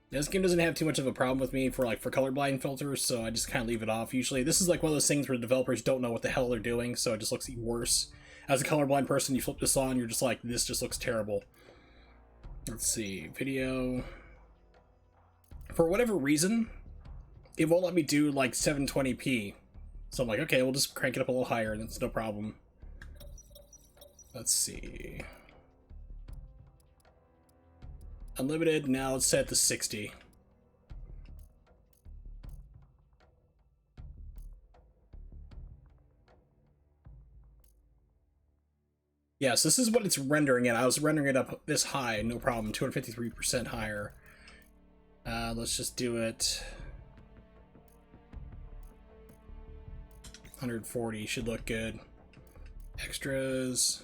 This game doesn't have too much of a problem with me for colorblind filters, so I just kind of leave it off. Usually, this is like one of those things where developers don't know what the hell they're doing, so it just looks even worse. As a colorblind person, you flip this on, you're just like, this just looks terrible. Let's see, video. For whatever reason, it won't let me do like 720p. So I'm like, okay, we'll just crank it up a little higher, that's no problem. Let's see. Unlimited, now it's set to 60. Yes, this is what it's rendering at. I was rendering it up this high, no problem, 253% higher. Let's just do it. 140 should look good. Extras.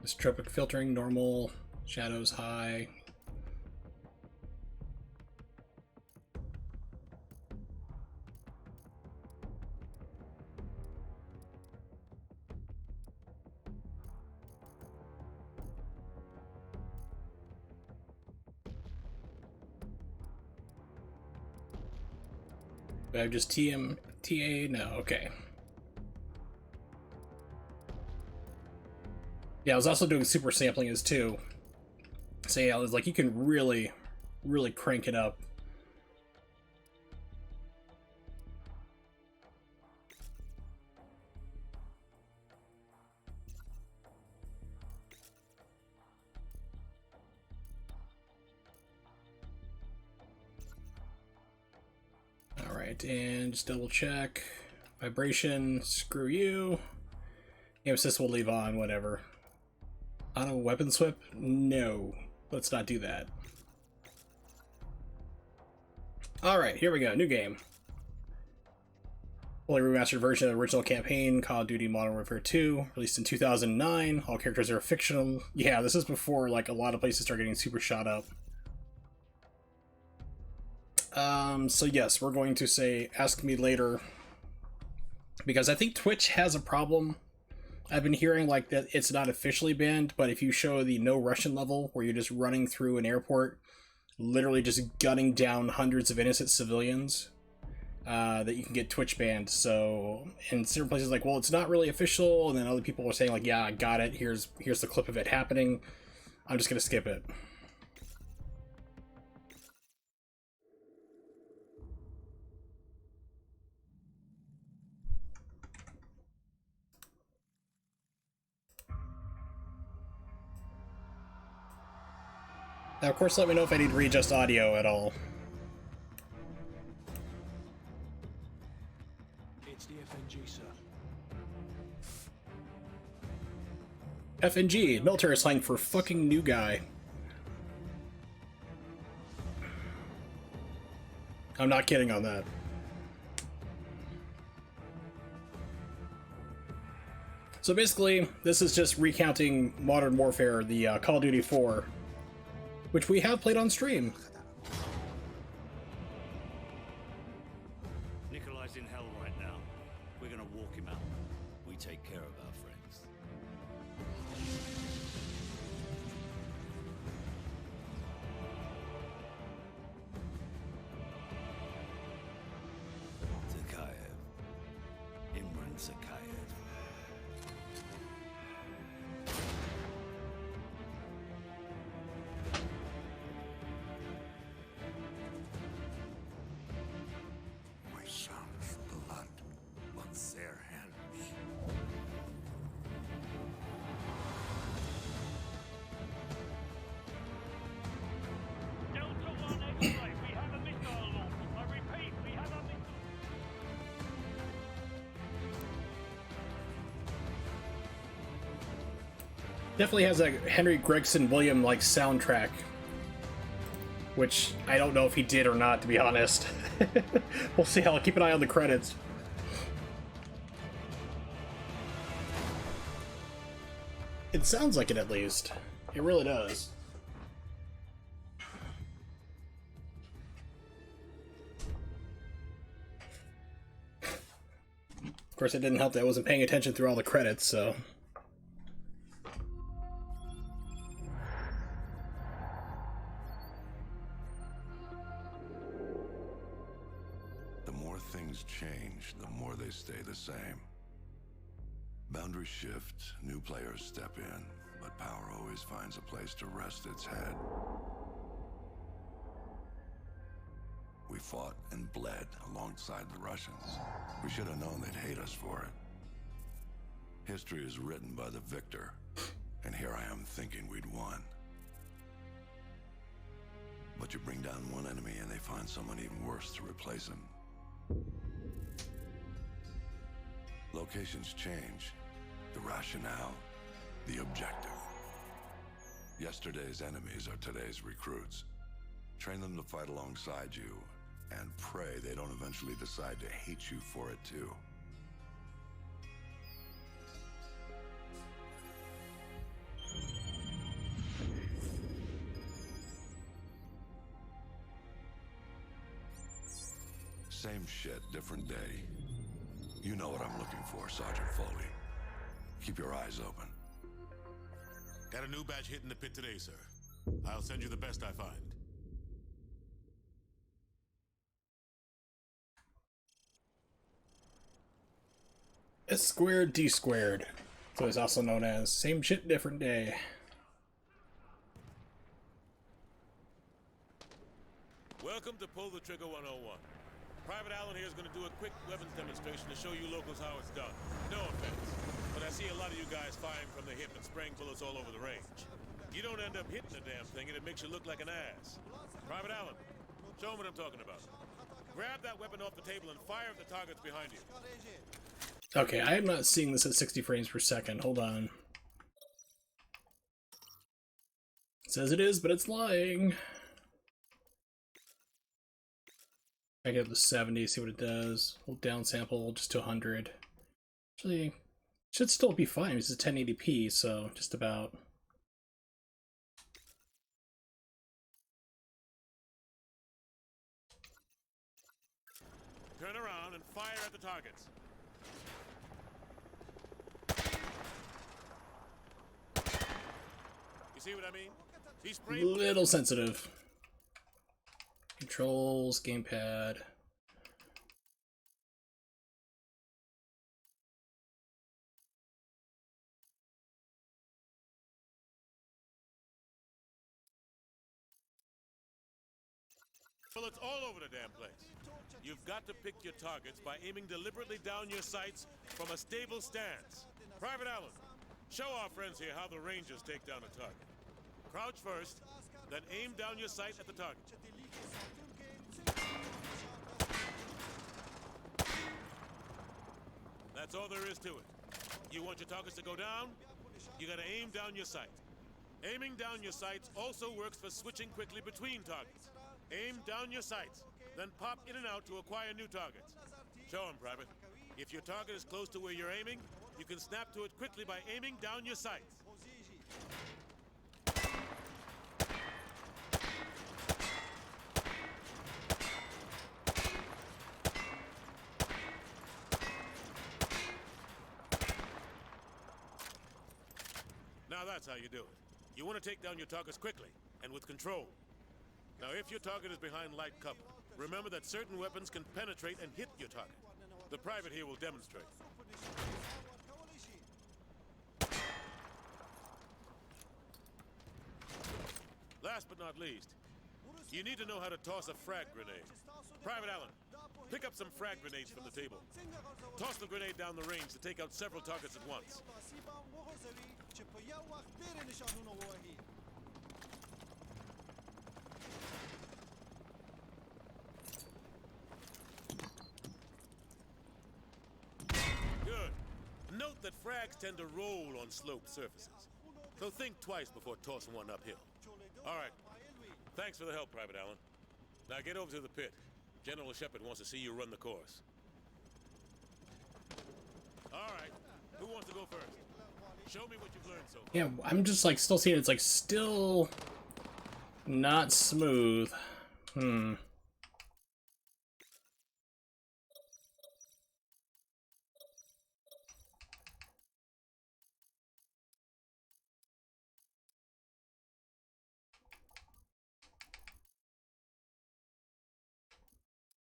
Isotropic filtering, normal. Shadows high. Do I have just TA? No, okay. Yeah, I was also doing super sampling as too. So yeah, I was like, you can really, really crank it up. Alright, and just double check. Vibration, screw you. Aim assist will leave on, whatever. Auto weapon swip? No. Let's not do that. Alright, here we go. New game. Fully remastered version of the original campaign, Call of Duty Modern Warfare 2, released in 2009. All characters are fictional. Yeah, this is before like a lot of places start getting super shot up. So yes, we're going to say ask me later, because I think Twitch has a problem. I've been hearing like that it's not officially banned, but if you show the no Russian level where you're just running through an airport, literally just gunning down hundreds of innocent civilians, that you can get Twitch banned. So in certain places like, well, it's not really official, and then other people are saying like, yeah, I got it, here's the clip of it happening. I'm just gonna skip it. Now, of course, let me know if I need to readjust audio at all. It's the FNG, sir. FNG, military slang for fucking new guy. I'm not kidding on that. So basically, this is just recounting Modern Warfare, the Call of Duty 4, which we have played on stream. Nikolai's in hell right now. We're gonna walk him out. We take care of our friends. Zakhaev. Imran Zakhaev. My son's blood on their hands. Delta 1 X-ray, we have a missile launch. I repeat, we have a missile. Definitely has a Henry Gregson William like soundtrack, which I don't know if he did or not, to be honest. We'll see. I'll keep an eye on the credits. It sounds like it, at least. It really does. Of course, it didn't help that I wasn't paying attention through all the credits, so... always stay the same. Boundaries shift, new players step in, but power always finds a place to rest its head. We fought and bled alongside the Russians. We should have known they'd hate us for it. History is written by the victor, and here I am thinking we'd won. But you bring down one enemy and they find someone even worse to replace him. Locations change. The rationale, the objective. Yesterday's enemies are today's recruits. Train them to fight alongside you, and pray they don't eventually decide to hate you for it too. Same shit, different day. You know what I'm looking for, Sergeant Foley. Keep your eyes open. Got a new batch hitting the pit today, sir. I'll send you the best I find. S squared, D squared. So it's also known as same shit, different day. Welcome to Pull the Trigger 101. Private Allen here is going to do a quick weapons demonstration to show you locals how it's done. No offense, but I see a lot of you guys firing from the hip and spraying bullets all over the range. You don't end up hitting the damn thing and it makes you look like an ass. Private Allen, show them what I'm talking about. Grab that weapon off the table and fire at the targets behind you. Okay, I am not seeing this at 60 frames per second. Hold on. It says it is, but it's lying. I get the 70, see what it does. We'll down sample just to 100. Actually, should still be fine. This is 1080p, so just about. Turn around and fire at the targets. You see what I mean? He's spraying. Little sensitive. Controls, gamepad. Bullets all over the damn place. You've got to pick your targets by aiming deliberately down your sights from a stable stance. Private Allen, show our friends here how the Rangers take down a target. Crouch first, then aim down your sight at the target. That's all there is to it. You want your targets to go down? You gotta aim down your sight. Aiming down your sights also works for switching quickly between targets. Aim down your sights, then pop in and out to acquire new targets. Show him, Private. If your target is close to where you're aiming, you can snap to it quickly by aiming down your sights. Now that's how you do it. You want to take down your targets quickly and with control. Now if your target is behind light cover, remember that certain weapons can penetrate and hit your target. The private here will demonstrate. Last but not least, you need to know how to toss a frag grenade. Private Allen, pick up some frag grenades from the table. Toss the grenade down the range to take out several targets at once. Good. Note that frags tend to roll on sloped surfaces, so think twice before tossing one uphill. All right. Thanks for the help, Private Allen. Now get over to the pit. General Shepard wants to see you run the course. All right. Who wants to go first? Show me what you've learned so far. Yeah, I'm just like still seeing it's like still not smooth.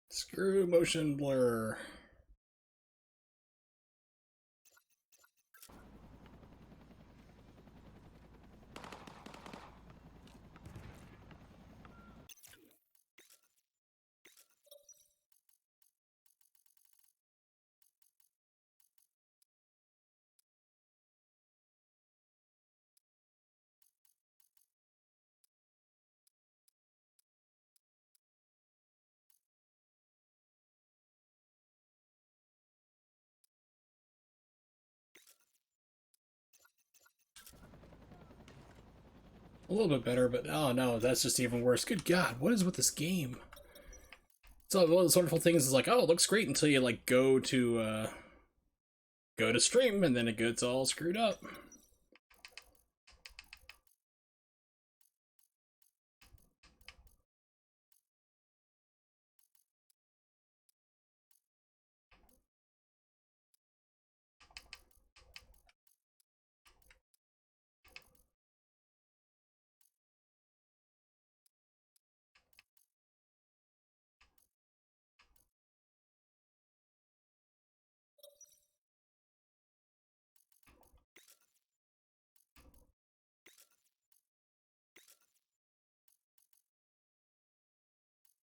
Screw motion blur. A little bit better, but oh no, that's just even worse. Good God, what is with this game? So one of those wonderful things is like, oh, it looks great until you like go to stream, and then it gets all screwed up.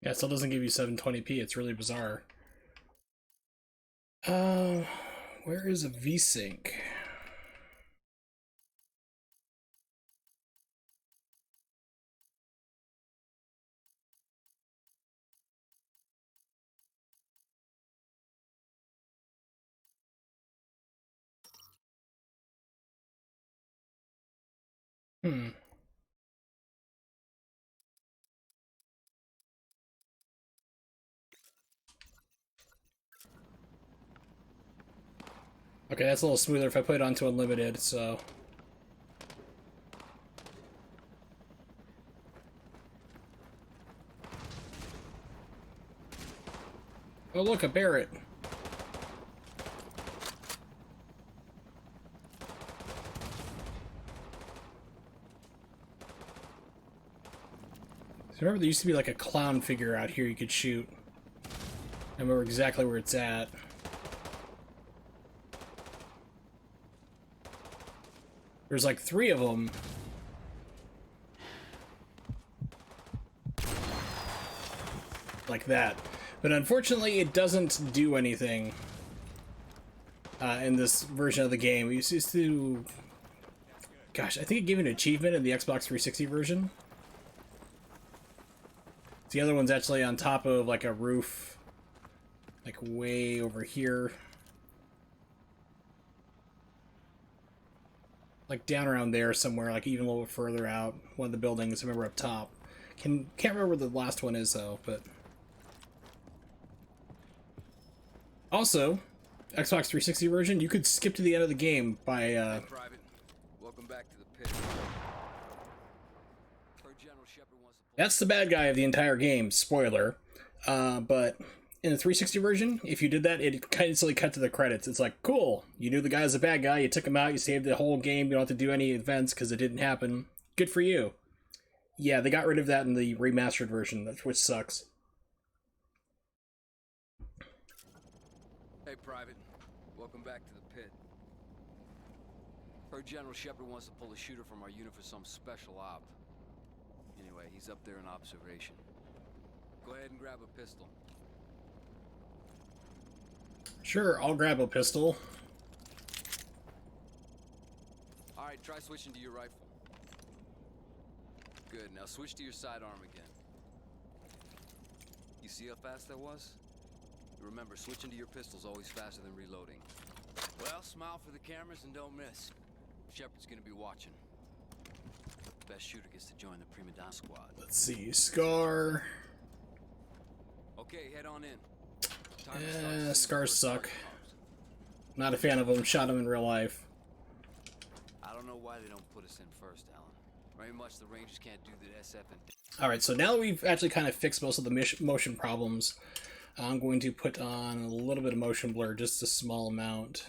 Yeah, it still doesn't give you 720p. It's really bizarre. Where is a VSync? Hmm. Okay, that's a little smoother if I put it onto unlimited, so. Oh look, a Barrett. So remember there used to be like a clown figure out here you could shoot. I remember exactly where it's at. There's like 3 of them. Like that. But unfortunately, it doesn't do anything in this version of the game. We used to... Gosh, I think it gave an achievement in the Xbox 360 version. The other one's actually on top of like a roof. Like way over here. Like down around there somewhere, like even a little bit further out. One of the buildings, I remember up top. Can't remember where the last one is though, but... Also, Xbox 360 version, you could skip to the end of the game by, Hey, Private. Welcome back to the pit. Heard General Shepard wants to... That's the bad guy of the entire game, spoiler. But in the 360 version, if you did that, it instantly cut to the credits. It's like, cool, you knew the guy was a bad guy, you took him out, you saved the whole game, you don't have to do any events because it didn't happen. Good for you. Yeah, they got rid of that in the remastered version, which sucks. Hey, Private. Welcome back to the pit. Heard General Shepard wants to pull a shooter from our unit for some special op. Anyway, he's up there in observation. Go ahead and grab a pistol. Sure, I'll grab a pistol. Alright, try switching to your rifle. Good, now switch to your sidearm again. You see how fast that was? Remember, switching to your pistol's always faster than reloading. Well, smile for the cameras and don't miss. Shepard's gonna be watching. Best shooter gets to join the Prima Donna squad. Let's see, Scar. Okay, head on in. Scars suck. Not a fan of them, shot them in real life. I don't know why they don't put us in first, Alan. Very much the Rangers can't do the SF and... Alright, so now that we've actually kind of fixed most of the motion problems, I'm going to put on a little bit of motion blur, just a small amount.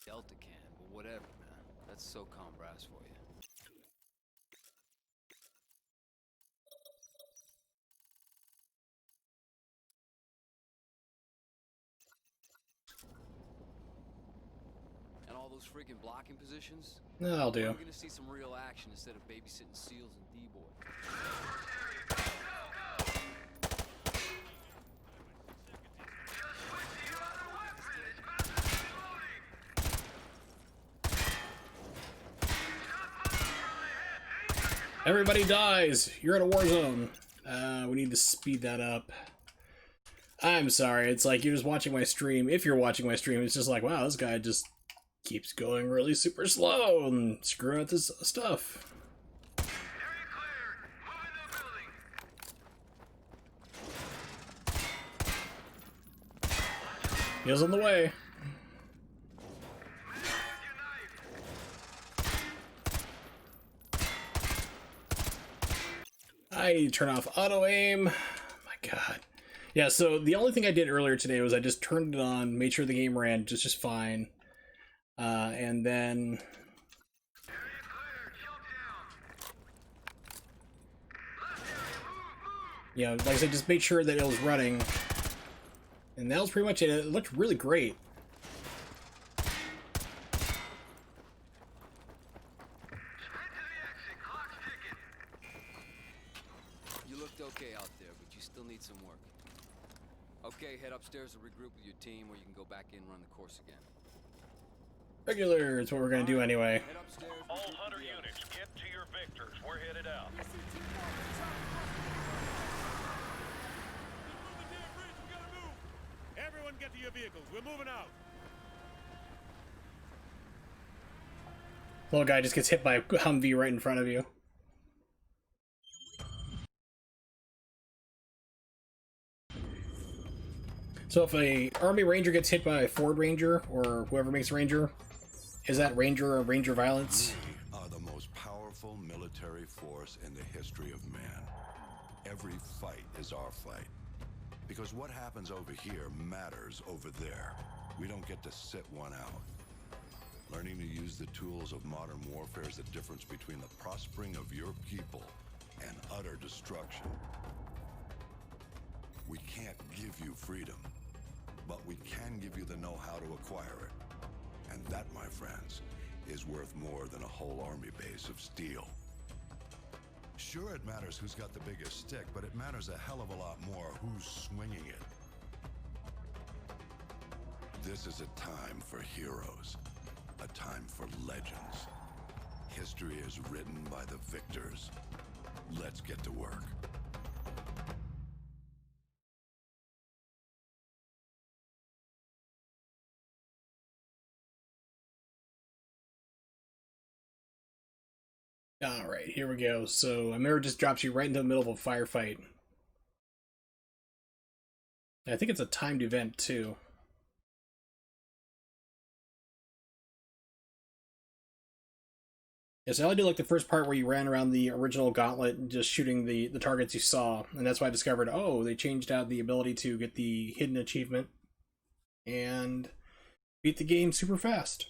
Delta can, but whatever, man. That's SOCOM brass for you. And all those freaking blocking positions? No, I'll do. We're gonna see some real action instead of babysitting SEALs and D-boy. Everybody dies! You're in a war zone! We need to speed that up. I'm sorry. It's like you're just watching my stream. If you're watching my stream, it's just like, wow, this guy just keeps going really super slow and screwing up this stuff. He was on the way. I need to turn off auto aim. My God. Yeah, so the only thing I did earlier today was I just turned it on, made sure the game ran just fine. And then... Yeah, like I said, just made sure that it was running. And that was pretty much it. It looked really great. You looked okay out there, but you still need some work. Okay, head upstairs and regroup with your team, or you can go back in and run the course again. Regular is what we're gonna do anyway. Head upstairs. All regroup with Hunter the others. units, get to your victors. We're headed out. Everyone get to your vehicles. We're moving out. Little guy just gets hit by a Humvee right in front of you. So if a Army Ranger gets hit by a Ford Ranger, or whoever makes Ranger, is that Ranger or Ranger violence? We are the most powerful military force in the history of man. Every fight is our fight. Because what happens over here matters over there. We don't get to sit one out. Learning to use the tools of modern warfare is the difference between the prospering of your people and utter destruction. We can't give you freedom, but we can give you the know-how to acquire it. And that, my friends, is worth more than a whole army base of steel. Sure, it matters who's got the biggest stick, but it matters a hell of a lot more who's swinging it. This is a time for heroes, a time for legends. History is written by the victors. Let's get to work. Alright, here we go. So a mirror just drops you right into the middle of a firefight. I think it's a timed event too. Yeah, so I only did like the first part where you ran around the original gauntlet just shooting the targets you saw, and that's why I discovered, oh, they changed out the ability to get the hidden achievement and beat the game super fast.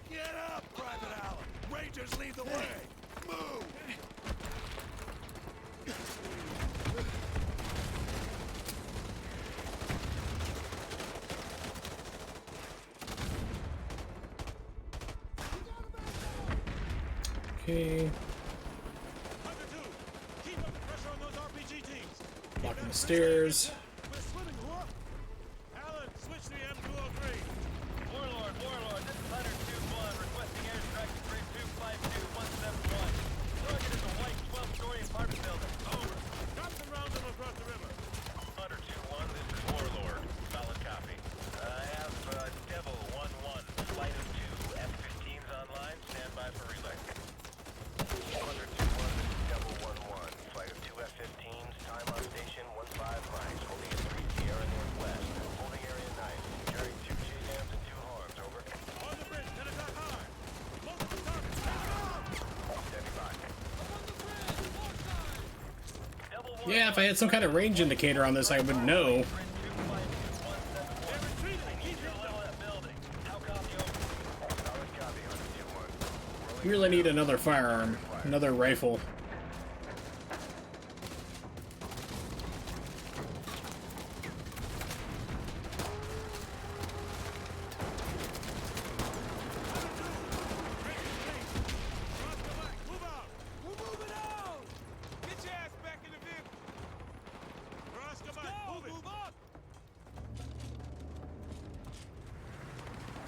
Get up, Private Allen. Rangers lead the way. Move. Okay, Hunter 2, keep up the pressure on those RPG teams. blocking the stairs. We're swimming, whoop. Allen, switch to the M203. Warlord, this is Hunter 2-1, requesting airstrike to bridge 252-171. Target is a white 12-story apartment building. Over. Drop some rounds them across the river. Hunter 2-1, this is Warlord. Solid copy. I have Devil 1-1, flight of 2 F-15s online. Stand by for relay. Hunter 2-1, this is Devil 1-1, flight of 2 F-15s. Time on station 15 miles, holding at 3 Sierra Northwest. Holding area 9, carrying 2 JDAMs and 2 harms, over. On the bridge, 10 o'clock high. Multiple targets. Steady by. Devil 1-1. Yeah, if I had some kind of range indicator on this, I would know. They're retreating. Keep hitting them. We really need another firearm, another rifle.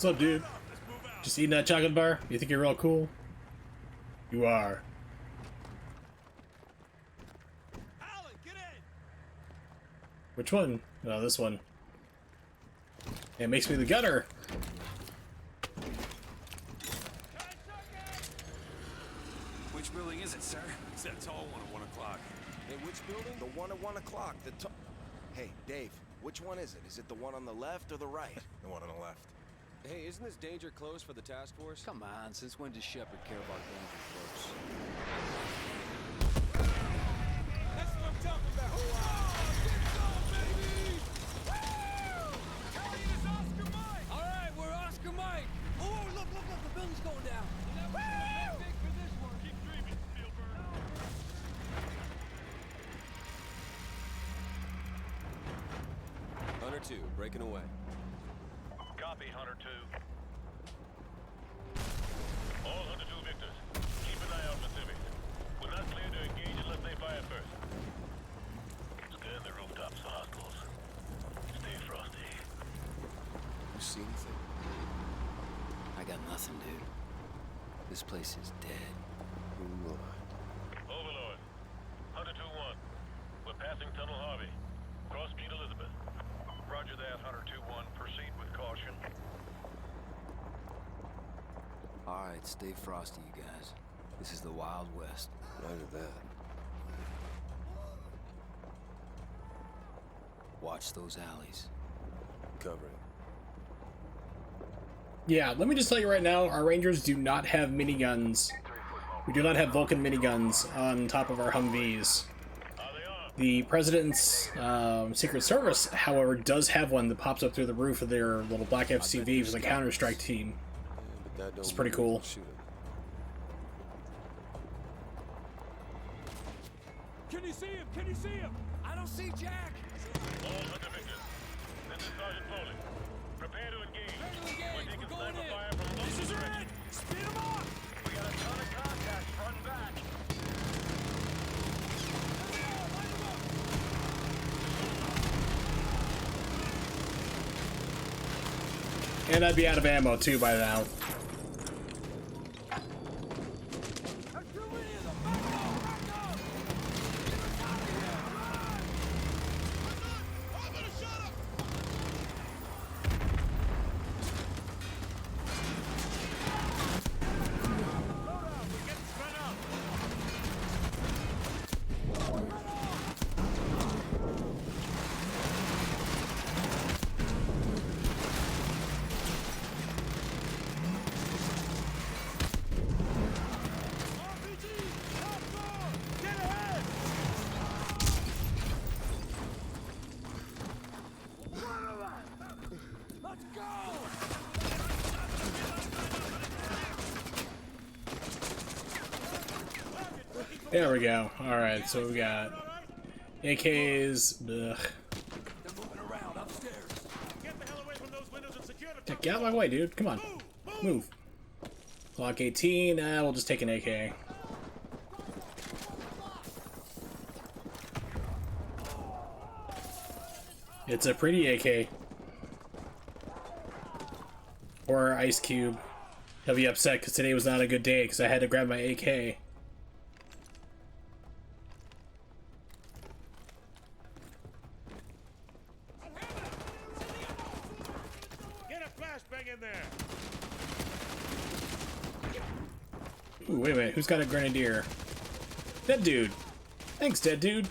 What's up, dude? Just eating that chocolate bar? You think you're real cool? You are. Alan, get in! Which one? Oh, this one. It makes me the gunner. Which building is it, sir? It's that tall one at 1 o'clock. Hey, which building? The one at 1 o'clock. Hey, Dave, which one is it? Is it the one on the left or the right? The one on the left. Hey, isn't this danger close for the task force? Come on, since when does Shepard care about danger close? That's what I'm talking about. Hoorah! Get going, baby! Woo! Kelly is Oscar Mike! All right, we're Oscar Mike. Oh, look, the building's going down. Woo! Big for this one. Keep dreaming, Spielberg. Hunter 2, breaking away. Copy, Hunter 2. All Hunter 2 victors, keep an eye out for civvies. We're not clear to engage unless they fire first. Scan the rooftops for hostiles. Stay frosty. You see anything? I got nothing, dude. This place is dead. Overlord, Hunter 2-1. We're passing Tunnel Harvey. Cross Street Elizabeth. Roger that, Hunter 2-1. Proceed with caution. All right, stay frosty, you guys. This is the Wild West. Roger that. Watch those alleys. Covering. Yeah, let me just tell you right now, our Rangers do not have miniguns. We do not have Vulcan miniguns on top of our Humvees. The President's Secret Service, however, does have one that pops up through the roof of their little black FCV for the Counter-Strike team. It's pretty cool. Can you see him? Can you see him? I don't see Jack! All Hunter victors, this is Sergeant Foley. Prepare to engage. We're taking sniper fire from both This is directions. it! Speed him up! We got a ton of contacts front and back. And I'd be out of ammo too by now. There we go. Alright, so we got AKs. Ugh. They're moving around upstairs. Get the hell away from those windows and secure the Get out of my way, dude. Come on. Move. Clock 18. We'll just take an AK. It's a pretty AK. Or Ice Cube. He'll be upset because today was not a good day because I had to grab my AK. Get a flashbang in there. Ooh, wait a minute. Who's got a grenadier? Dead dude. Thanks, dead dude.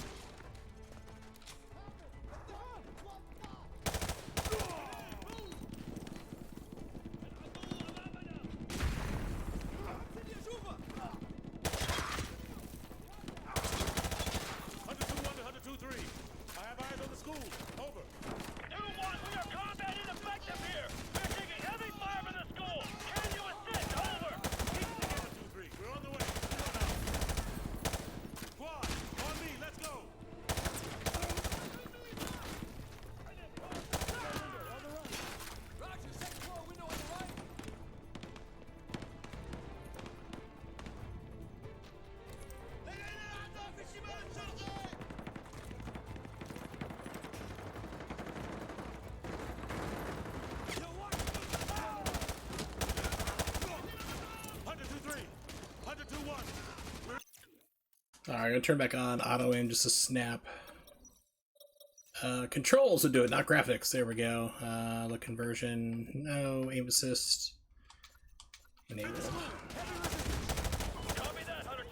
Hunter 2-1 to Hunter 2-3. I have eyes on the school. Over. 2-1, we are combat ineffective here. We're taking heavy fire from the school. Can you assist? Over. Keep together, 2-3. We're on the way. Squad, on me. Let's go. Alright, I'm gonna turn back on auto aim just to snap. Controls would do it, not graphics. There we go. Look conversion. No. Aim assist. Enabled. Copy that, Hunter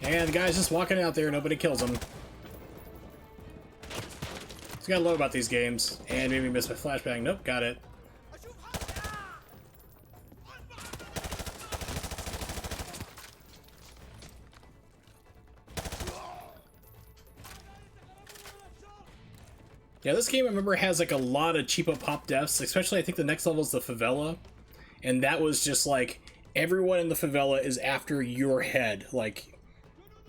2-1. And the guy's just walking out there, nobody kills him. That's what I love about these games. And maybe miss my flashbang. Nope, got it. Yeah, this game, I remember, has like a lot of cheapo pop deaths, especially I think the next level is the favela. And that was just like, everyone in the favela is after your head. Like,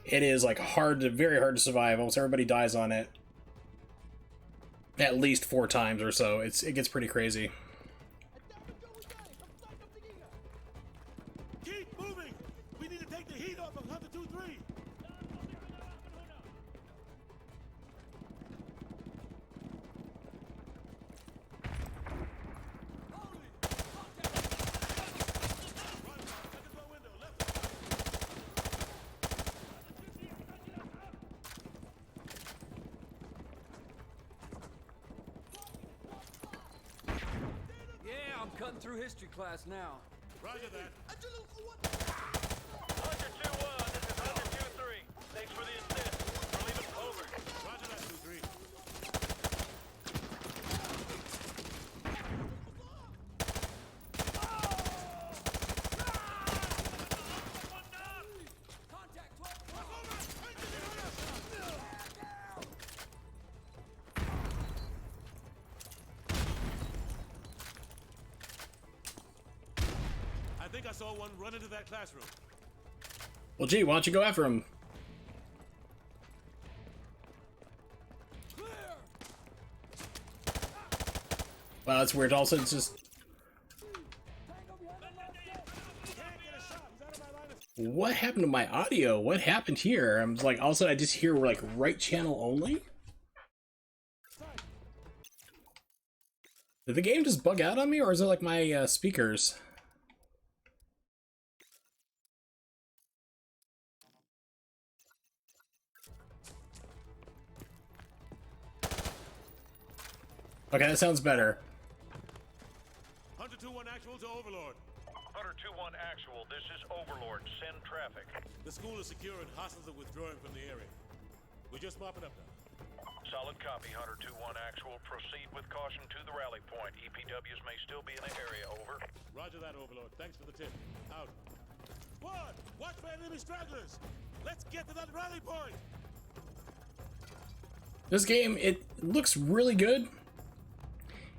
it is like very hard to survive. Almost everybody dies on it. At least 4 times or so. It gets pretty crazy. Keep moving! We need to take the heat off of Hunter 2-3! Yeah, I'm cutting through history class now. Roger that. Hunter 2-1, this is Hunter 2-3. Thanks for the assist. We're leaving over. Roger that, 2-3. I think I saw one run into that classroom. Well, gee, why don't you go after him? Wow, that's weird. Also, it's just... What happened to my audio? What happened here? I'm like, all of a sudden I just hear, like, right channel only? Did the game just bug out on me, or is it like my speakers? Okay, that sounds better. Hunter 2-1 actual to Overlord. Hunter 2-1 actual, this is Overlord. Send traffic. The school is secure and hostiles are withdrawing from the area. We're just mopping up now. Solid copy, Hunter 2-1 actual. Proceed with caution to the rally point. EPWs may still be in the area, over. Roger that, Overlord. Thanks for the tip. Out. Squad, watch for enemy stragglers. Let's get to that rally point. This game, it looks really good.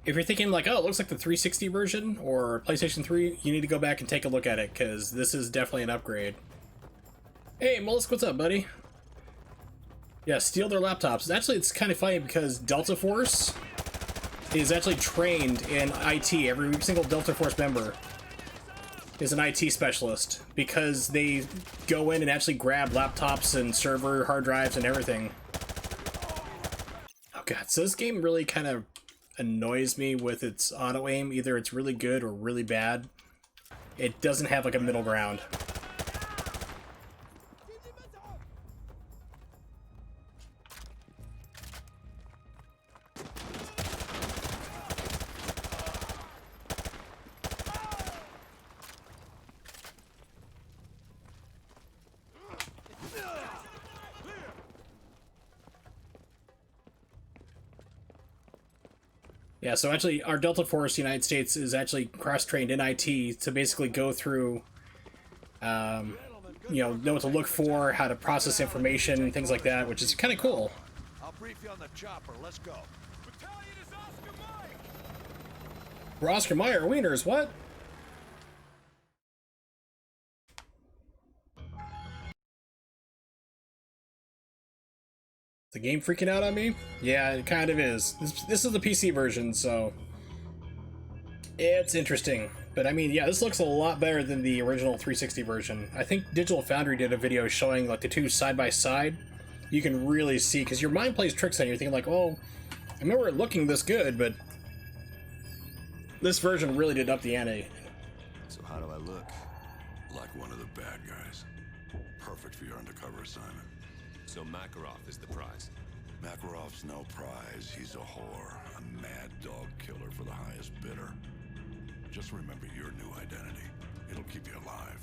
If you're thinking like, oh, it looks like the 360 version or PlayStation 3, you need to go back and take a look at it, because this is definitely an upgrade. Hey, Mollusk, what's up, buddy? Yeah, steal their laptops. Actually, it's kind of funny because Delta Force is actually trained in IT. Every single Delta Force member is an IT specialist because they go in and actually grab laptops and server hard drives and everything. Oh god, so this game really kind of annoys me with its auto aim. Either it's really good or really bad. It doesn't have like a middle ground. Yeah, so actually our Delta Force United States is actually cross-trained in IT to basically go through, know what to look for, how to process information, things like that, which is kind of cool. I'll brief you on the chopper. Let's go. Battalion is Oscar Mike! We're Oscar Mayer, wieners, what? The game freaking out on me? Yeah, it kind of is. This is the PC version, so it's interesting. But I mean, yeah, this looks a lot better than the original 360 version. I think Digital Foundry did a video showing like the two side by side. You can really see, because your mind plays tricks on you. You're thinking like, oh, I remember it looking this good, but this version really did up the ante. So how do I look? Like one of the bad guys. Perfect for your undercover assignment. So Makarov is the prize. Makarov's no prize. He's a whore. A mad dog killer for the highest bidder. Just remember your new identity. It'll keep you alive.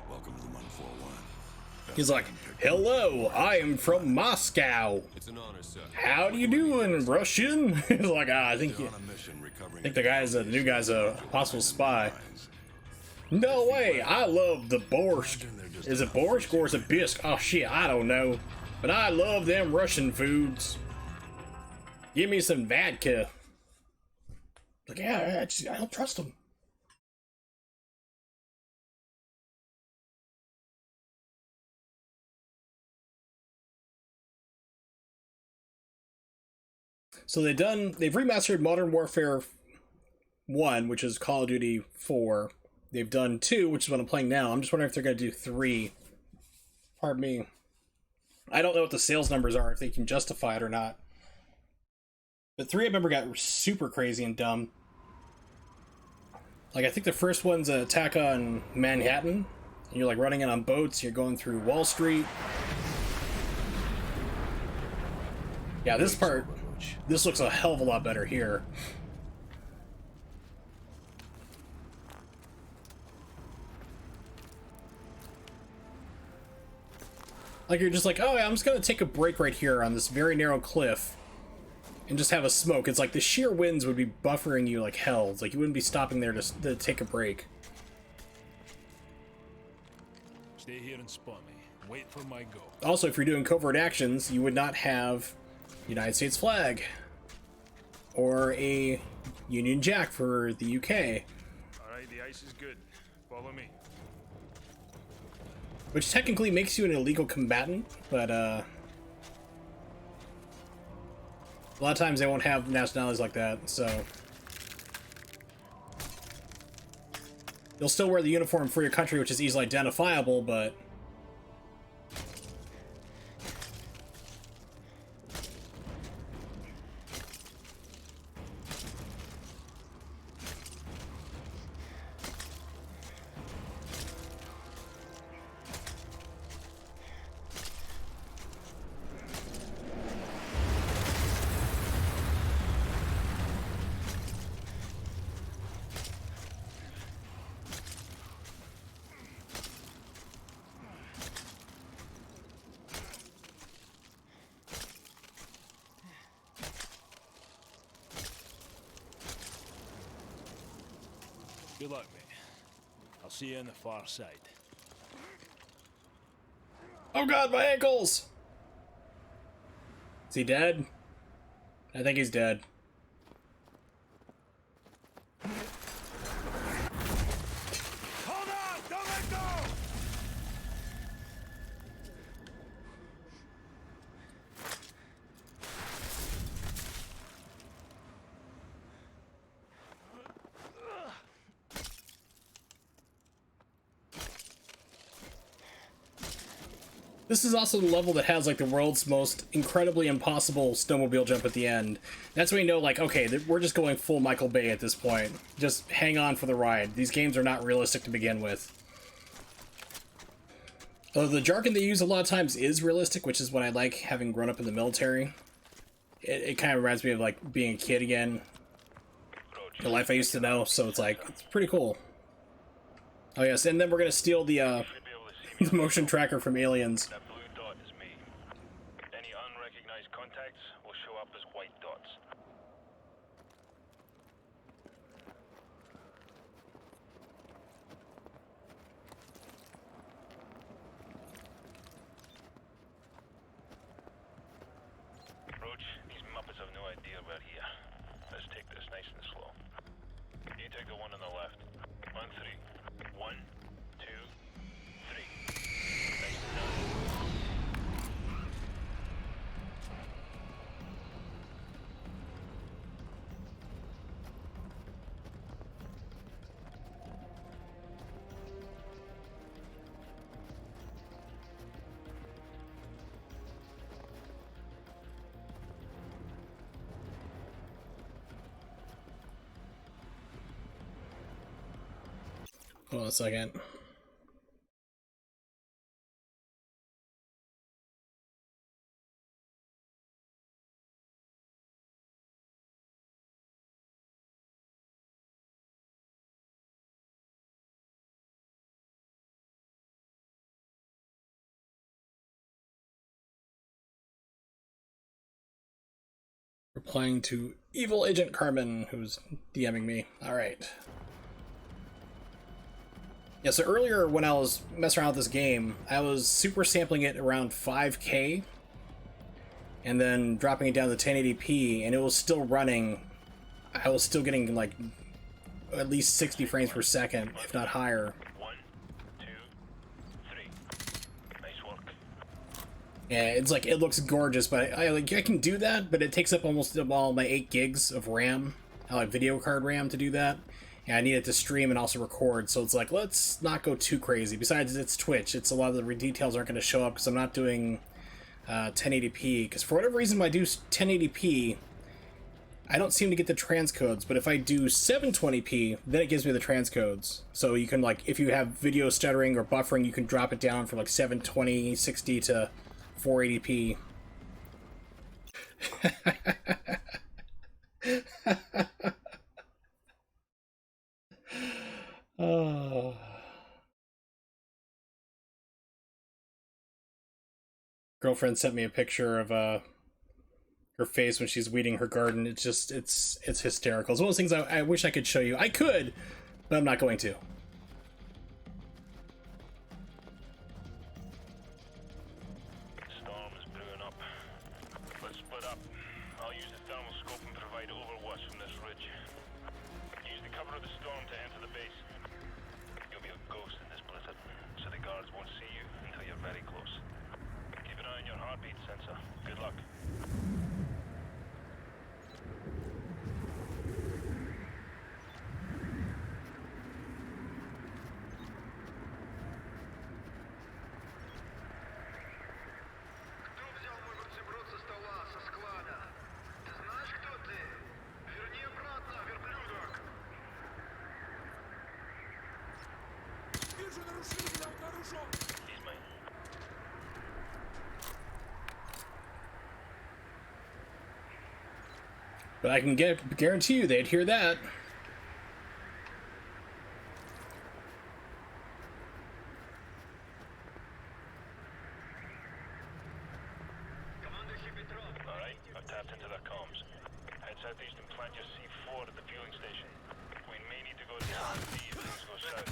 Welcome to the 141. He's like, hello, I am from Moscow. It's an honor, sir. How do you doing, Russian? He's like, I think They're on a mission recovering the new guy's a possible spy. No way, I love the borscht. Is it borscht or is it bisque? Oh shit, I don't know. But I love them Russian foods. Give me some vodka. Like, yeah, I don't trust him. So they've remastered Modern Warfare 1, which is Call of Duty 4. They've done 2, which is what I'm playing now. I'm just wondering if they're going to do 3. Pardon me. I don't know what the sales numbers are, if they can justify it or not. But 3, I remember, got super crazy and dumb. Like, I think the first one's an attack on Manhattan. And you're, like, running in on boats. You're going through Wall Street. Yeah, this part... This looks a hell of a lot better here. Like, you're just like, oh yeah, I'm just gonna take a break right here on this very narrow cliff and just have a smoke. It's like the sheer winds would be buffering you like hell. It's like you wouldn't be stopping there to take a break. Stay here and spawn me. Wait for my go. Also, if you're doing covert actions, you would not have United States flag or a Union Jack for the UK. Alright, the ice is good. Follow me. Which technically makes you an illegal combatant, but a lot of times they won't have nationalities like that, so you'll still wear the uniform for your country, which is easily identifiable, but Good luck, mate. I'll see you on the far side. oh god, my ankles! Is he dead? I think he's dead. Hold on! Don't let go! This is also the level that has like the world's most incredibly impossible snowmobile jump at the end. That's when you know, like, okay, we're just going full Michael Bay at this point. Just hang on for the ride. These games are not realistic to begin with. Although the jargon they use a lot of times is realistic, which is what I like, having grown up in the military. It kind of reminds me of like being a kid again. The life I used to know, so it's like, it's pretty cool. Oh yes, and then we're gonna steal the motion tracker from Aliens. That blue dot is me. Any unrecognized contacts will show up as white dots. Roach, these Muppets have no idea we're here. Let's take this nice and slow. You take the one on the left. On 3. 1, 2, 3. Nice and done. Hold on a second. Replying to Evil Agent Carmen, who's DMing me. Alright. Yeah, so earlier when I was messing around with this game, I was super sampling it around 5K, and then dropping it down to 1080p, and it was still running. I was still getting, like, at least 60 frames per second, if not higher. 1, 2, 3. Nice work. Yeah, it's like, it looks gorgeous, but I can do that, but it takes up almost all my 8 gigs of RAM, like video card RAM to do that. And I need it to stream and also record, so it's like, let's not go too crazy. Besides, it's Twitch. It's a lot of the details aren't going to show up because I'm not doing 1080p. Because for whatever reason, when I do 1080p, I don't seem to get the transcodes. But if I do 720p, then it gives me the transcodes. So you can, like, if you have video stuttering or buffering, you can drop it down from like 720, 60 to 480p. Oh. Girlfriend sent me a picture of her face when she's weeding her garden. It's just it's hysterical. It's one of those things I wish I could show you. I could, but I'm not going to. Storm is brewing up. Let's split up. I'll use the thermal scope and provide overwatch from this ridge. Use the cover of the storm to enter the base. You'll be a ghost in this blizzard, so the guards won't see you until you're very close. Keep an eye on your heartbeat sensor. Good luck. Вижу нарушителя, обнаружен! He's mine. But I can guarantee you they'd hear that. Alright, I've tapped into their comms. Head southeast and plant your C4 at the fueling station. We may need to go to the if things go south.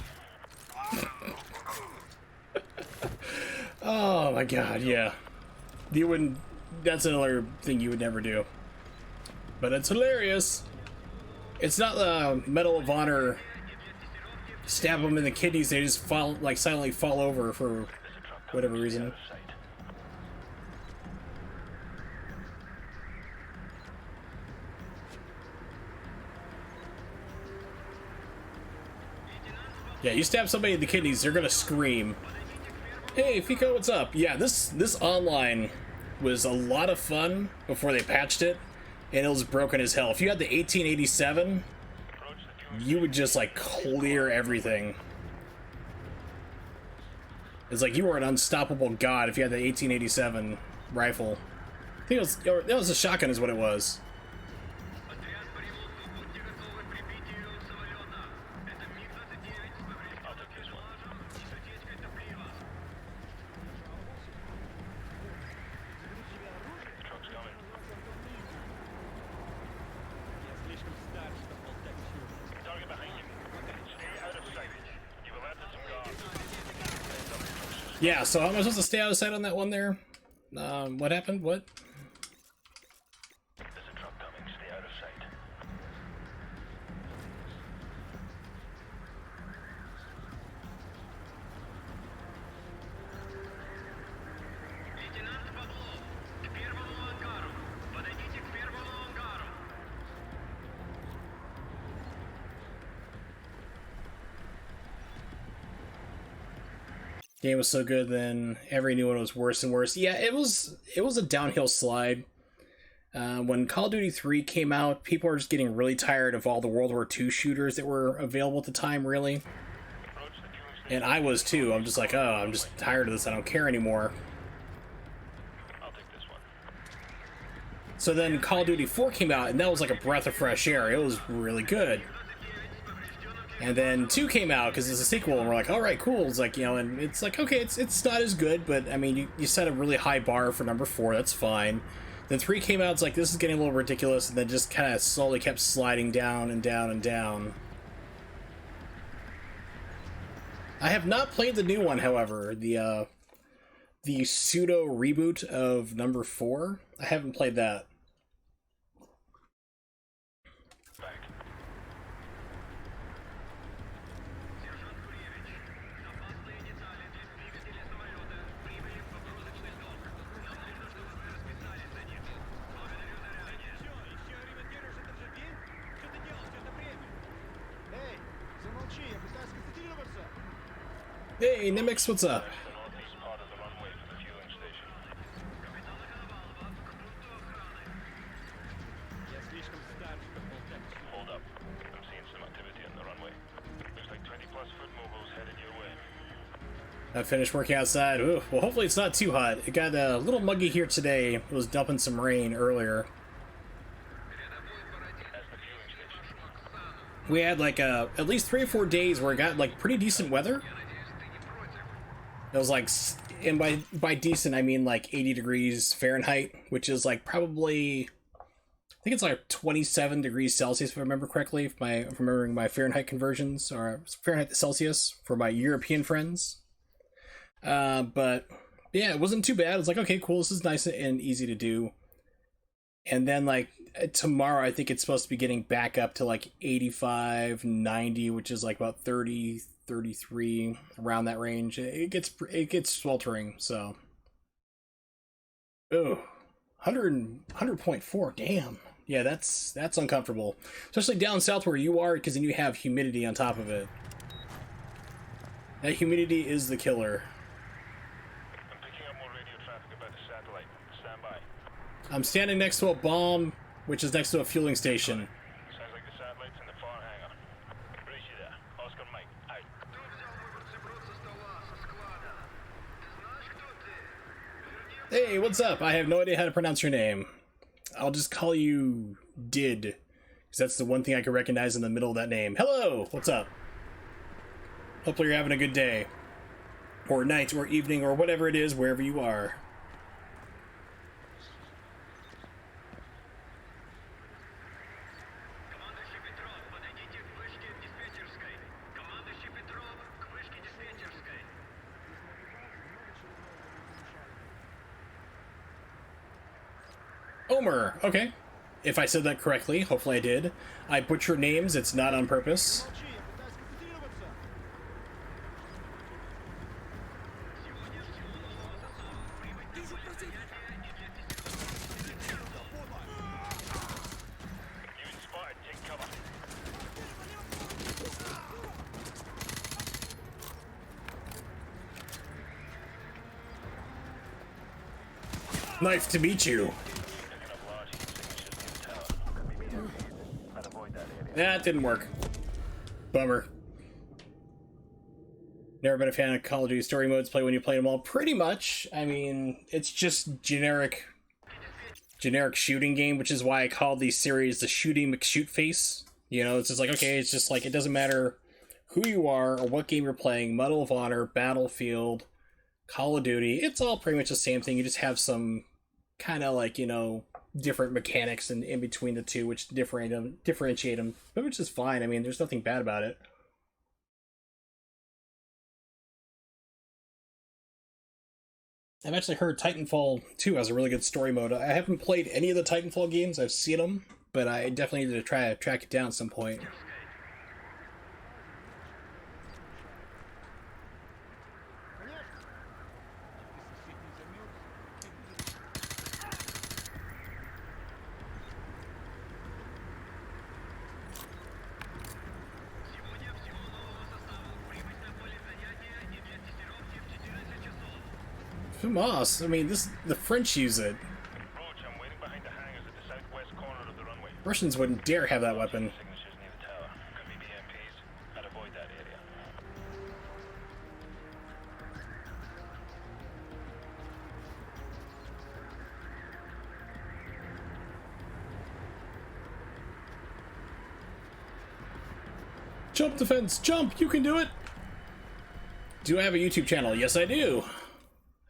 Oh my god, yeah. You wouldn't. That's another thing you would never do. But it's hilarious. It's not the Medal of Honor. Stab them in the kidneys, they just fall, like, silently fall over for whatever reason. Yeah, you stab somebody in the kidneys, they're gonna scream. Hey, Fico, what's up? Yeah, this online was a lot of fun before they patched it, and it was broken as hell. If you had the 1887, you would just, like, clear everything. It's like you were an unstoppable god if you had the 1887 rifle. I think that was a shotgun is what it was. Yeah, so how am I supposed to stay out of sight on that one there? What happened? What? There's a truck coming. Stay out of sight. Game was so good, then every new one was worse and worse. Yeah, it was a downhill slide. When Call of Duty 3 came out, people were just getting really tired of all the World War II shooters that were available at the time, really. Approach And I was too. I'm just like, oh, I'm just tired of this. I don't care anymore. I'll take this one. So then Call of Duty 4 came out, and that was like a breath of fresh air. It was really good. And then 2 came out because it's a sequel, and we're like, all right, cool. It's like, you know, and it's like, okay, it's not as good, but I mean, you set a really high bar for number 4. That's fine. Then 3 came out. It's like, this is getting a little ridiculous, and then just kind of slowly kept sliding down and down and down. I have not played the new one, however, the pseudo reboot of number 4. I haven't played that. Hey, Nimix, what's up? Northeast part of the runway for the fueling station. Hold up. I'm seeing some activity on the runway. Looks like 20-plus foot mobiles headed your way. I finished working outside. Ooh, well, hopefully it's not too hot. It got a little muggy here today. It was dumping some rain earlier. We had like at least 3 or 4 days where it got like pretty decent weather. It was like, and by decent I mean like 80 degrees Fahrenheit, which is like probably, I think it's like 27 degrees Celsius if I remember correctly, if I'm remembering my Fahrenheit conversions, or Fahrenheit to Celsius for my European friends. But yeah, it wasn't too bad. It was like, okay, cool, this is nice and easy to do. And then like tomorrow, I think it's supposed to be getting back up to like 85, 90, which is like about 30, 33, around that range. It gets sweltering, so. Oh, 100.4, damn. Yeah, that's uncomfortable. Especially down south where you are, because then you have humidity on top of it. That humidity is the killer. I'm picking up more radio traffic about the satellite. Stand by. I'm standing next to a bomb, which is next to a fueling station. Sounds like the satellite's in the far hangar. Brace you there. Oscar Mike, out. Hey, what's up? I have no idea how to pronounce your name. I'll just call you Did, because that's the one thing I can recognize in the middle of that name. Hello! What's up? Hopefully you're having a good day. Or night, or evening, or whatever it is, wherever you are. Omer, okay. If I said that correctly, hopefully I did. I butcher names, it's not on purpose. Nice to meet you. That didn't work. Bummer. Never been a fan of Call of Duty story modes. Play when you play them all. Pretty much. I mean, it's just generic shooting game, which is why I call these series the Shooty McShoot-Face. You know, it's just like, okay, it's just like, it doesn't matter who you are or what game you're playing. Medal of Honor, Battlefield, Call of Duty. It's all pretty much the same thing. You just have some kind of like, you know, different mechanics in between the two, which differentiate them, but which is fine. I mean, there's nothing bad about it. I've actually heard Titanfall 2 has a really good story mode. I haven't played any of the Titanfall games. I've seen them, but I definitely need to try to track it down at some point. Moss, I mean, the French use it. Roach, I'm waiting behind the hangars at the southwest corner of the runway. Russians wouldn't dare have that weapon. Signatures near the tower. Could be BMPs. I'd avoid that area. Jump the fence, jump! You can do it! Do I have a YouTube channel? Yes, I do.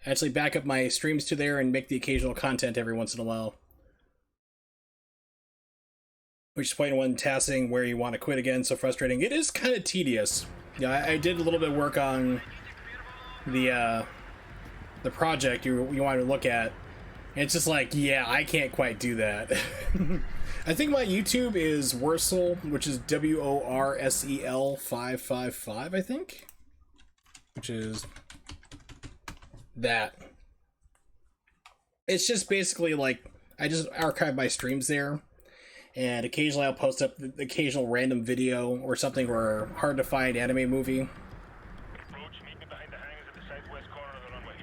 I actually back up my streams to there and make the occasional content every once in a while. Which is point one tasking where you want to quit again, so frustrating. It is kind of tedious. Yeah, I did a little bit of work on the project you wanted to look at. And it's just like, yeah, I can't quite do that. I think my YouTube is Worsel, which is WORSEL 555, I think. Which is that. It's just basically like, I just archive my streams there. And occasionally I'll post up the occasional random video or something or hard to find anime movie. Approach, meet me behind the hangars at the southwest corner of the runway.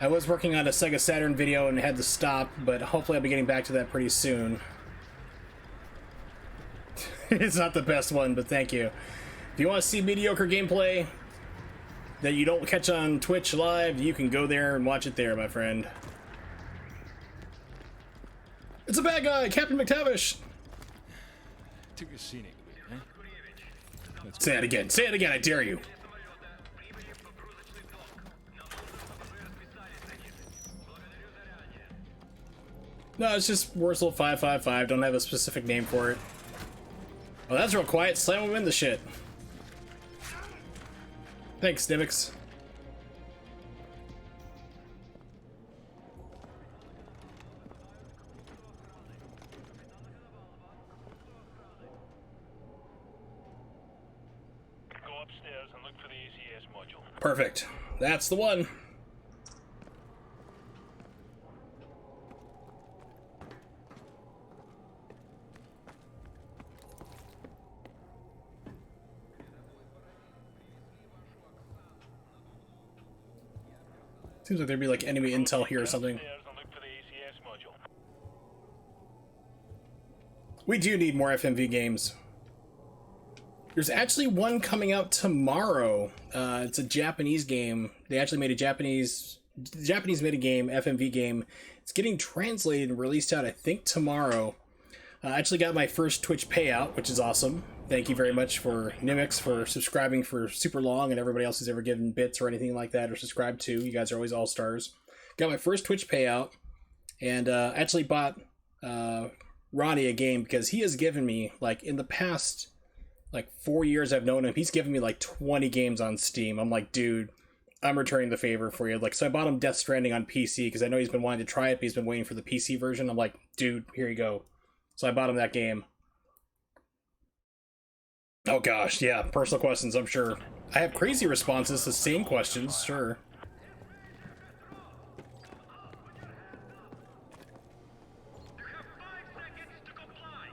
I was working on a Sega Saturn video and had to stop, but hopefully I'll be getting back to that pretty soon. It's not the best one, but thank you. If you want to see mediocre gameplay that you don't catch on Twitch live, you can go there and watch it there, my friend. It's a bad guy, Captain McTavish! Took a scenic bit, huh? Say it again, I dare you. No, it's just Worsel 555, don't have a specific name for it. Oh, that's real quiet, slam him in the shit. Thanks, Nivix. Go upstairs and look for the ACS module. Perfect. That's the one. Seems like there'd be like enemy intel here or something. We do need more FMV games. There's actually one coming out tomorrow. It's a Japanese game. They actually made a Japanese made a game, FMV game. It's getting translated and released out, I think, tomorrow. I actually got my first Twitch payout, which is awesome. Thank you very much for Nimix for subscribing for super long and everybody else who's ever given bits or anything like that or subscribed to. You guys are always all-stars. Got my first Twitch payout and actually bought Ronnie a game because he has given me, like, in the past, like, 4 years I've known him, he's given me, like, 20 games on Steam. I'm like, dude, I'm returning the favor for you. Like, so I bought him Death Stranding on PC because I know he's been wanting to try it, but he's been waiting for the PC version. I'm like, dude, here you go. So I bought him that game. Oh gosh, yeah, personal questions, I'm sure. I have crazy responses to same questions, sure.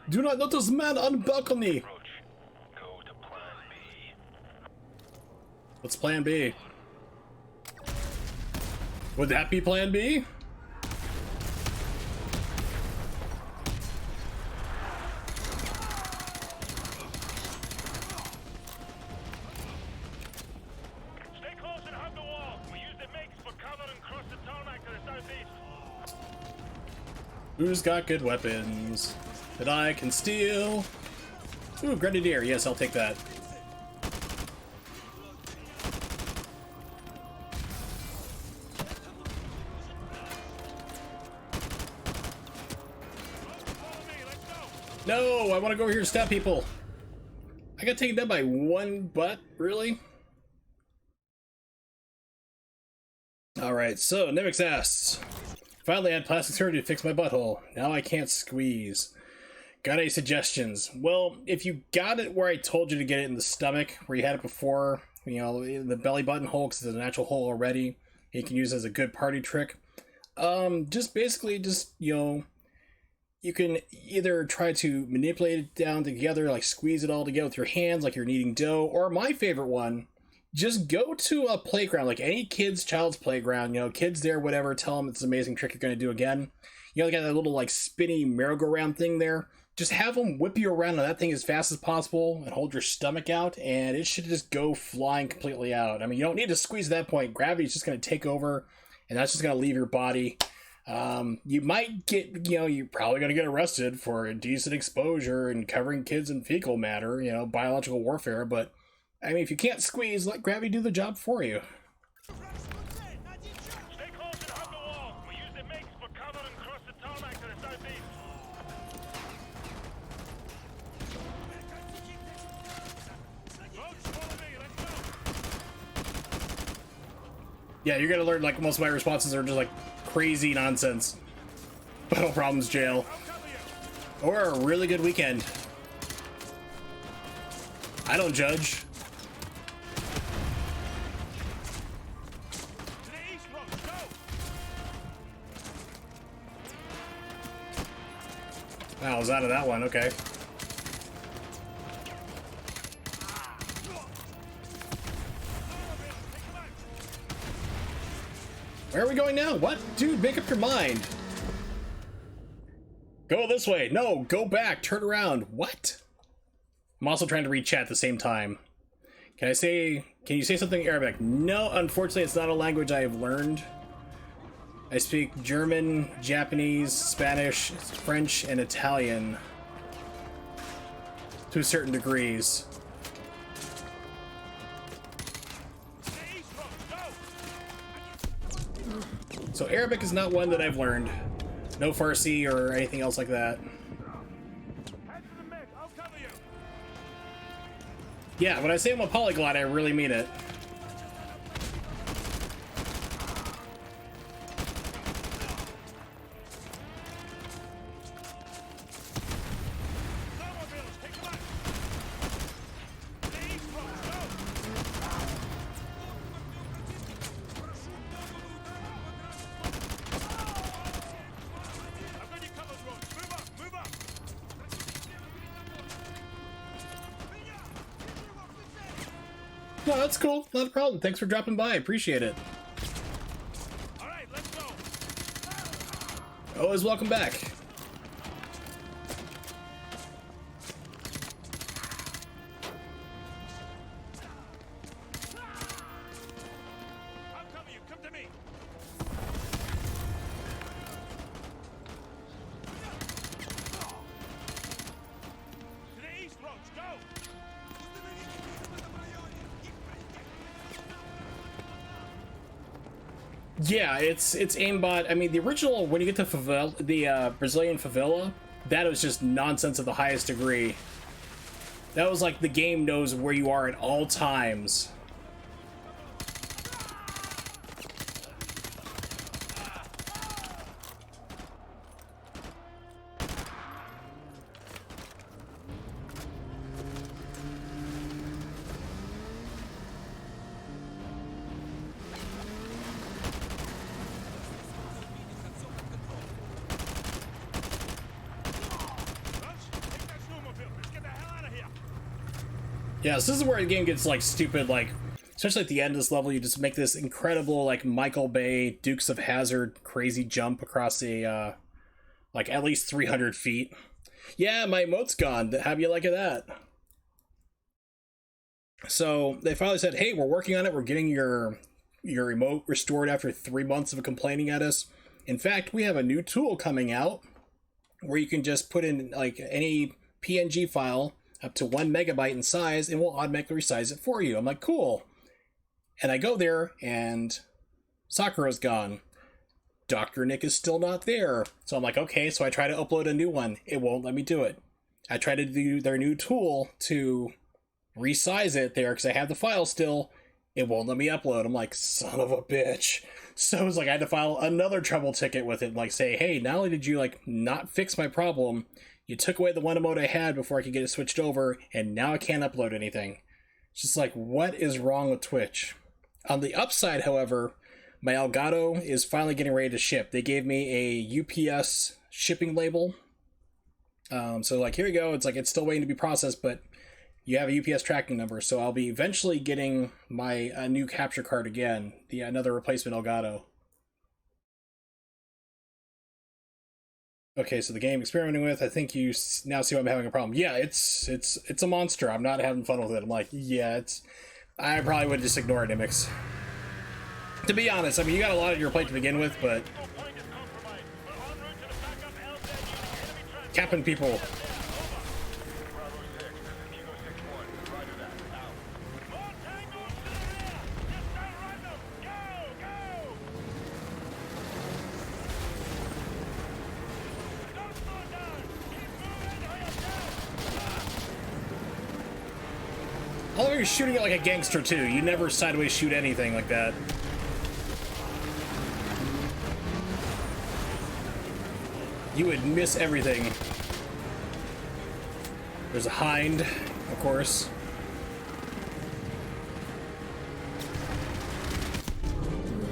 Do not notice man on balcony! Go to plan B. What's plan B? Would that be plan B? Who's got good weapons that I can steal? Ooh, Grenadier. Yes, I'll take that. No, I want to go over here and stab people. I got taken down by one butt? Really? Alright, so Nimix asks, finally I had plastic surgery to fix my butthole. Now I can't squeeze. Got any suggestions? Well, if you got it where I told you to get it in the stomach, where you had it before, you know, the belly button hole, because it's a natural hole already, you can use it as a good party trick. Just basically, you know, you can either try to manipulate it down together, like squeeze it all together with your hands, like you're kneading dough, or my favorite one, just go to a playground, like any child's playground, you know, kids there, whatever, tell them it's an amazing trick you're going to do again. You know, they got that little, like, spinny merry-go-round thing there. Just have them whip you around on that thing as fast as possible and hold your stomach out, and it should just go flying completely out. I mean, you don't need to squeeze at that point. Gravity's just going to take over, and that's just going to leave your body You might get, you're probably going to get arrested for indecent exposure and covering kids in fecal matter, biological warfare, but, I mean, if you can't squeeze, let gravity do the job for you. Stay close and hug the wall. We use the MiGs for cover and cross the tarmac to the southeast. Yeah, you're going to learn, like, most of my responses are just, like, crazy nonsense. No problems, jail. Or a really good weekend. I don't judge. Wow, I was out of that one, okay. Where are we going now? What? Dude, make up your mind. Go this way. No, go back. Turn around. What? I'm also trying to read chat at the same time. Can you say something in Arabic? No, unfortunately, it's not a language I have learned. I speak German, Japanese, Spanish, French, and Italian to certain degrees. So Arabic is not one that I've learned. No Farsi or anything else like that. Yeah, when I say I'm a polyglot, I really mean it. No, that's cool. Not a problem. Thanks for dropping by. I appreciate it. All right, let's go. Always welcome back. I'll cover you. Come to me. To the east, Roach. Go. Yeah, it's aimbot. I mean, the original, when you get to favela, the Brazilian favela, that was just nonsense of the highest degree. That was like the game knows where you are at all times. Yeah, so this is where the game gets, like, stupid, like, especially at the end of this level, you just make this incredible, like, Michael Bay, Dukes of Hazzard crazy jump across a, like, at least 300 feet. Yeah, my emote's gone. How do you like that? So, they finally said, hey, we're working on it. We're getting your emote restored after 3 months of complaining at us. In fact, we have a new tool coming out where you can just put in, like, any PNG file up to 1 megabyte in size, and we'll automatically resize it for you. I'm like, cool. And I go there, and Sakura's gone. Dr. Nick is still not there. So I'm like, okay, so I try to upload a new one. It won't let me do it. I try to do their new tool to resize it there, because I have the file still. It won't let me upload. I'm like, son of a bitch. So it's like I had to file another trouble ticket with it, like say, hey, not only did you, like, not fix my problem, you took away the one emote I had before I could get it switched over, and now I can't upload anything. It's just like, what is wrong with Twitch? On the upside, however, my Elgato is finally getting ready to ship. They gave me a UPS shipping label. So, like, here you go. It's like, it's still waiting to be processed, but you have a UPS tracking number. So I'll be eventually getting my new capture card again, another replacement Elgato. Okay, so the game experimenting with, I think you now see why I'm having a problem. Yeah, it's a monster. I'm not having fun with it. I'm like, yeah, I probably would just ignore it, Imix. To be honest, I mean, you got a lot on your plate to begin with, but capping people. Bravo 6, this is Kilo 6-1. Roger that. Out. More tangos to the rear! Just outrun them! Go! Go! Don't slow down! Keep moving or you're dead! Although you're shooting it like a gangster too. You never sideways shoot anything like that. You would miss everything. There's a hind, of course.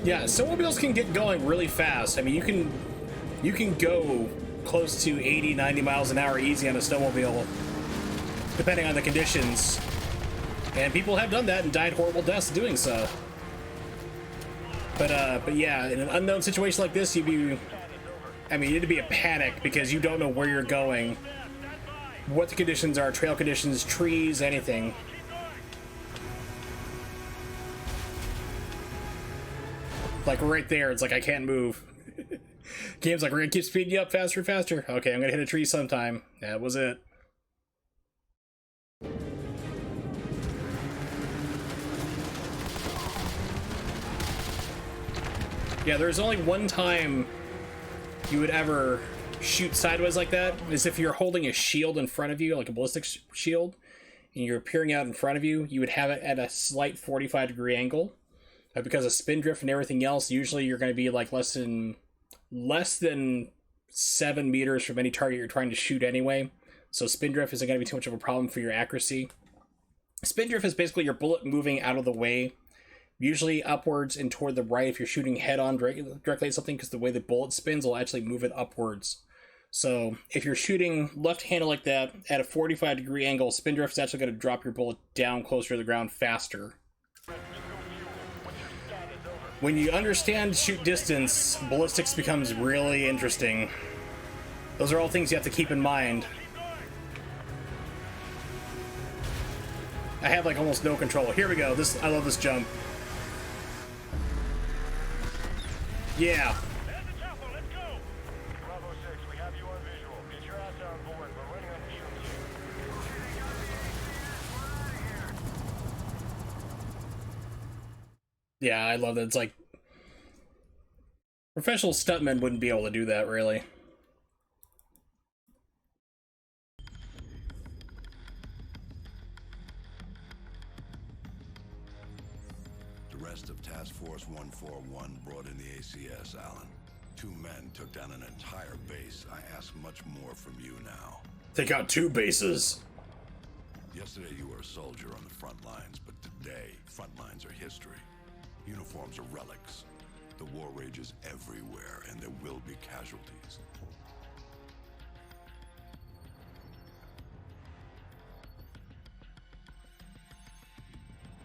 Yeah, snowmobiles can get going really fast. I mean, you can go close to 80, 90 miles an hour easy on a snowmobile, depending on the conditions. And people have done that and died horrible deaths doing so. But yeah, in an unknown situation like this, it'd be a panic because you don't know where you're going, what the conditions are, trail conditions, trees, anything. Like right there, it's like I can't move. Game's like, we're gonna keep speeding you up faster and faster. Okay, I'm gonna hit a tree sometime. That was it. Yeah, there's only one time you would ever shoot sideways like that, is if you're holding a shield in front of you, like a ballistic shield, and you're peering out in front of you, you would have it at a slight 45-degree angle. But because of spin drift and everything else, usually you're going to be like less than 7 meters from any target you're trying to shoot anyway. So spin drift isn't going to be too much of a problem for your accuracy. Spin drift is basically your bullet moving out of the way, usually upwards and toward the right if you're shooting head-on directly at something, because the way the bullet spins will actually move it upwards. So if you're shooting left-handed like that at a 45-degree angle, spin drift is actually going to drop your bullet down closer to the ground faster. When you understand shoot distance, ballistics becomes really interesting. Those are all things you have to keep in mind. I have like almost no control. Here we go. I love this jump. Yeah. There's the chopper, let's go! Bravo 6, we have you on visual. Get your ass on board. We're running on fumes. Yeah, I love that. It's like professional stuntmen wouldn't be able to do that, really. The rest of Task Force 141 brought in the ACS, Alan. 2 men took down an entire base. I ask much more from you now. Take out 2 bases. Yesterday you were a soldier on the front lines, but today, front lines are history. Uniforms are relics. The war rages everywhere, and there will be casualties.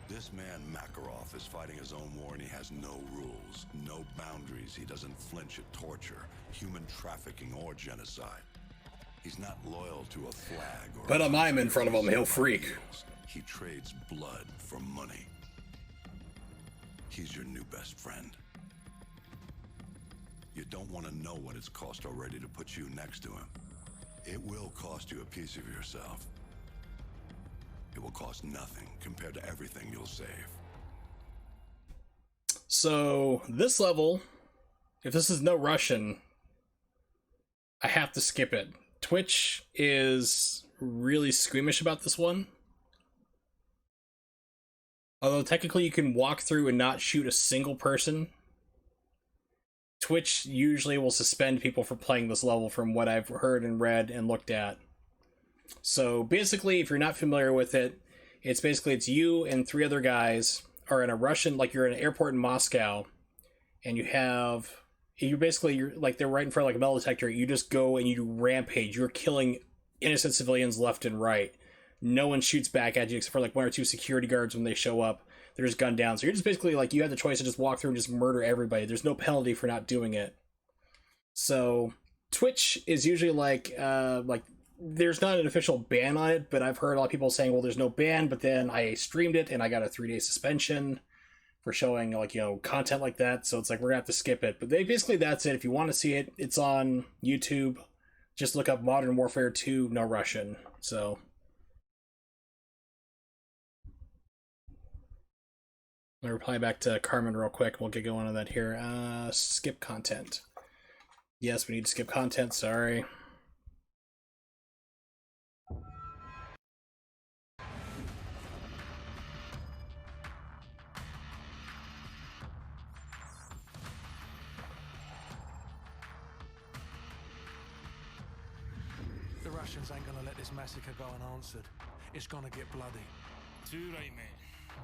This man, Makarov, is fighting his own war, and he has no rules, no boundaries. He doesn't flinch at torture, human trafficking, or genocide. He's not loyal to a flag or... But a mime in front of him, he'll freak. He trades blood for money. He's your new best friend. You don't want to know what it's cost already to put you next to him. It will cost you a piece of yourself. It will cost nothing compared to everything you'll save. So, this level, if this is no Russian, I have to skip it. Twitch is really squeamish about this one. Although technically you can walk through and not shoot a single person, Twitch usually will suspend people for playing this level from what I've heard and read and looked at. So basically, if you're not familiar with it, it's you and 3 other guys are in a Russian, like you're in an airport in Moscow, and you're like, they're right in front of like a metal detector. You just go and you rampage. You're killing innocent civilians left and right. No one shoots back at you except for like 1 or 2 security guards when they show up. They're just gunned down. So you're just basically like, you have the choice to just walk through and just murder everybody. There's no penalty for not doing it. So Twitch is usually like there's not an official ban on it, but I've heard a lot of people saying, well, there's no ban, but then I streamed it and I got a 3-day suspension for showing like, content like that. So it's like, we're gonna have to skip it. But that's it. If you want to see it, it's on YouTube. Just look up Modern Warfare 2 No Russian. So I'll reply back to Carmen real quick. We'll get going on that here. Skip content. Yes, we need to skip content. Sorry. The Russians ain't gonna let this massacre go unanswered. It's gonna get bloody. Too right, mate.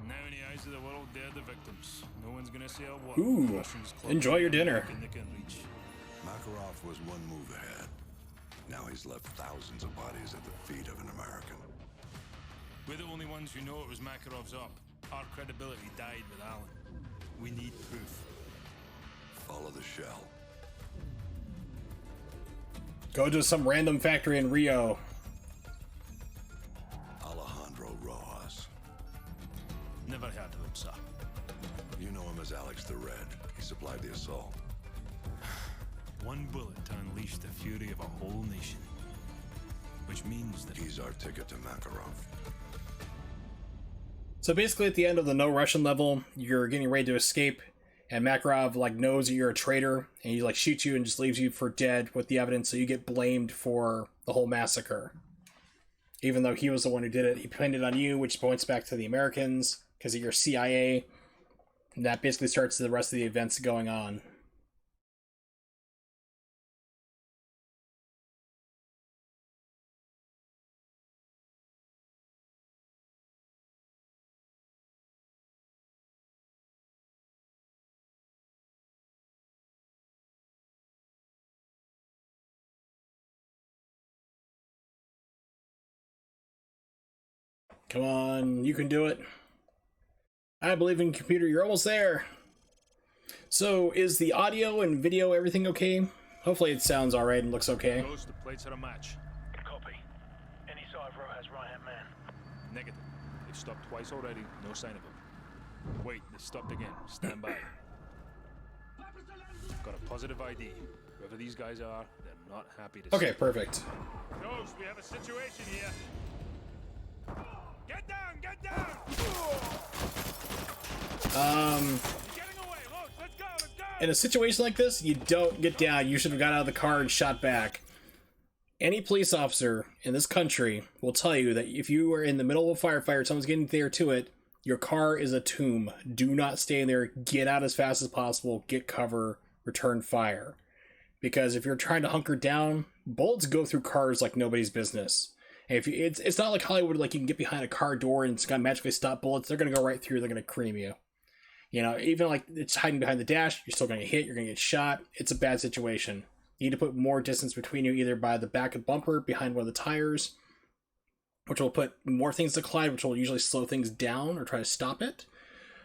Now in the eyes of the world, they're the victims. No one's gonna say a word. Ooh, Russians club enjoy your dinner. they can reach. Makarov was one move ahead. Now he's left thousands of bodies at the feet of an American. We're the only ones who know it was Makarov's up. Our credibility died with Allen. We need proof. Follow the shell. Go to some random factory in Rio. Alejandro Rojas. Never heard of him, sir. You know him as Alex the Red. He supplied the assault. One bullet to unleash the fury of a whole nation. Which means that He's our ticket to Makarov. So basically at the end of the No Russian level, you're getting ready to escape, and Makarov like knows that you're a traitor, and he like shoots you and just leaves you for dead with the evidence, so you get blamed for the whole massacre. Even though he was the one who did it, he pinned it on you, which points back to the Americans, because of your CIA. And that basically starts the rest of the events going on. Come on, you can do it. I believe in computer, you're almost there. So, is the audio and video everything okay? Hopefully it sounds alright and looks okay. Ghost, the plates are a match. Copy. Any sign of Rojas right-hand man? Negative. They've stopped twice already. No sign of him. Wait, they stopped again. Stand by. Got a positive ID. Whoever these guys are, they're not happy to Okay, perfect. Ghost, we have a situation here. Get down! Get down! Getting away! Look, let's go! Let's go! In a situation like this, you don't get down. You should have got out of the car and shot back. Any police officer in this country will tell you that if you are in the middle of a firefight, someone's getting there to it, your car is a tomb. Do not stay in there. Get out as fast as possible. Get cover. Return fire. Because if you're trying to hunker down, bullets go through cars like nobody's business. And if you, it's not like Hollywood, like you can get behind a car door and it's gonna magically stop bullets. They're gonna go right through. They're gonna cream you. You know, even like it's hiding behind the dash, you're still gonna get hit. You're gonna get shot. It's a bad situation. You need to put more distance between you, either by the back of the bumper, behind one of the tires, which will put more things to collide, which will usually slow things down or try to stop it.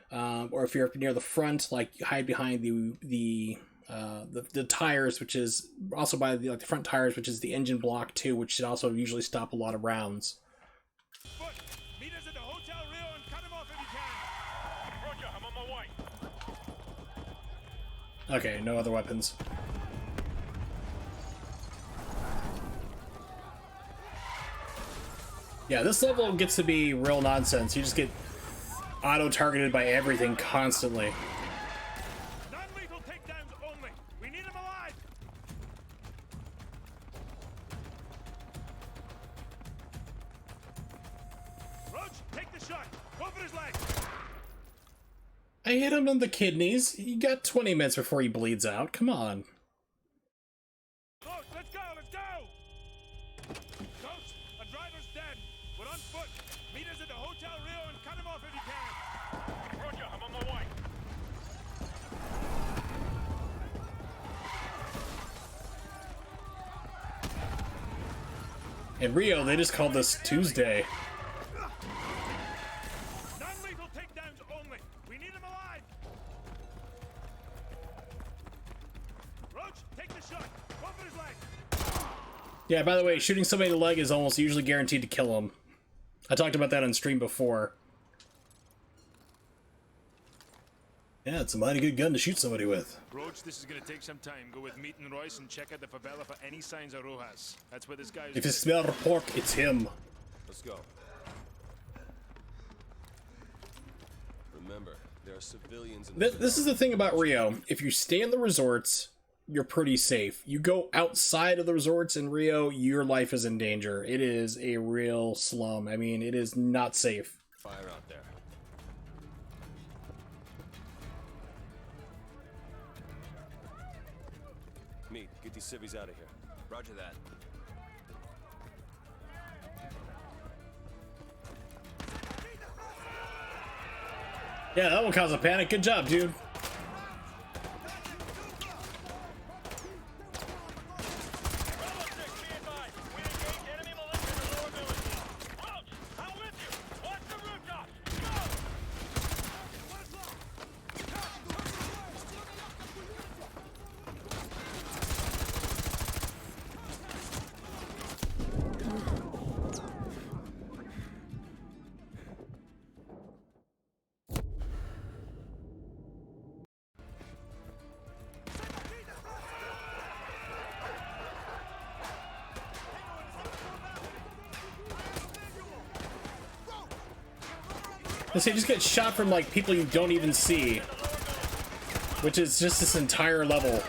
Or if you're up near the front, like hide behind the tires, which is also by the front tires, which is the engine block too, which should also usually stop a lot of rounds. Foot, meet us at the Hotel Rio and cut him off if you can. Roger, I'm on my way. Okay, no other weapons. Yeah, this level gets to be real nonsense. You just get auto-targeted by everything constantly. Non-lethal takedowns only. We need him alive. Roach, take the shot. Go for his leg. I hit him in the kidneys. You got 20 minutes before he bleeds out. Come on. Roach, let's go. Let's go. Coach, a driver's dead. We're on foot. Meet us at the Hotel Rio and cut him off if you can. Roger, I'm on my way. In Rio, they just called this Tuesday. Non-lethal takedowns only. We need him alive. Roach, take the shot. Go for his leg. Yeah, by the way, shooting somebody in the leg is almost usually guaranteed to kill them. I talked about that on stream before. Yeah, it's a mighty good gun to shoot somebody with. Roach, this is gonna take some time. Go with Meat and Royce and check out the favela for any signs of Rojas. That's where this guy is. If you smell pork, it's him. Let's go. Remember, there are civilians in This is the thing about Rio. If you stay in the resorts, you're pretty safe. You go outside of the resorts in Rio, your life is in danger. It is a real slum. I mean, it is not safe. fire out there. Meat, get these civvies out of here. Roger that. Yeah, that will cause a panic. Good job, dude. Let's say just get shot from like people you don't even see, which is just this entire level.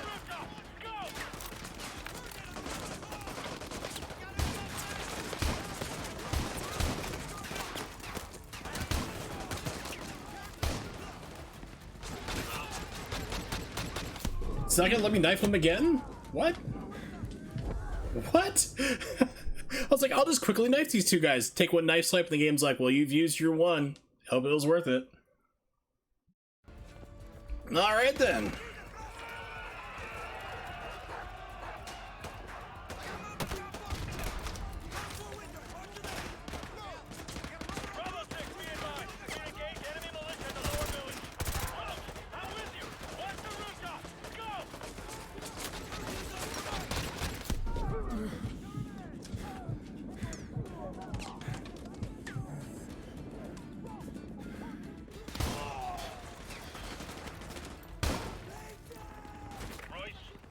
It's not gonna let me knife him again? What? What? I was like, I'll just quickly knife these two guys. Take one knife swipe, and the game's like, well, you've used your one. Hope it was worth it. Alright then.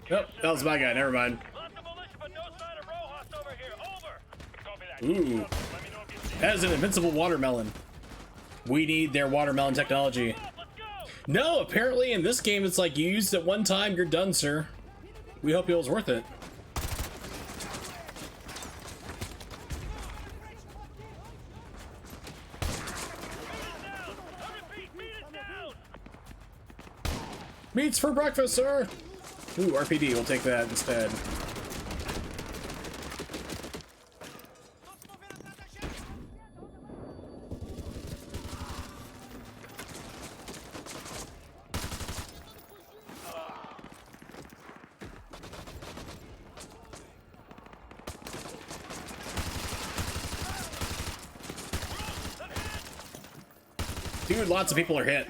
Yep, that was my guy, never mind. Ooh. That is an invincible watermelon. We need their watermelon technology. No, apparently in this game it's like you used it one time, you're done, sir. We hope it was worth it. Meats for breakfast, sir! Ooh, RPD, we'll take that instead. Dude, lots of people are hit.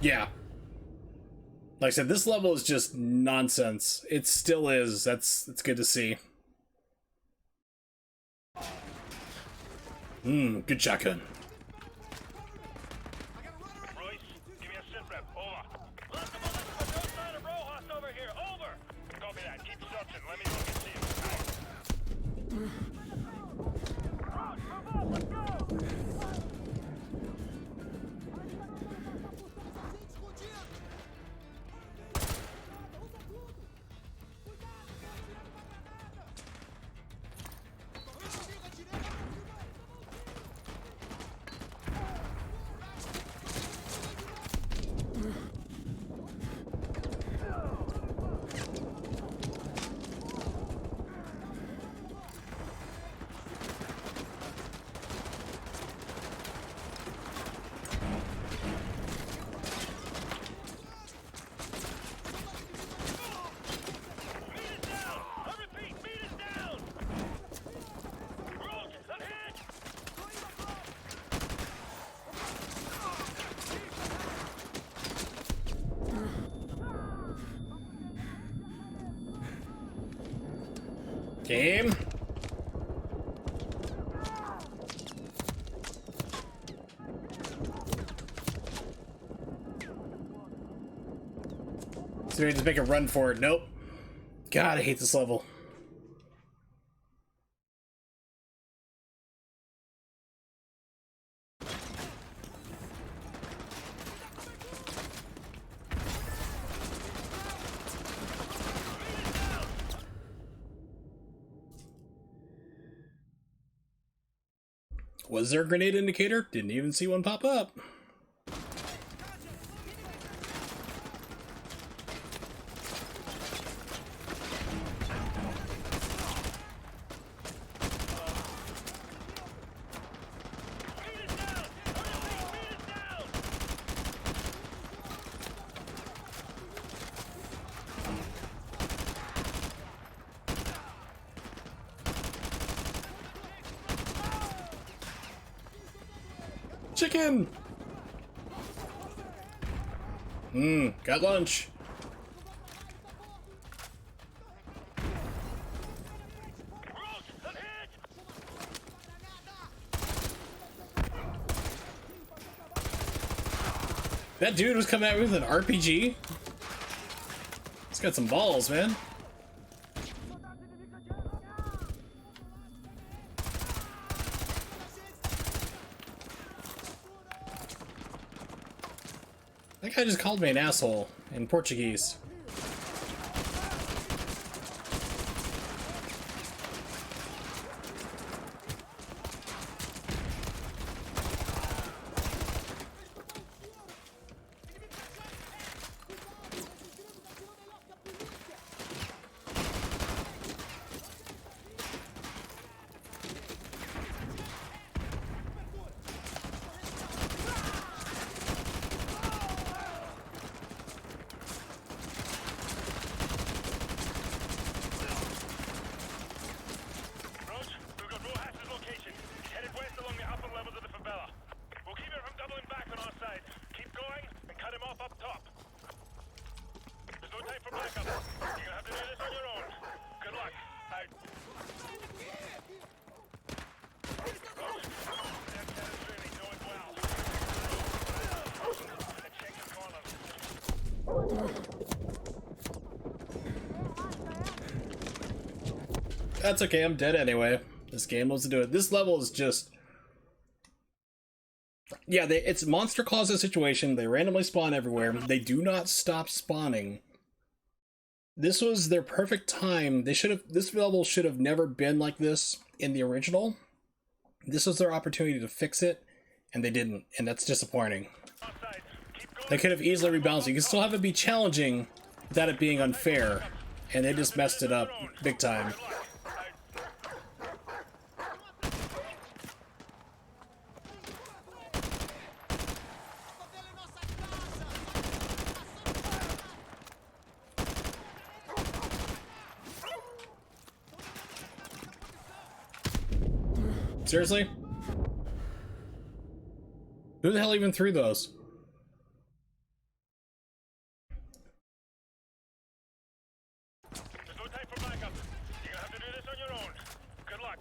Yeah. Like I said, this level is just nonsense. It still is. It's good to see. Good shotgun. Royce, give me a sit rep. Over. Lots of bullets, but no sign of Rojas over here. Over. Copy that. Keep searching. Let me know if you see him. Let's go. Game. So we just make a run for it. Nope. God, I hate this level. Was there a grenade indicator? Didn't even see one pop up. Chicken! Got lunch. That dude was coming at me with an RPG? He's got some balls, man. That guy just called me an asshole in Portuguese. That's okay, I'm dead anyway. This game wants to do it. This level is just... Yeah, it's monster closet situation. They randomly spawn everywhere. They do not stop spawning. This was their perfect time. This level should have never been like this in the original. This was their opportunity to fix it, and they didn't, and that's disappointing. They could have easily rebalanced it. You can still have it be challenging without it being unfair, and they just messed it up big time. Seriously? Who the hell even threw those? There's no time for backup. You're gonna have to do this on your own. Good luck.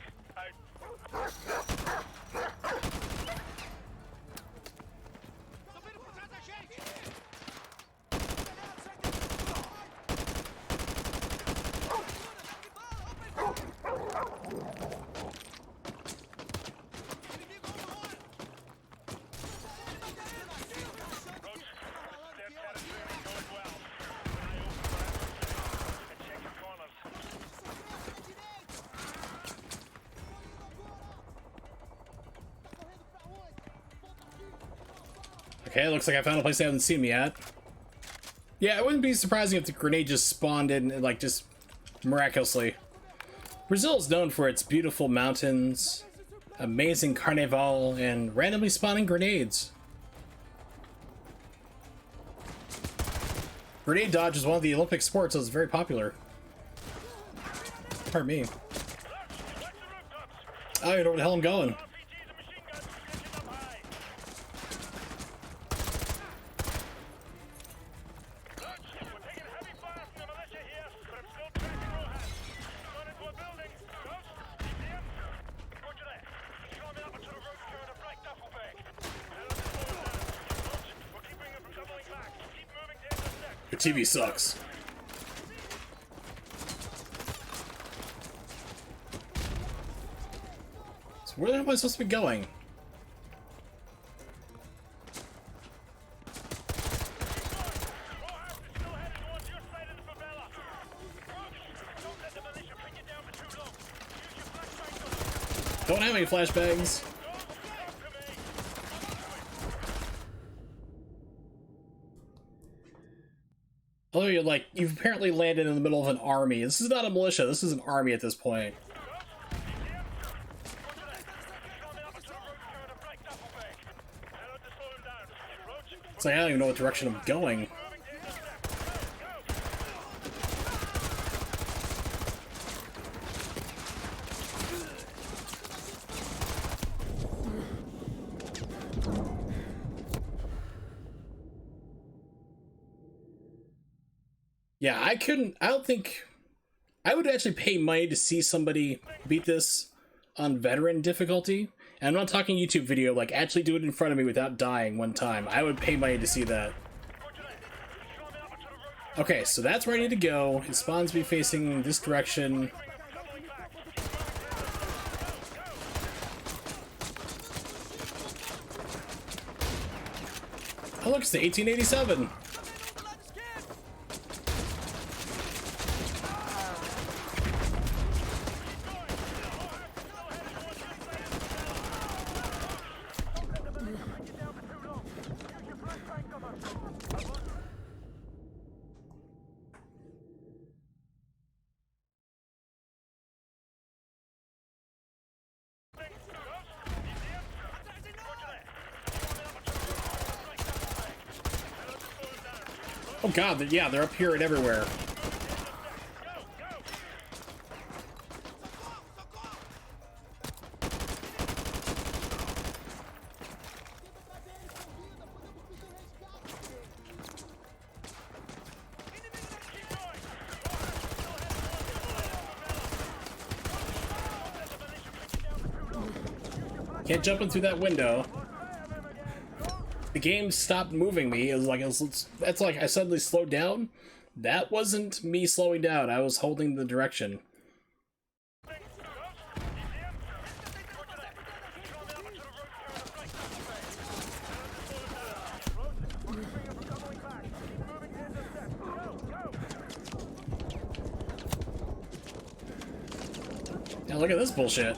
Okay, looks like I found a place they haven't seen me at. Yeah, it wouldn't be surprising if the grenade just spawned in, like, just miraculously. Brazil is known for its beautiful mountains, amazing carnival, and randomly spawning grenades. Grenade dodge is one of the Olympic sports, so it's very popular. Pardon me. I don't even know where the hell I'm going. Your TV sucks. So where the hell am I supposed to be going? Don't have any flashbangs. Although you're like, you've apparently landed in the middle of an army. This is not a militia, this is an army at this point. It's like, I don't even know what direction I'm going. Yeah, I don't think I would actually pay money to see somebody beat this on veteran difficulty. And I'm not talking YouTube video, like actually do it in front of me without dying one time. I would pay money to see that. Okay, so that's where I need to go. It spawns me facing this direction. Oh look, it's the 1887! Oh god, yeah, they're up here and everywhere. Can't jump in through that window. The game stopped moving me. That's like I suddenly slowed down. That wasn't me slowing down. I was holding the direction. Now look at this bullshit.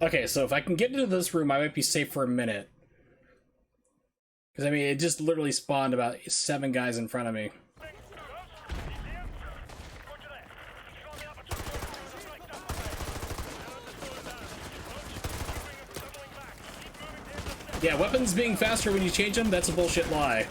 Okay, so if I can get into this room, I might be safe for a minute. Because, I mean, it just literally spawned about 7 guys in front of me. Yeah, weapons being faster when you change them, that's a bullshit lie.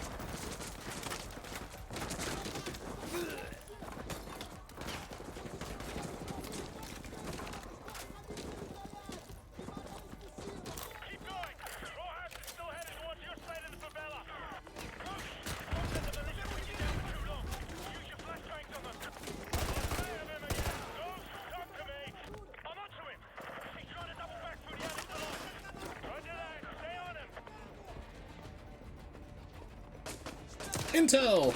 Intel!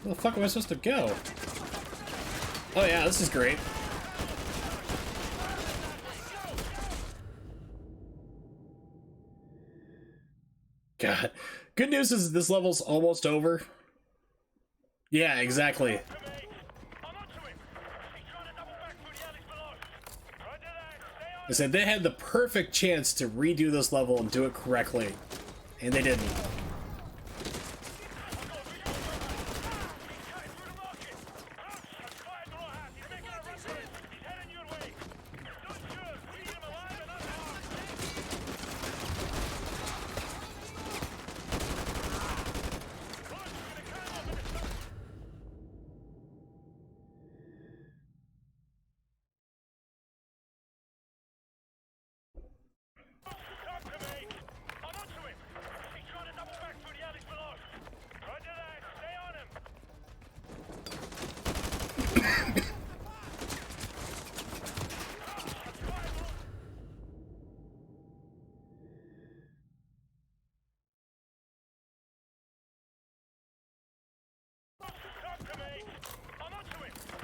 Where the fuck am I supposed to go? Oh yeah, this is great. God. Good news is this level's almost over. Yeah, exactly. I said they had the perfect chance to redo this level and do it correctly, and they didn't.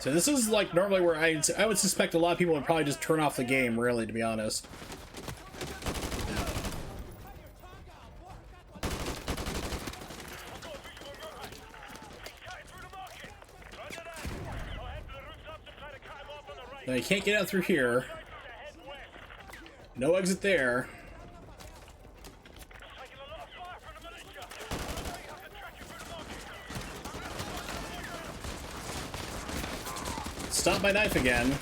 So this is like normally where I would suspect a lot of people would probably just turn off the game, really, to be honest. Now you can't get out through here. No exit there. Stop my knife again.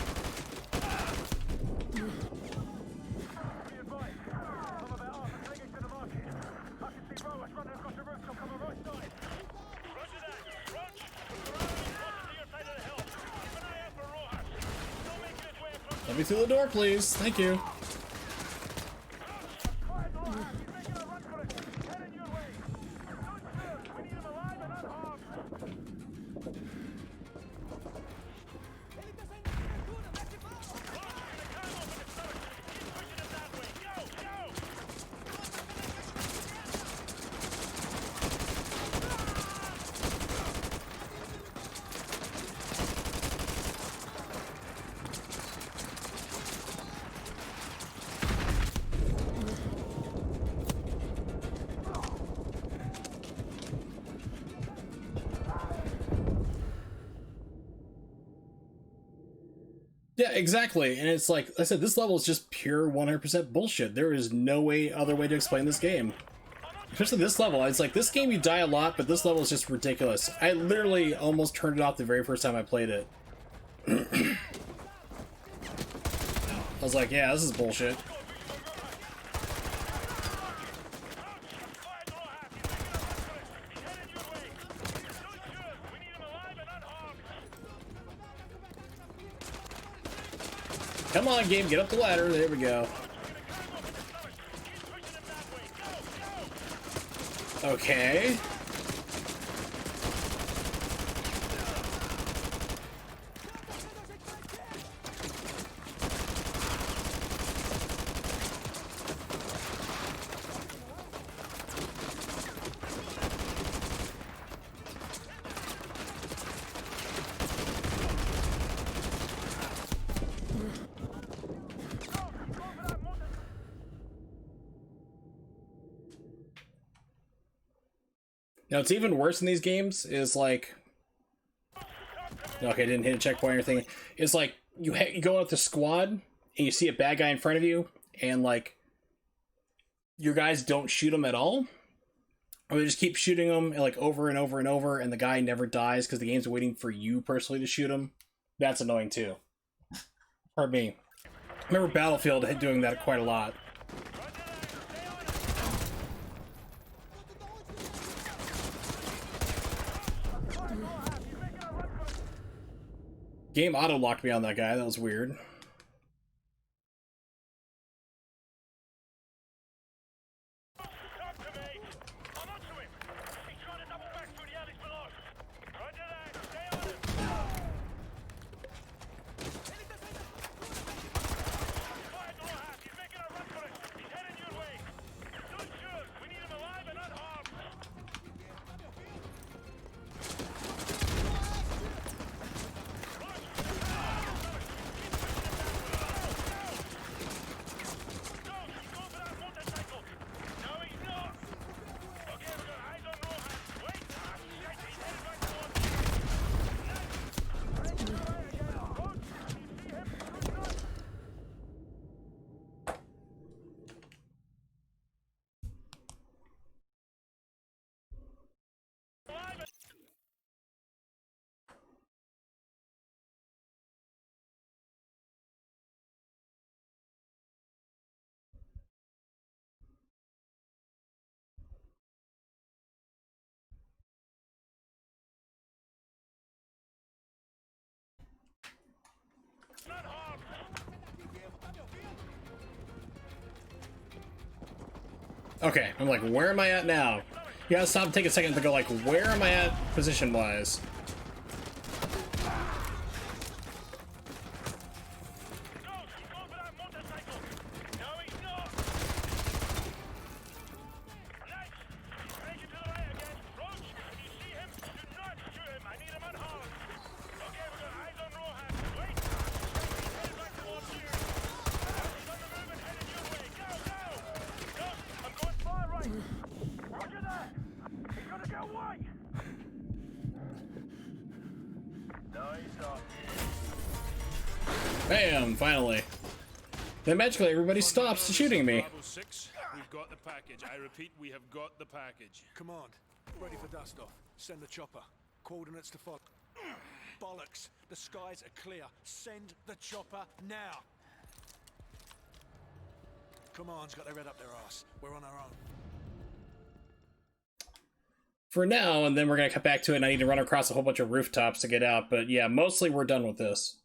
Let me through the door, please. Thank you. Yeah, exactly. And it's like I said, this level is just pure 100% bullshit. There is no other way to explain this game. Especially this level. It's like, this game you die a lot, but this level is just ridiculous. I literally almost turned it off the very first time I played it. I was like, yeah, this is bullshit. Come on, game, get up the ladder. There we go. Okay. Now, it's even worse in these games is like, okay, didn't hit a checkpoint or anything. It's like you go out the squad and you see a bad guy in front of you, and like your guys don't shoot him at all, or they just keep shooting him like over and over and over, and the guy never dies because the game's waiting for you personally to shoot him. That's annoying too. Pardon me. I remember Battlefield doing that quite a lot. Game auto-locked me on that guy, that was weird. Okay, I'm like, where am I at now? You gotta stop and take a second to go like, where am I at position-wise? Bam! Finally. Then magically everybody stops shooting me. Bravo 6, we've got the package. I repeat, we have got the package. Command, ready for dust off. Send the chopper. Coordinates to follow. Bollocks! The skies are clear. Send the chopper now. Command's got their head up their ass. We're on our own. For now, and then we're gonna cut back to it and I need to run across a whole bunch of rooftops to get out, but yeah, mostly we're done with this.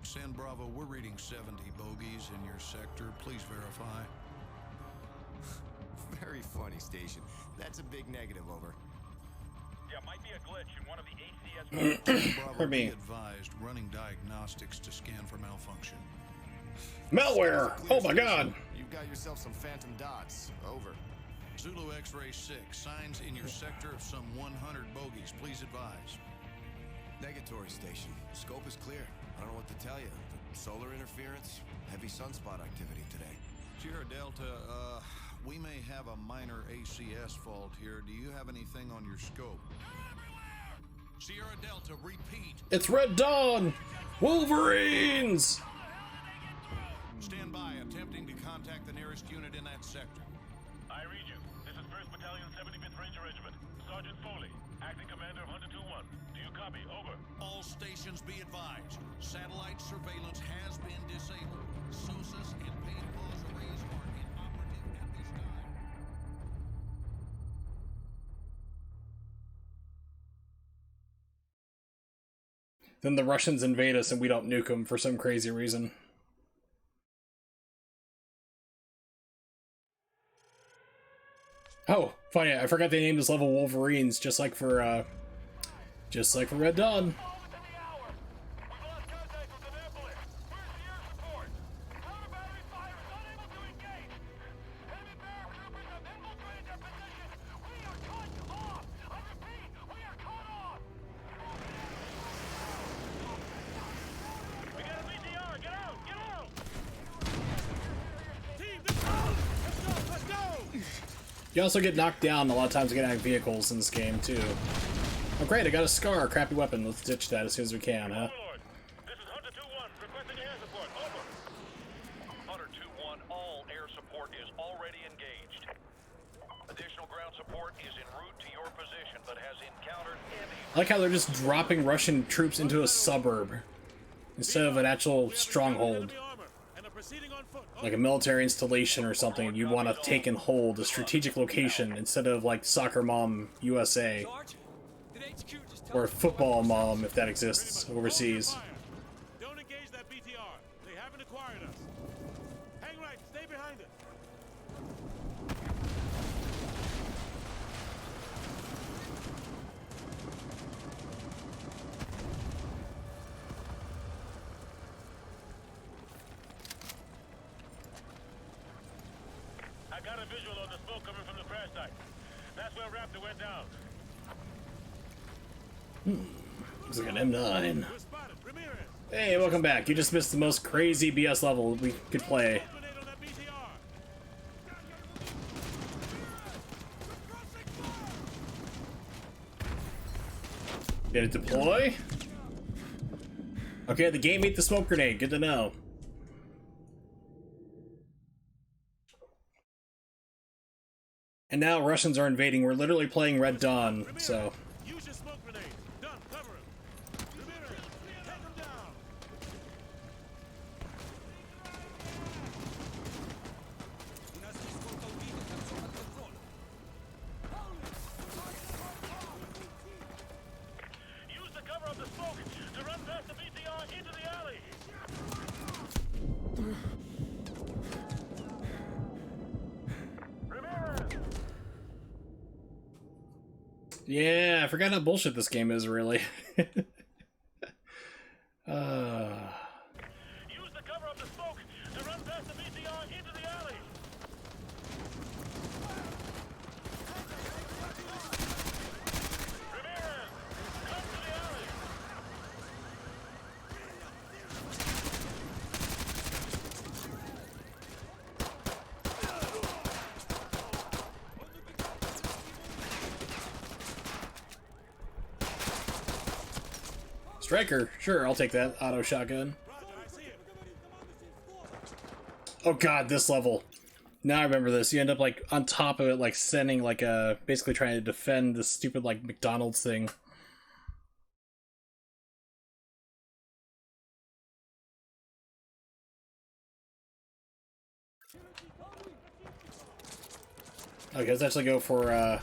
San Bravo, we're reading 70 bogeys in your sector. Please verify. Very funny, Station. That's a big negative, over. Yeah, might be a glitch in one of the ACS. Bravo, be advised, running diagnostics to scan for malfunction. Malware! Oh my god! You've got yourself some phantom dots. Over. Zulu X-Ray 6, signs in your sector of some 100 bogeys. Please advise. Negatory, Station. Scope is clear. I don't know what to tell you. Solar interference, heavy sunspot activity today. Sierra Delta, we may have a minor ACS fault here. Do you have anything on your scope? Sierra Delta, repeat. It's Red Dawn! Wolverines! Stand by, attempting to contact the nearest unit in that sector. I read you. This is 1st Battalion, 75th Ranger Regiment. Sergeant Foley, acting commander of Hunter 2-1. Do you copy? Over. All stations be advised. Satellite surveillance has been disabled. SOSUS and paid pause arrays are inoperative at this time. Then the Russians invade us and we don't nuke them for some crazy reason. Oh, funny, I forgot they named this level Wolverines, just like for Red Dawn. You also get knocked down a lot of times to get out of vehicles in this game, too. Oh great, I got a scar, crappy weapon. Let's ditch that as soon as we can, huh? This is Hunter 2-1, requesting air support. Over. Hunter 2-1, all air support is already engaged. Additional ground support is en route to your position, but has encountered heavy... I like how they're just dropping Russian troops into a suburb instead of an actual stronghold. Like a military installation or something you want to take and hold, a strategic location, instead of like Soccer Mom USA. Or Football Mom, if that exists overseas. Don't engage that BTR. They haven't acquired us. Hang right, stay behind it. I got a visual on the smoke coming from the crash site. That's where Raptor went down. Looks like an M9. Hey, welcome back. You just missed the most crazy BS level we could play. Did it deploy? Okay, the game ate the smoke grenade. Good to know. And now Russians are invading. We're literally playing Red Dawn, so... Use your smoke grenade. Done. Cover him. Ramirez, take him down. Use the cover of the smoke to run past the BTR into the alley. Yeah, I forgot how bullshit this game is, really. Use the cover of the smoke to run past the BTR into the alley. Striker, sure, I'll take that. Auto shotgun. Oh god, this level. Now I remember this. You end up like on top of it, like sending like a basically trying to defend this stupid like McDonald's thing. Okay, let's actually go for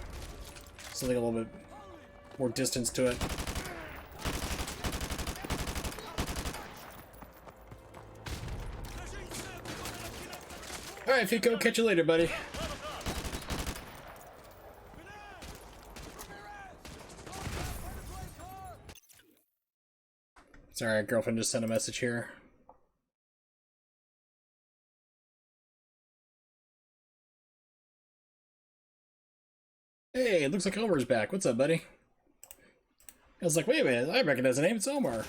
something a little bit more distance to it. Alright, Fico, catch you later, buddy. Sorry, girlfriend just sent a message here. Hey, it looks like Omar's back. What's up, buddy? I was like, wait a minute, I recognize the name, it's Omar.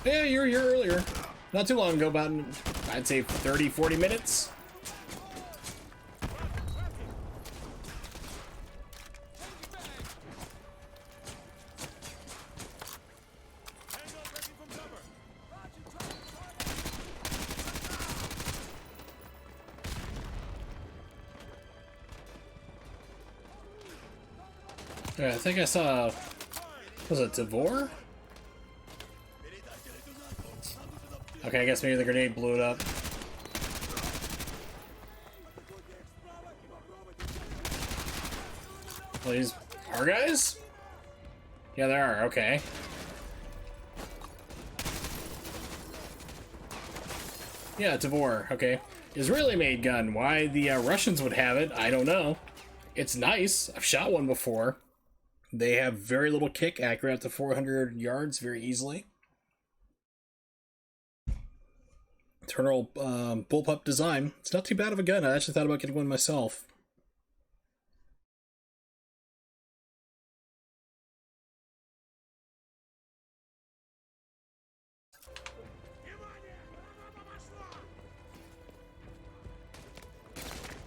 Yeah, you were here earlier. Not too long ago, about, I'd say 30, 40 minutes. I think I saw, was it Devore? Okay, I guess maybe the grenade blew it up. Well, these are guys? Yeah, there are, okay. Yeah, Devore, okay. Israeli made gun. Why the Russians would have it, I don't know. It's nice. I've shot one before. They have very little kick, accurate up to 400 yards very easily. Internal bullpup design. It's not too bad of a gun. I actually thought about getting one myself.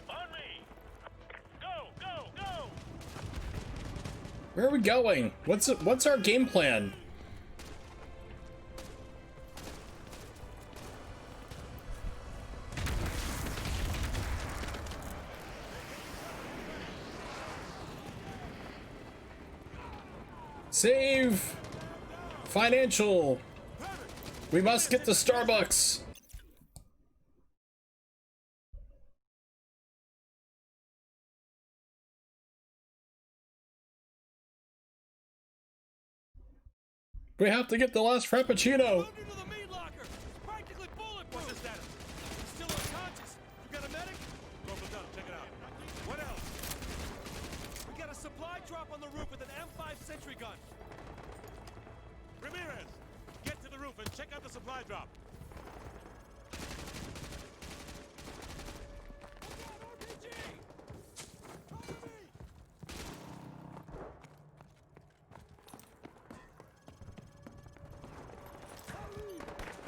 On me! Go, go, go! Where are we going? What's our game plan? Save! Financial! We must get to Starbucks! We have to get the last Frappuccino! Moved into the meat locker. It's practically bulletproof. What's his status? He's still unconscious. You got a medic? Go for them, check it out. What else? We got a supply drop on the roof with an M5 sentry gun. Ramirez, get to the roof and check out the supply drop.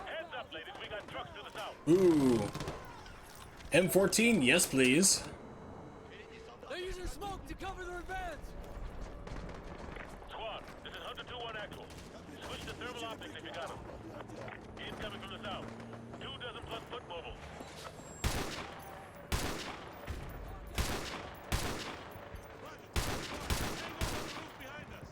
Heads up, ladies, we got trucks to the south. Ooh. M14, yes please. They're using smoke to cover their advance. Squad, this is Hunter 2-1 actual. Switch to thermal optics if you got them. Incoming from the south. 2 dozen plus foot mobiles. Behind us.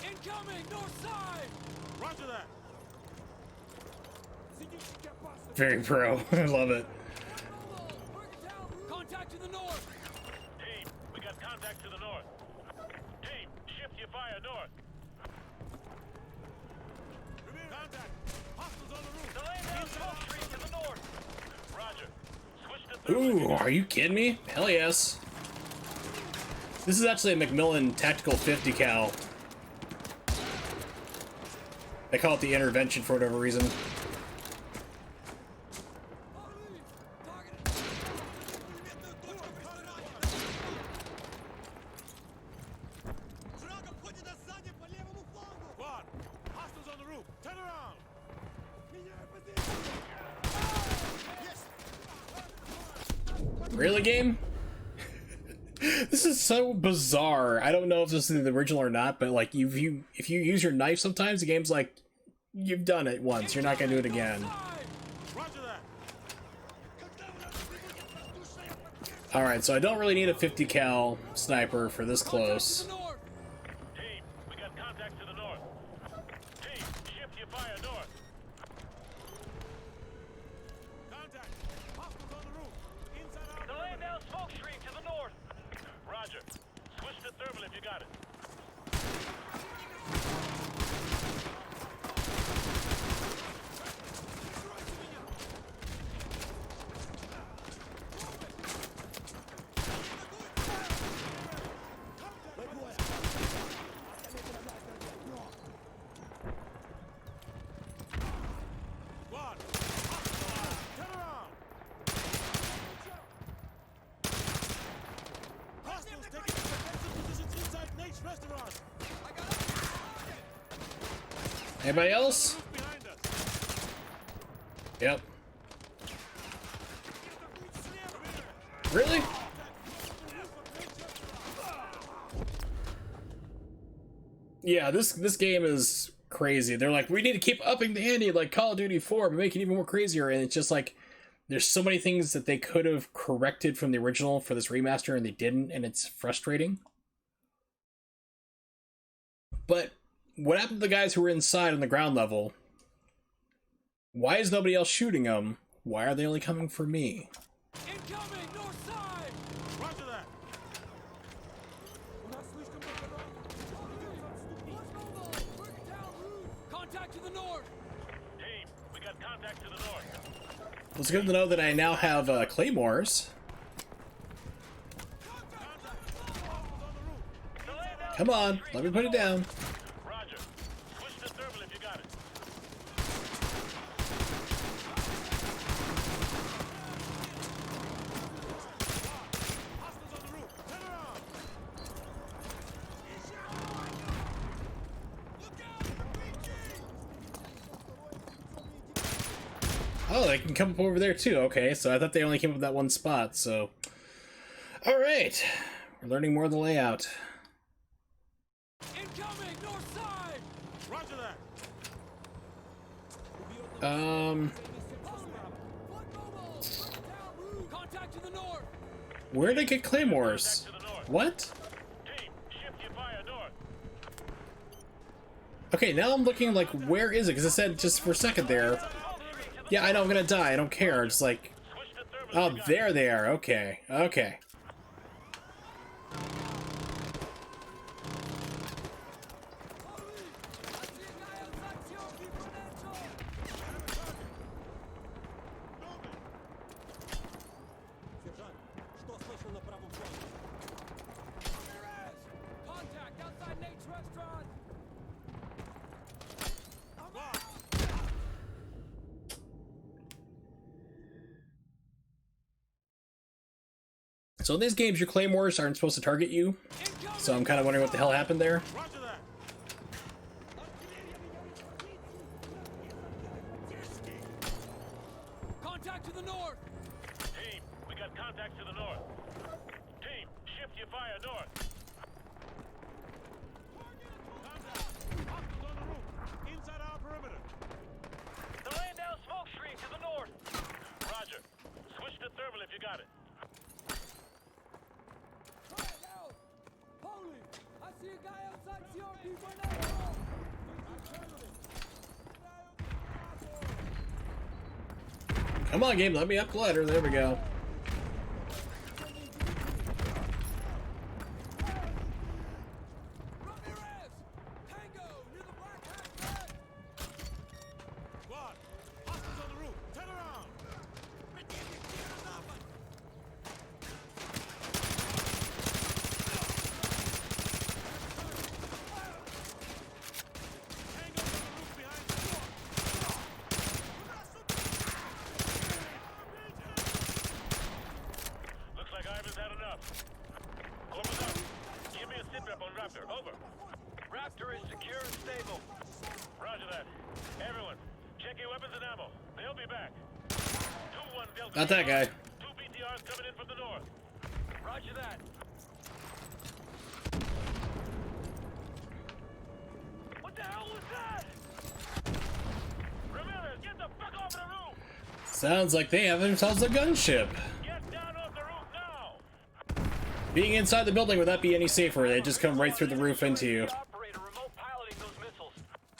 Incoming, north side. Roger that. Very pro. I love it. Contact to the north. Team, we got contact to the north. Team, shift your fire north. Contact. Hostiles on the roof. The land smoke street to the north. Ooh, are you kidding me? Hell yes. This is actually a Macmillan Tactical 50 cal. They call it the intervention for whatever reason. Squad, hostiles on the roof. Turn around. Really, game? This is so bizarre. I don't know if this is the original or not, but like if you use your knife sometimes, the game's like, you've done it once, you're not gonna do it again. Alright, so I don't really need a 50 cal sniper for this close. Team, we got contact to the north. Team, shift your fire north. Contact. Hostiles on the roof. Inside our They're laying down smoke screen to the north. Roger. Switch to thermal if you got it. squad. Turn around. Hostiles taking defensive positions inside Nate's restaurant. Anybody else? Behind us. Yep. Really? Yeah, this game is crazy. They're like, we need to keep upping the ante like Call of Duty 4, but make it even more crazier. And it's just like, there's so many things that they could have corrected from the original for this remaster, and they didn't, and it's frustrating. But what happened to the guys who were inside on the ground level? Why is nobody else shooting them? Why are they only coming for me? Incoming, north side! Roger that. Contact to the north! Team, we got contact to the north. Well, it's good to know that I now have claymores. Come on, let me put it down. Roger. Switch to thermal if you got it. Hostiles on the roof. Turn around. Oh, they can come up over there too. Okay, so I thought they only came up that one spot, so... Alright, we're learning more of the layout. Incoming, north side! Roger that. Contact to the north! Where did I get claymores? What? Team, shift your fire north. Okay, now I'm looking like, where is it? Because it said just for a second there. Yeah, I know I'm gonna die. I don't care. It's like, oh, there they are. Okay, okay. Contact outside Nate's restaurant! So in these games, your claymores aren't supposed to target you. So I'm kind of wondering what the hell happened there. Roger that. Contact to the north! Team, we got contact to the north. Team, shift your fire north. Hostiles on the roof. Inside our perimeter. They're laying down smoke screen to the north. Roger. Switch to thermal if you got it. Try it out! Holy! I see a guy outside CRP right now! Come on, game. Let me up the ladder. There we go. Ramirez! Tango! Near the Black Hat Bed! Squad, hostiles on the roof. Turn around. Copy back. 2-1 Delta. Not that guy. 2 BTRs coming in from the north. Roger that. What the hell was that? Ramirez, get the fuck off the roof! Sounds like they have themselves a gunship. Get down off the roof now! Being inside the building would not be any safer. They just come right through the roof into you. Operator remote piloting those missiles.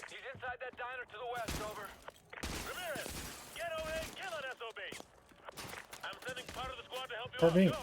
He's inside that diner to the west, over. Ramirez, get over there and kill an SOB! I'm sending part of the squad to help you Pardon me. out. Go!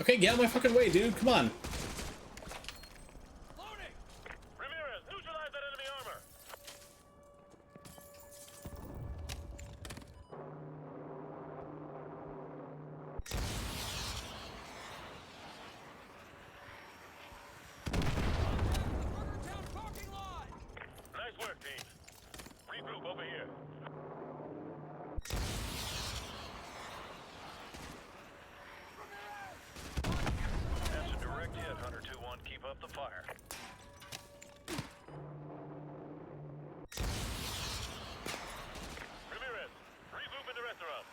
Okay, get out of my fucking way, dude. Come on. Ramirez, neutralize that enemy armor! Nice work, team. Regroup over here. That's a direct hit, Hunter 2-1. Keep up the fire. Ramirez, regroup in the restaurant.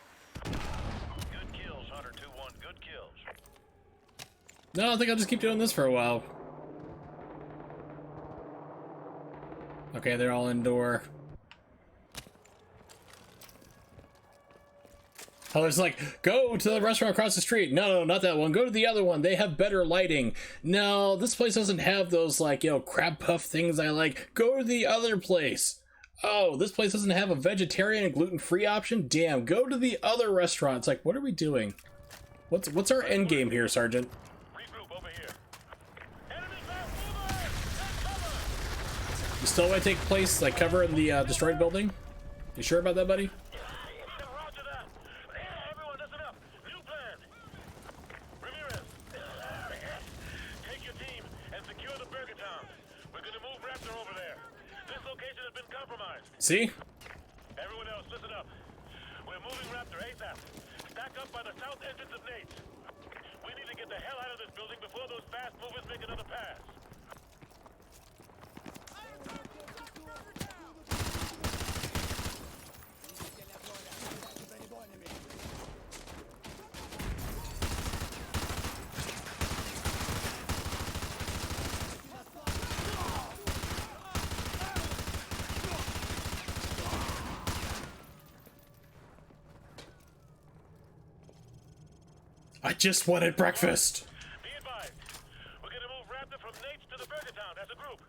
Good kills, Hunter 2-1. Good kills. No, I think I'll just keep doing this for a while. Okay, they're all indoor. I was like, go to the restaurant across the street. No, not that one. Go to the other one. They have better lighting. No, this place doesn't have those, like, crab puff things I like. Go to the other place. Oh, this place doesn't have a vegetarian and gluten-free option? Damn, go to the other restaurant. It's like, what are we doing? What's our end game here, Sergeant? Regroup over here. Enemy fast mover! Take cover! You still want to take place, like, cover in the destroyed building? You sure about that, buddy? Roger that. Everyone, listen up. New plan. Ramirez, take your team and secure the Burger Town. We're gonna move Raptor over there. This location has been compromised. See? Everyone else, listen up. We're moving Raptor ASAP. Stack up by the south entrance of Nate's. We need to get the hell out of this building before those fast movers make another pass. I just wanted breakfast. Be advised. We're gonna move Raptor from Nate's to the Burger Town as a group.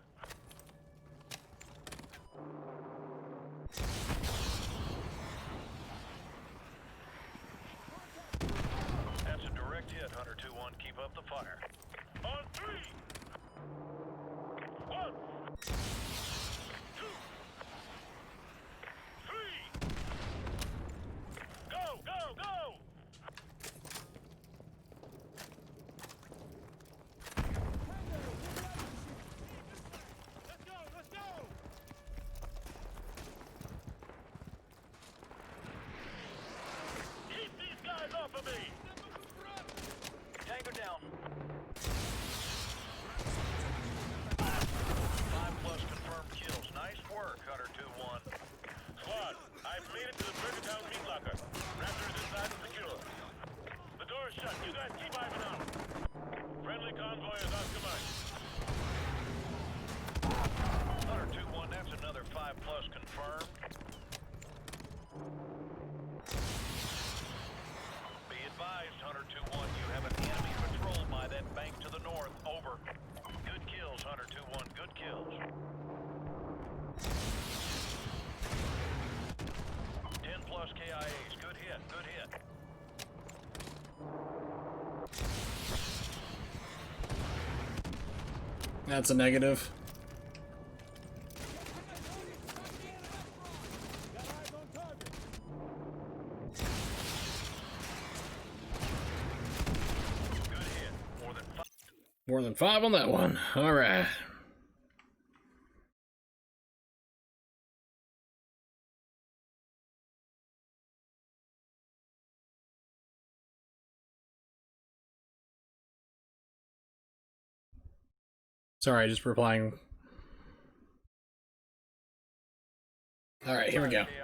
That's a direct hit, Hunter 2-1. Keep up the fire. On 3! 1! 2! 3! Go, go, go! Deploy as Oscar Mike. Hunter 2-1, that's another 5+ confirmed. Be advised, Hunter 2-1, you have an enemy patrol by that bank to the north. Over. Good kills, Hunter 2-1, good kills. 10+ KIAs, good hit, good hit. That's a negative. More than 5 on that one. All right. Sorry, just replying. All right, here we go. Hunter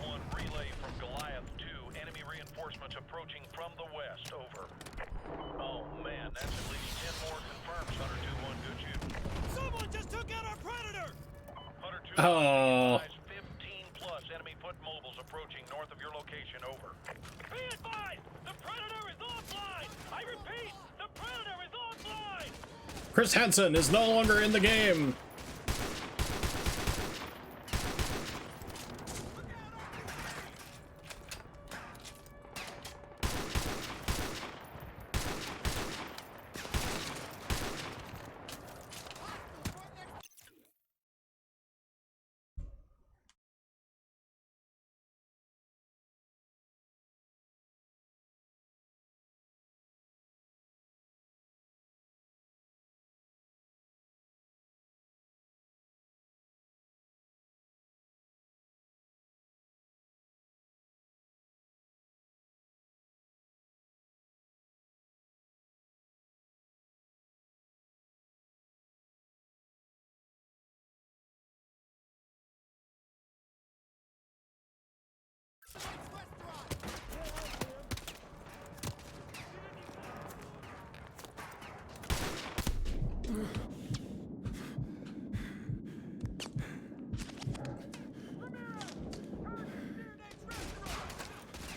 2-1, relay from Goliath 2. Enemy reinforcements approaching from the west. Over. Oh man, that's at least 10 more confirmed. Hunter 2-1, good shoot. Someone just took out our predator! Hunter 2-1, Oh. 15+ enemy foot mobiles approaching north of your location. Over. Be advised, the predator is offline. I repeat, the predator is offline. Chris Hansen is no longer in the game.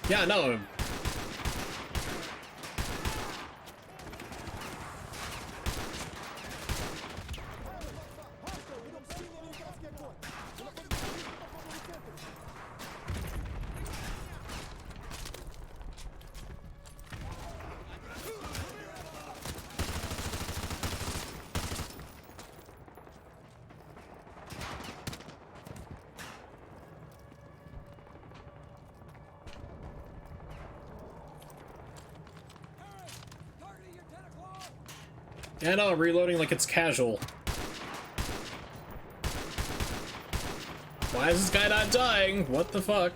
Yeah, no. Yeah, no, reloading like it's casual. Why is this guy not dying? What the fuck?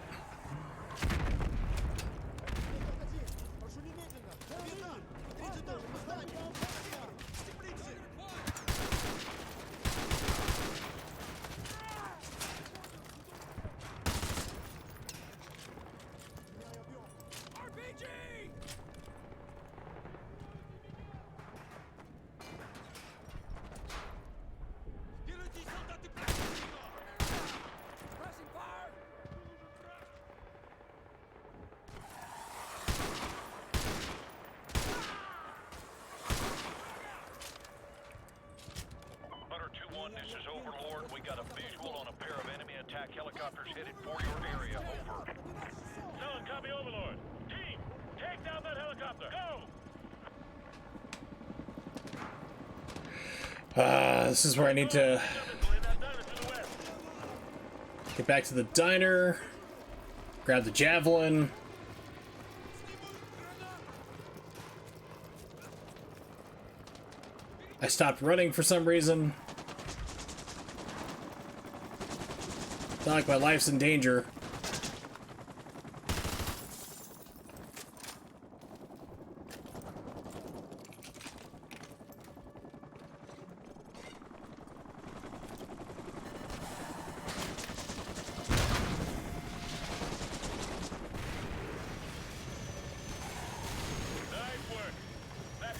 This is Overlord. We got a visual on a pair of enemy attack helicopters headed for your area. Over. Solid copy, Overlord. Team, take down that helicopter. Go! This is where I need to get back to the diner, grab the javelin. I stopped running for some reason. It's not like my life's in danger.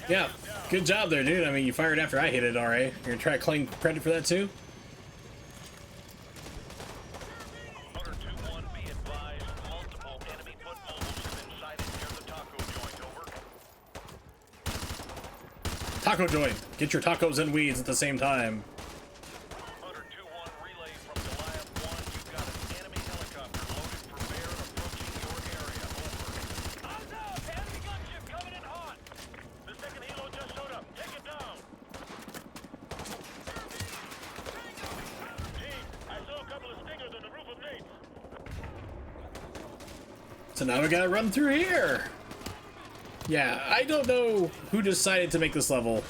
Yeah, good job there, dude. I mean, you fired after I hit it, alright. You're gonna try to claim credit for that too? Hunter 2-1, be advised, multiple enemy foot mobiles have been sighted near the taco joint. Over. Taco joint. Get your tacos and weeds at the same time. Hunter 2-1, relay from Goliath 1. You've got an enemy helicopter loaded for bear approaching your area. Over. Eyes up! Enemy gunship coming in hot! The second helo just showed up. Take it down! Team, I saw a couple of stingers on the roof of Nate's. So now we gotta run through here. Yeah, I don't know who decided to make this level.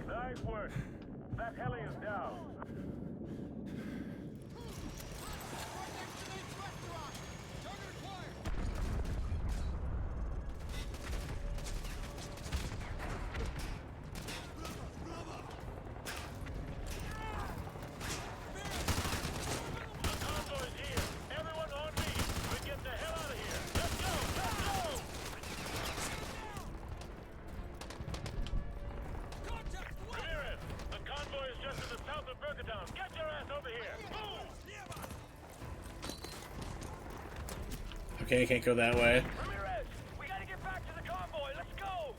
Nice work. That heli is down. The convoy is here. Everyone on me. We get the hell out of here. Let's go. Let's go. Ramirez, the convoy is just to the south of Burgertown. Get your ass over here. Move. Okay, can't go that way. Ramirez, we gotta get back to the convoy. Let's go.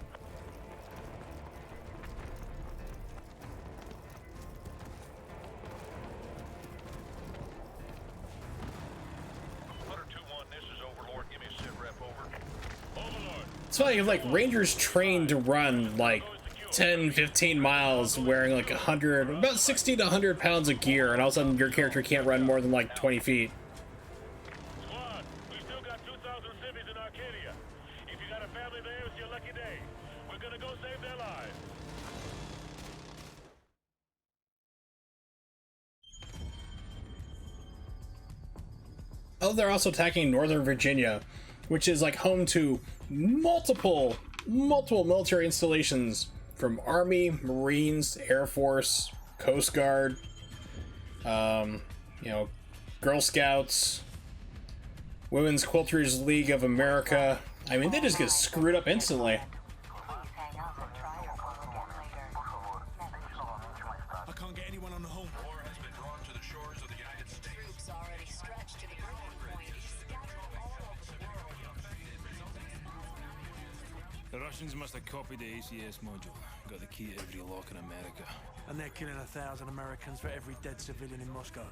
Hunter 2-1, this is Overlord. Give me a sit rep, over. Overlord. It's funny, like Rangers trained to run like 10, 15 miles wearing like 100, about 60 to 100 pounds of gear, and all of a sudden your character can't run more than like 20 feet. Squad, we still got 2,000 civvies in Arcadia. If you got a family there, it's your lucky day. We're gonna go save their lives. Oh, they're also attacking Northern Virginia, which is like home to multiple military installations from Army, Marines, Air Force, Coast Guard, you know, Girl Scouts, Women's Quilters League of America. I mean, they just get screwed up instantly. I can't get anyone on the home. War has been drawn to the shores of the United States. Troops already stretched to the breaking point. Scattered all over the world. The Russians must have copied the ACS module. Got the key to every lock in America. And they're killing 1,000 Americans for every dead civilian in Moscow.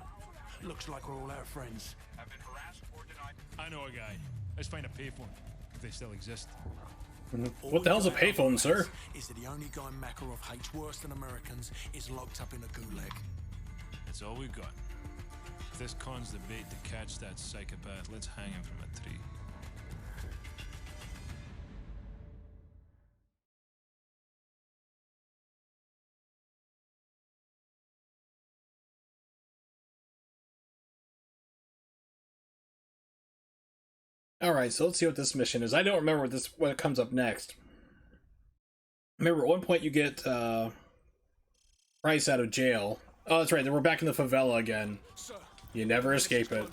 Looks like we're all out of friends. Have been harassed or denied. I know a guy. Let's find a payphone, if they still exist. What the hell's a payphone, sir? Is that the only guy Makarov hates worse than Americans is locked up in a gulag. That's all we've got. If this con's the bait to catch that psychopath, let's hang him from a tree. Alright, so let's see what this mission is. I don't remember what comes up next. Remember, at one point you get Price out of jail. Oh, that's right, then we're back in the favela again. Sir, You never escape it.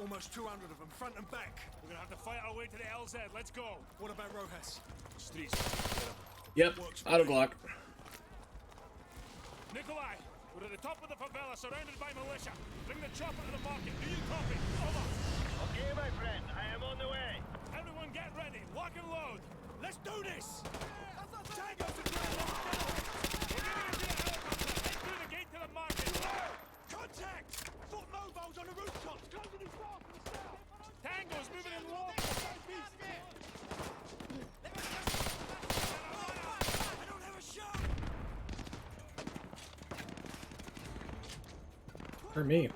almost 200 of them, front and back. We're gonna have to fight our way to the LZ. Let's go. What about Rojas? Streets. Yep, auto Glock. Nikolai, we're at the top of the favela, surrounded by militia. Bring the chopper to the market. Do you copy? Over. Okay, my friend, I am on the way. Everyone get ready. Lock and load. Let's do this. Tango to ground! We're getting into the helicopter. Head through the gate to the market. Contact! Foot mobiles on the rooftops, closing his far from the south! Tango's moving in warm. I don't have a shot! For me.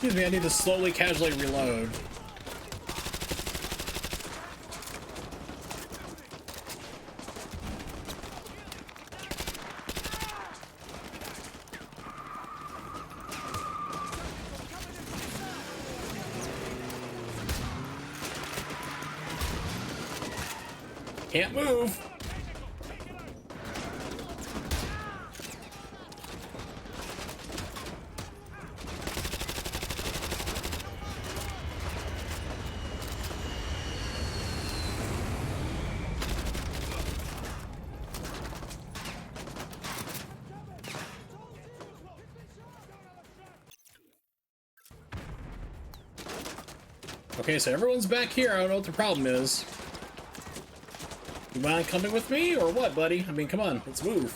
Excuse me, I need to slowly, casually reload. Can't move. Okay, so everyone's back here. I don't know what the problem is. You mind coming with me, or what, buddy? I mean, come on, let's move.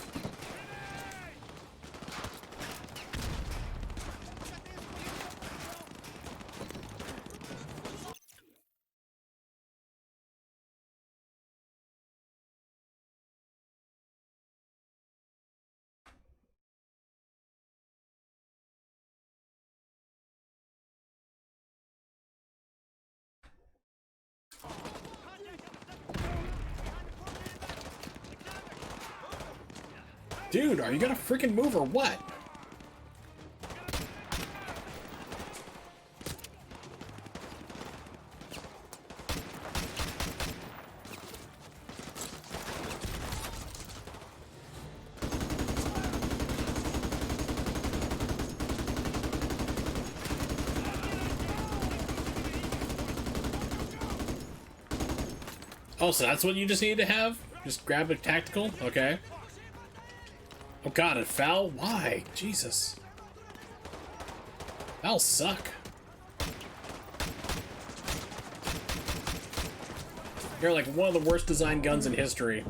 Dude, are you gonna freaking move or what? Oh, so that's what you just need to have? Just grab a tactical? Okay. Oh god, it fell? Why? Jesus. That'll suck. You're like one of the worst designed guns in history.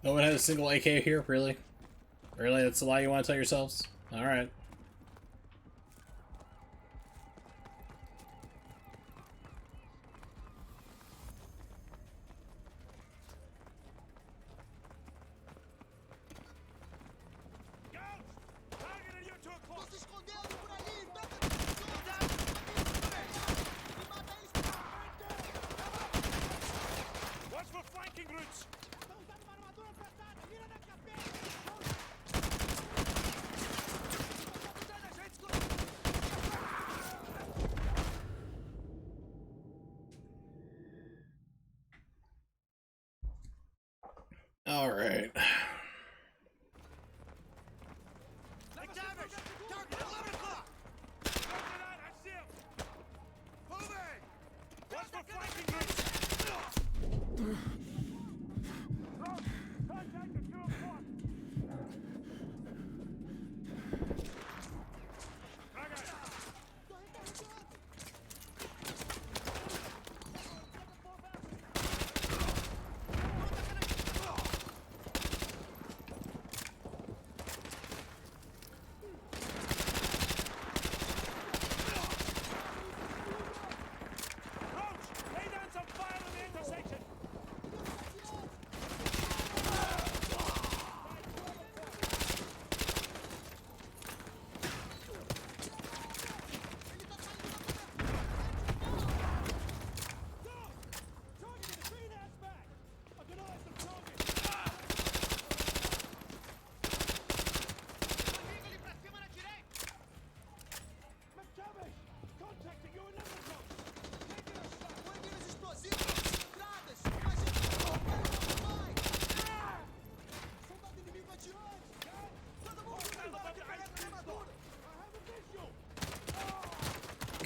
No one has a single AK here? Really? Really? That's a lie you want to tell yourselves? Alright.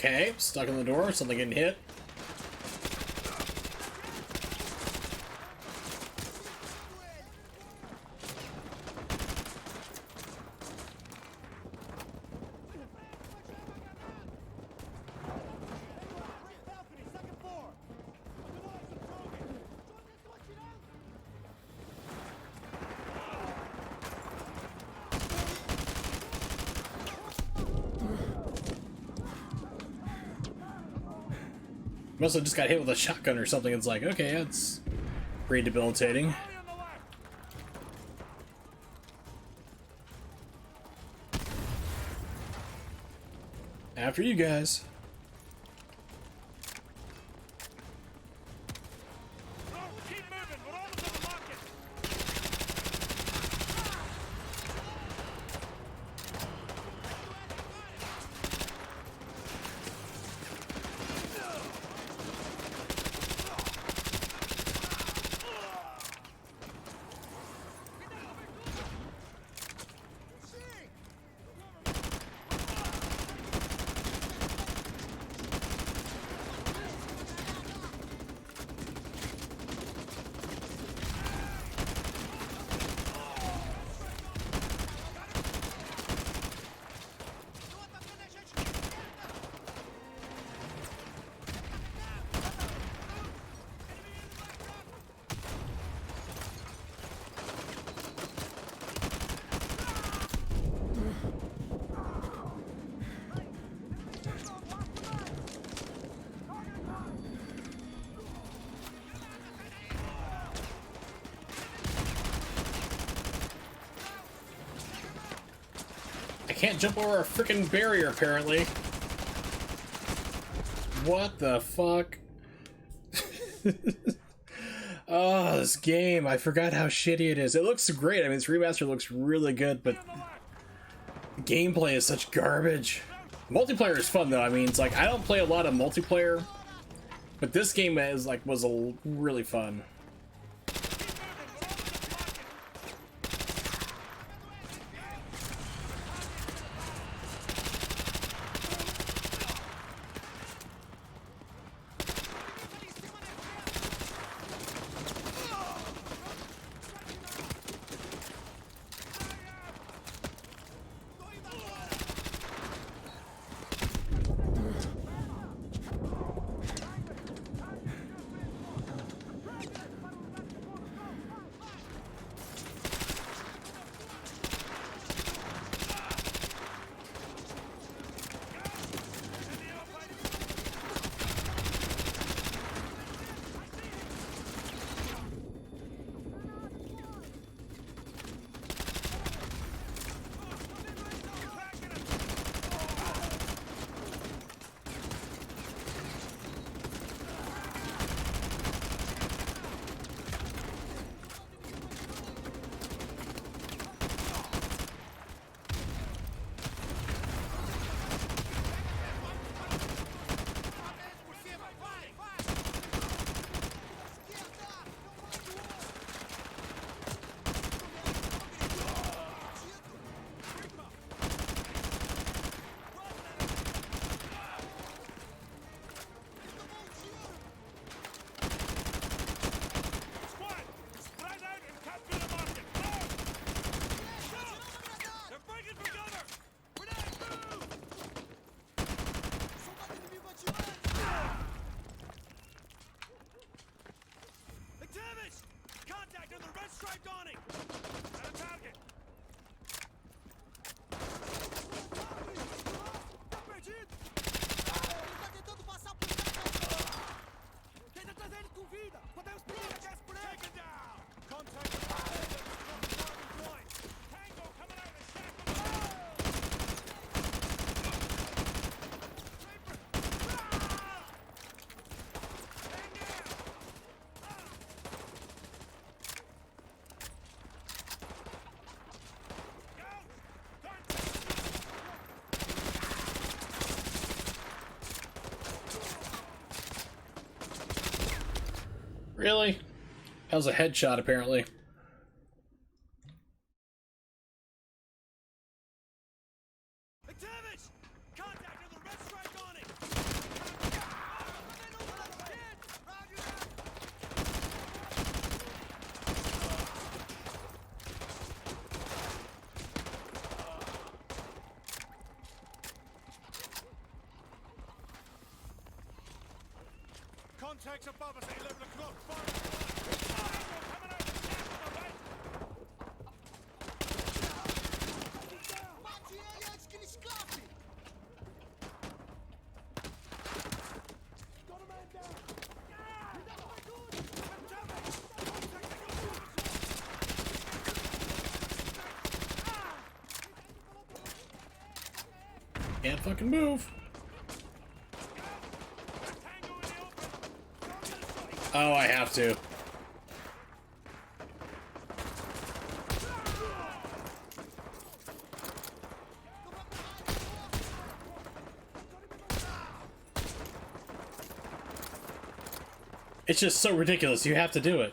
Okay, stuck in the door, something getting hit. Must have just got hit with a shotgun or something. It's like, okay, that's pretty debilitating. After you guys. I can't jump over a freaking barrier, apparently. What the fuck? Oh, this game. I forgot how shitty it is. It looks great. I mean, this remaster looks really good, but the gameplay is such garbage. Multiplayer is fun, though. I mean, it's like, I don't play a lot of multiplayer, but this game is like, was really fun. Really? That was a headshot, apparently. McTavish! Contact on the red stripe awning! takes above us at 11 o'clock. Fire! Coming out the shaft, my mate! Can't fucking move. Oh, I have to. It's just so ridiculous. You have to do it.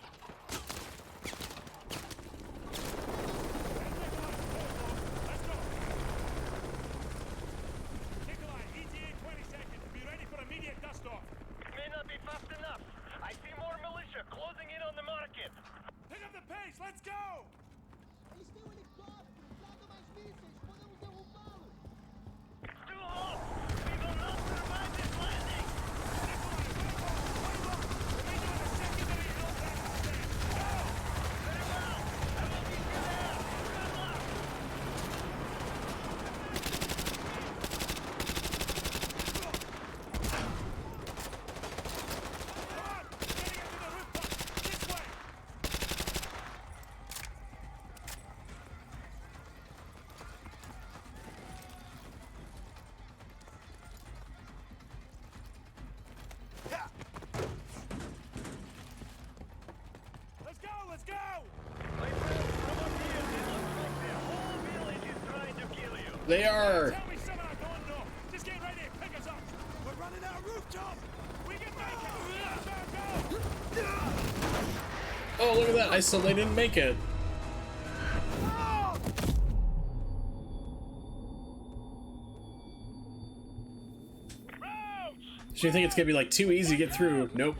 They are. Tell me something I don't know. Just get ready to pick us up. We're running out of rooftop. We can make it. Go. Oh, look at that. I still they didn't make it. Do you think it's gonna be like too easy to get through? Nope.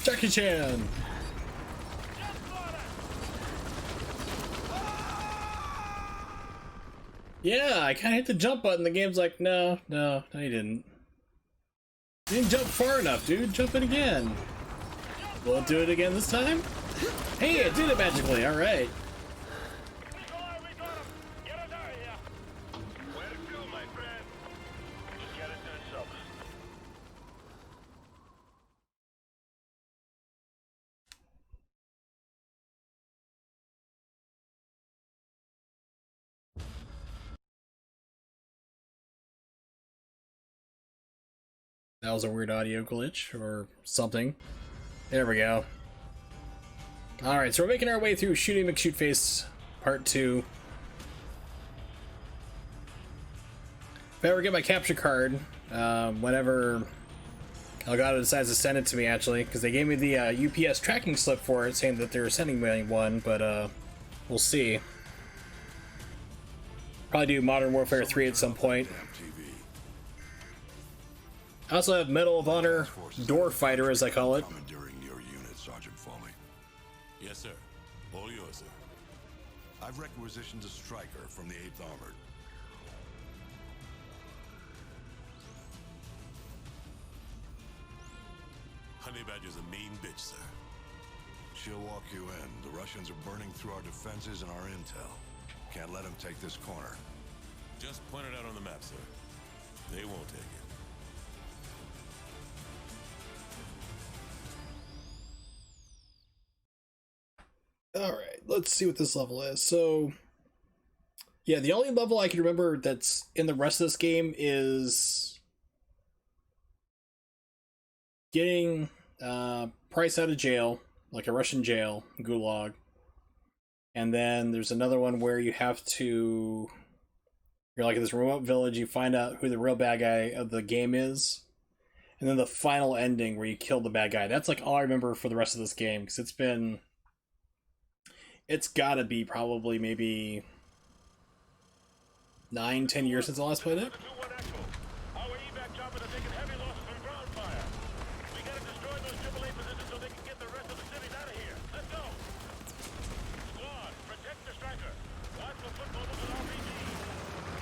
Jackie Chan. Yeah, I kind of hit the jump button. The game's like, no, you didn't. You didn't jump far enough, dude. Jump it again. Will it do it again this time? Hey, it did it magically. All right. That was a weird audio glitch or something. There we go. Alright, so we're making our way through Shooty McShoot-Face Part 2. If I ever get my capture card, whenever Elgato decides to send it to me, actually, because they gave me the UPS tracking slip for it, saying that they were sending me one, but we'll see. Probably do Modern Warfare 3 at some point. I also have Medal of Honor Door Fighter, as I call it. Your unit, Sergeant Foley. Yes, sir. All yours, sir. I've requisitioned a striker from the 8th Armored. Honey Badger's a mean bitch, sir. She'll walk you in. The Russians are burning through our defenses and our intel. Can't let them take this corner. Just point it out on the map, sir. They won't take it. Alright, let's see what this level is. So, Yeah, the only level I can remember that's in the rest of this game is getting Price out of jail, like a Russian jail, gulag. And then there's another one where you have to... You're like in this remote village, you find out who the real bad guy of the game is. And then the final ending where you kill the bad guy. That's like all I remember for the rest of this game, because it's been... It's gotta be probably maybe 9-10 years since I last played it. Our evac chopper are taking heavy losses from ground fire. We gotta destroy those AAA positions so they can get the rest of the cities out of here. Let's go! Squad, protect the striker. Watch for football with an RPG.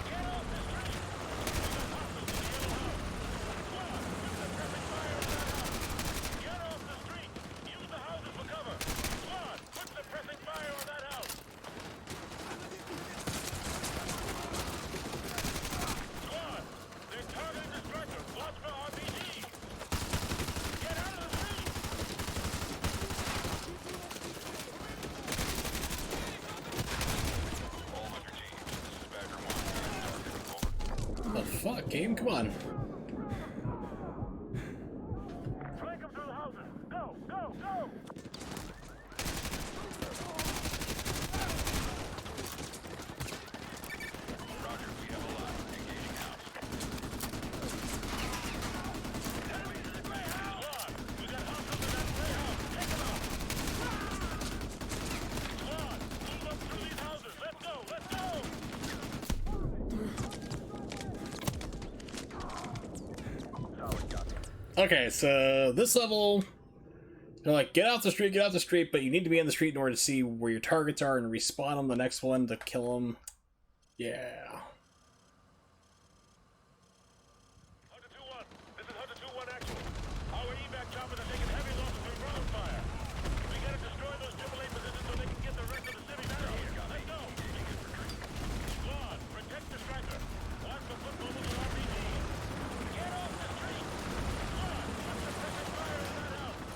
Get off the street! We got hostiles in the yellow house. Squad, put the pressing fire on that house. Get off the street! Use the houses for cover. Squad, put the pressing fire on that house. Squad, they're targeting the striker. Watch for RPG. Get out of the street! All 100 teams, this is Badger 1. Target, over. What the fuck, game? Come on. Flank them through the houses. Go, go, go! Roger, we have a lot. Engaging house. Enemies in the gray house! Squad, we got hostiles in that gray house. Take them out! Squad, move up through these houses. Let's go, let's go! Solid copy. Okay, so this level, they're like, get off the street, but you need to be in the street in order to see where your targets are and respawn on the next one to kill them. Yeah. Hunter 2-1, this is Hunter 2-1 actual. Our evac choppers are taking heavy losses from ground fire. We gotta destroy those AAA positions so they can get the rest of the cities out of here. Let's go! Squad, protect the striker. Watch for football with an RPG. Get off the street! Squad, put the pressing fire on that house.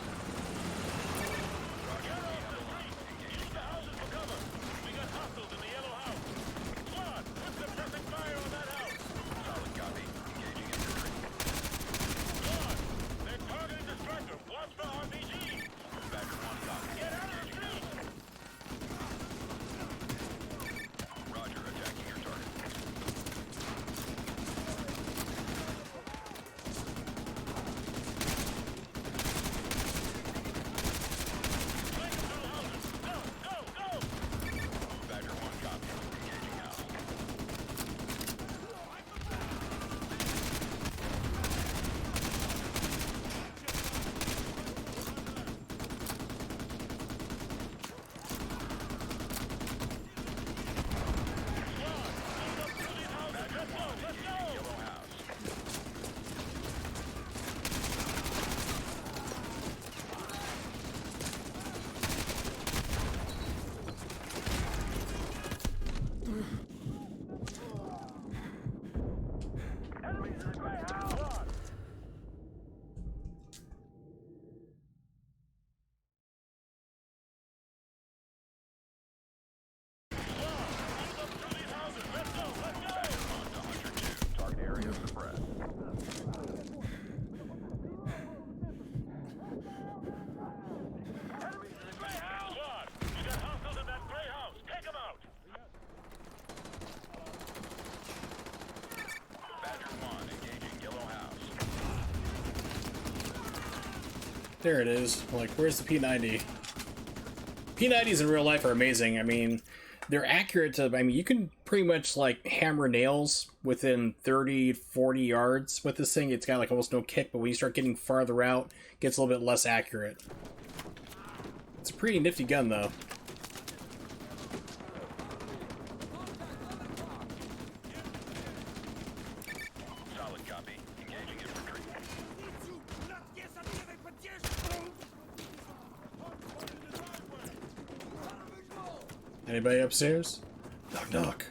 Get off the street! Use the houses for cover. We got hostiles in the yellow house. Squad, put the pressing fire on that house. Solid copy. Engaging infantry. Squad, they're targeting the striker. Watch for RPG. Badger 1 copy. Get out of the street! Roger, attacking your target. Flank them through the houses. Go, go, go! Badger 1 copy. Engaging house. Enemies in the gray house! Target area suppressed. Enemies in the gray house! Squad, we got hostiles in that gray house. Take them out! Badger 1 engaging yellow house. There it is. Like, where's the P90? P90s in real life are amazing. I mean, they're accurate to... I mean, you can pretty much, like, hammer nails within 30, 40 yards with this thing. It's got, like, almost no kick, but when you start getting farther out, it gets a little bit less accurate. It's a pretty nifty gun, though. Solid copy. Engaging infantry. Anybody upstairs? Knock, knock.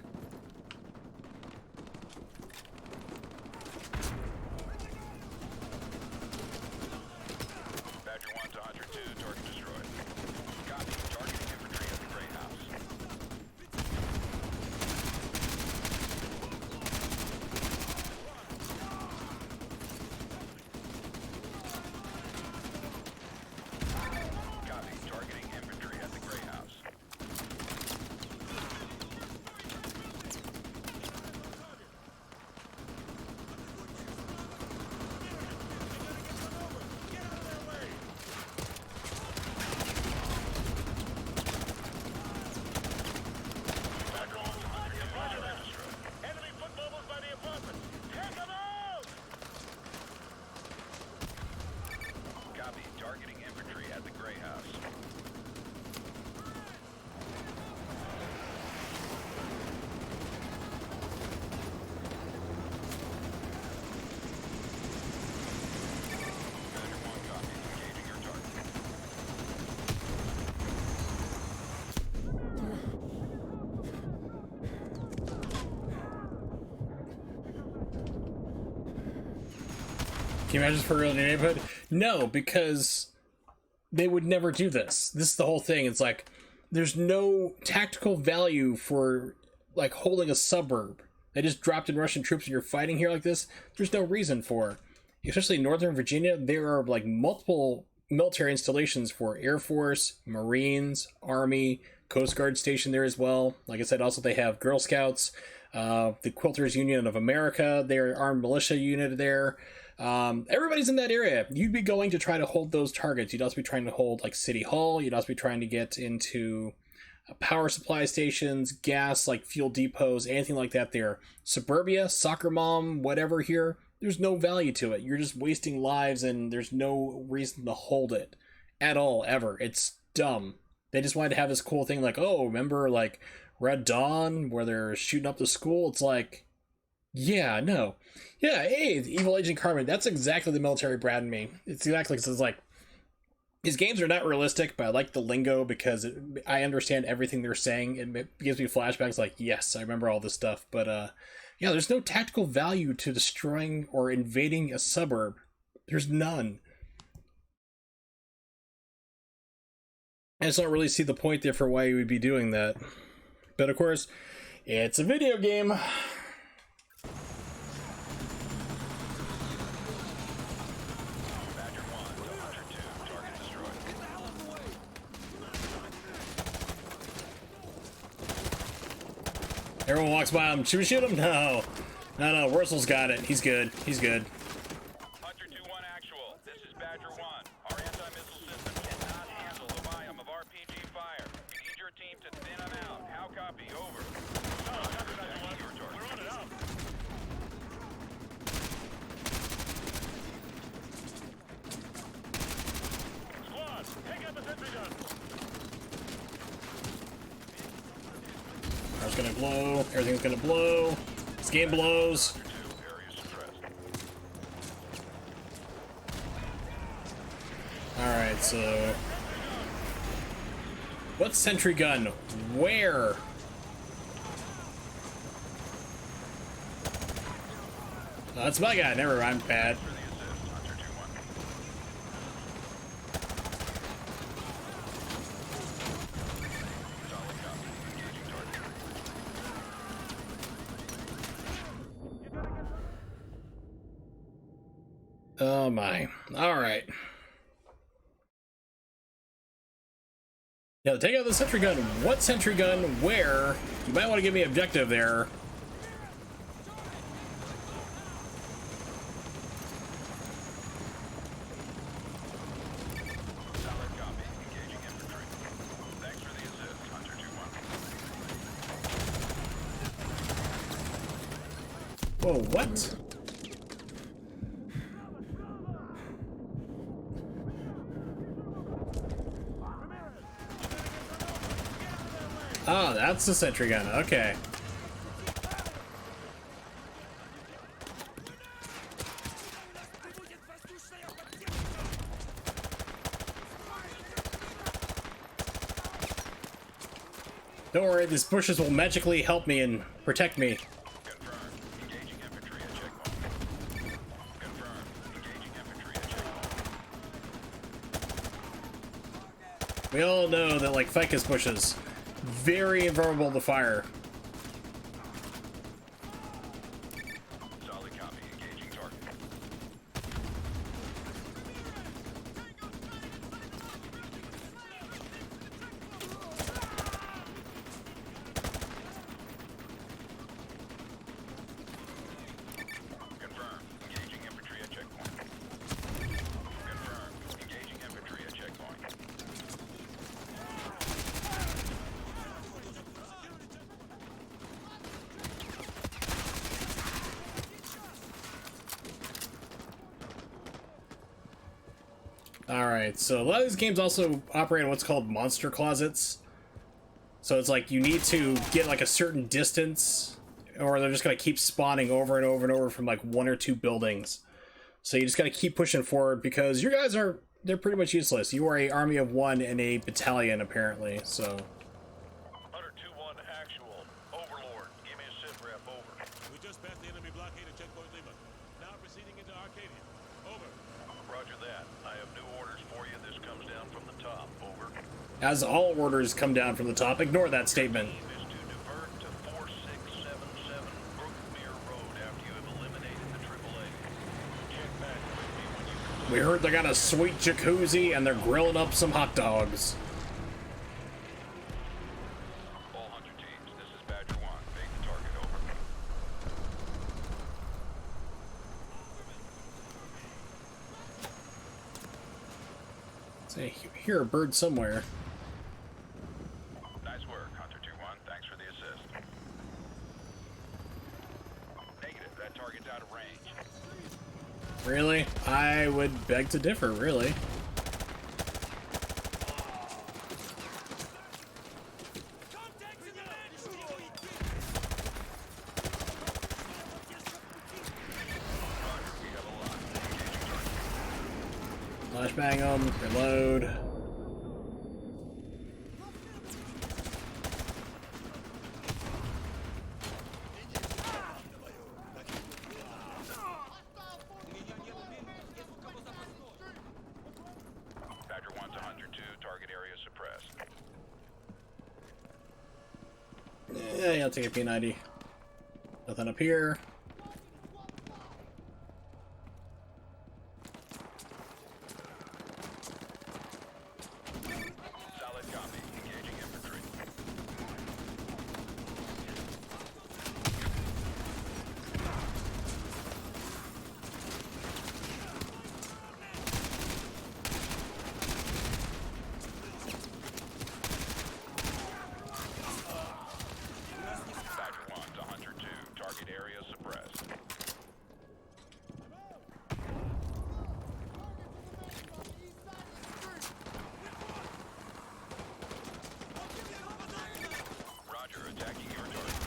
Badger 1 to Hunter 2, target destroyed. Copy. Targeting infantry at the gray house. Can you imagine for real in your neighborhood? No, because they would never do this. This is the whole thing. It's like there's no tactical value for like holding a suburb. They just dropped in Russian troops and you're fighting here like this. There's no reason for. Especially in Northern Virginia, there are like multiple military installations for Air Force, Marines, Army, Coast Guard stationed there as well. Like I said, also they have Girl Scouts, the Quilters Union of America, their armed militia unit there. Everybody's in that area. You'd be going to try to hold those targets. You'd also be trying to hold like City Hall. You'd also be trying to get into power supply stations, gas, like fuel depots, anything like that there. Suburbia, Soccer Mom, whatever here, there's no value to it. You're just wasting lives and there's no reason to hold it at all, ever. It's dumb. They just wanted to have this cool thing like, oh, remember like Red Dawn where they're shooting up the school? It's like, yeah, no. Yeah, hey, Evil Agent Carmen, that's exactly the military Brad in me. It's exactly, because it's like, his games are not realistic, but I like the lingo because I understand everything they're saying. It gives me flashbacks like, yes, I remember all this stuff. But yeah, there's no tactical value to destroying or invading a suburb. There's none. I just don't really see the point there for why you would be doing that. But of course, it's a video game. Everyone walks by him. Should we shoot him? No. No, Wurzel's got it. He's good. He's good. Hunter 2-1 actual. This is Badger 1. Our anti-missile system cannot handle the volume of RPG fire. We need your team to thin them out. How copy? Over. We're on it up. Squad, take out the sentry gun. Car's gonna blow. Everything's gonna blow. This game blows. Alright, so... What sentry gun? Where? Oh, that's my guy. Never mind. Bad. Oh my. Alright. Now, take out the sentry gun. What sentry gun? Where? You might want to give me objective there. Whoa, what? Oh, that's the sentry gun. Okay. Don't worry, these bushes will magically help me and protect me. We all know that, like, ficus bushes, very vulnerable to fire. Solid copy. Engaging target. Confirmed. Engaging infantry at checkpoint. Confirmed. Engaging infantry at checkpoint. Alright, so a lot of these games also operate in what's called monster closets. So it's like you need to get like a certain distance, or they're just going to keep spawning over and over and over from like one or two buildings. So you just got to keep pushing forward because your guys are, they're pretty much useless. You are a army of one and a battalion apparently, so... Hunter 2-1 actual. Overlord, give me a sit rep. Over. We just passed the enemy blockade at checkpoint Lima. Now proceeding into Arcadia. Over. As all orders come down from the top, ignore that statement. Is to divert to 4677 Brookmere Road after you have eliminated the AAA. Check back with me when you We heard they got a sweet jacuzzi and they're grilling up some hot dogs. all Hunter teams. This is Badger 1. Make the target over. Say, hear a bird somewhere. Nice work, Hunter 2-1. Thanks for the assist. Negative. That target's out of range. Really? I would beg to differ, really. Flashbang them, reload. Badger 1 to Hunter 2. Target area suppressed. Yeah, I'll take a P90. Nothing up here. Solid copy. Engaging infantry. Badger 1 to Hunter 2. Target area suppressed. Roger, attacking your target.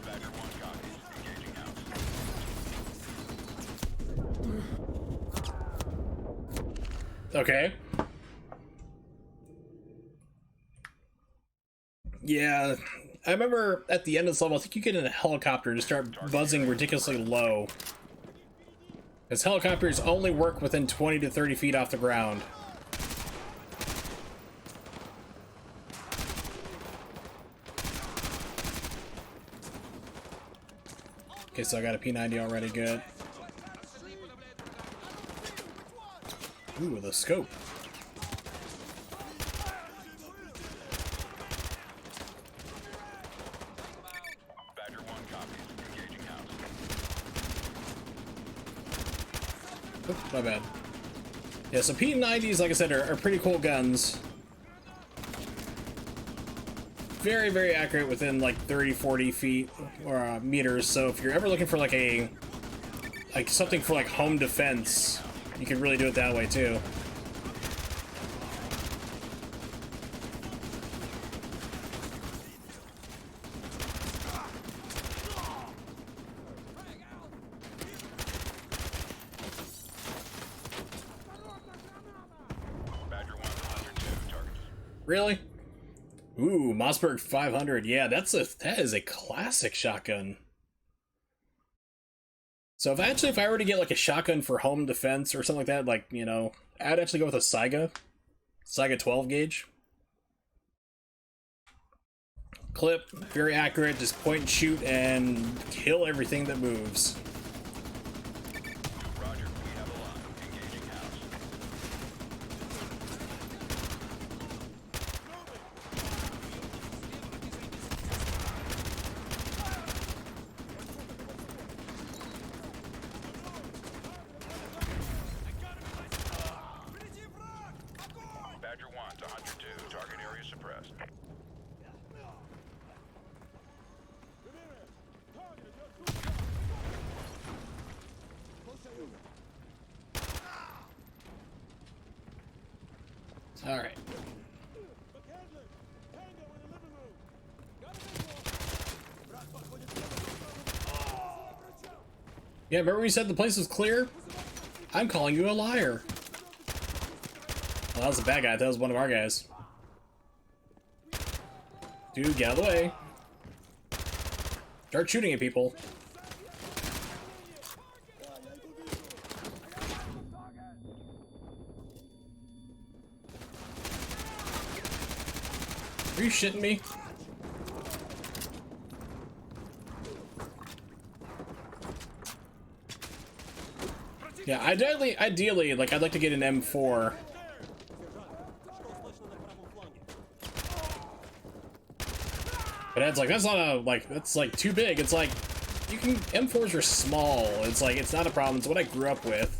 Badger 1 copies. Engaging house. Okay. Yeah, I remember at the end of this level, I think you get in a helicopter to start buzzing ridiculously low. Because helicopters only work within 20 to 30 feet off the ground. Okay, so I got a P90 already, good. Ooh, the scope. Badger 1 copies. Engaging house. Oops, my bad. Yeah, so P90s, like I said, are pretty cool guns. Very, very accurate within like 30, 40 feet or meters. So if you're ever looking for like something for like home defense, you can really do it that way too. Badger 1 to Hunter 2. Targets. Really? Ooh, Mossberg 500. Yeah, that is a classic shotgun. So if I were to get like a shotgun for home defense or something like that, like, you know, I'd actually go with a Saiga 12 gauge. Clip, very accurate, just point and shoot and kill everything that moves. Roger, we have a lot. Engaging house. Badger 1 to Hunter 2. Target area suppressed. All right. Yeah, remember we said the place was clear? I'm calling you a liar. Well, that was a bad guy. That was one of our guys. Dude, get out of the way. Start shooting at people. Are you shitting me? Yeah, ideally, like, I'd like to get an M4. But Ed's like, that's not a, like, that's, like, too big. It's like, you can, M4s are small. It's like, it's not a problem. It's what I grew up with.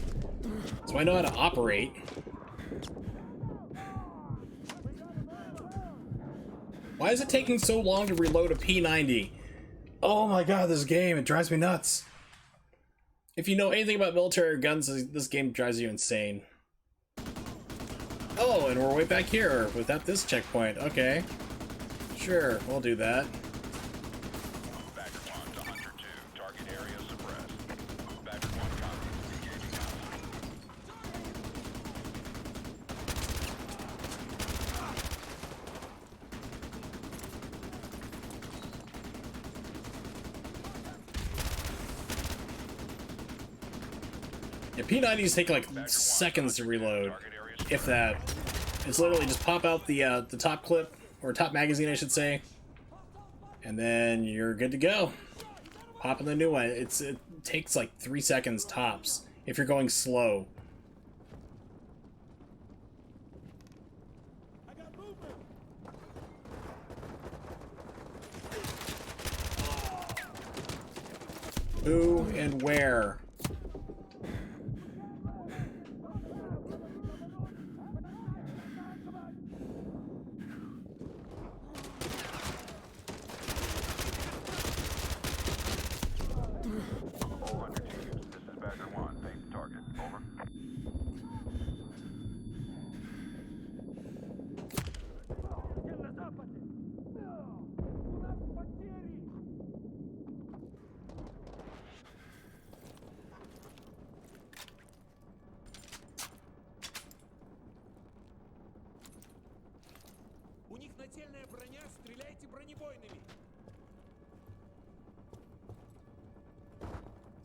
So I know how to operate. Why is it taking so long to reload a P90? Oh my god, this game, it drives me nuts. If you know anything about military guns, this game drives you insane. Oh, and we're way back here without this checkpoint. Okay. Sure, we'll do that. Bagger 1 to Hunter 2. Target area suppressed. Bagger 1 copies. Engaging house. Yeah, P90s take like seconds to reload, if that. It's literally just pop out the top clip, or top magazine, I should say, and then you're good to go. Pop in the new one. It takes like 3 seconds tops if you're going slow. Who and where? У них нательная броня, стреляйте бронебойными.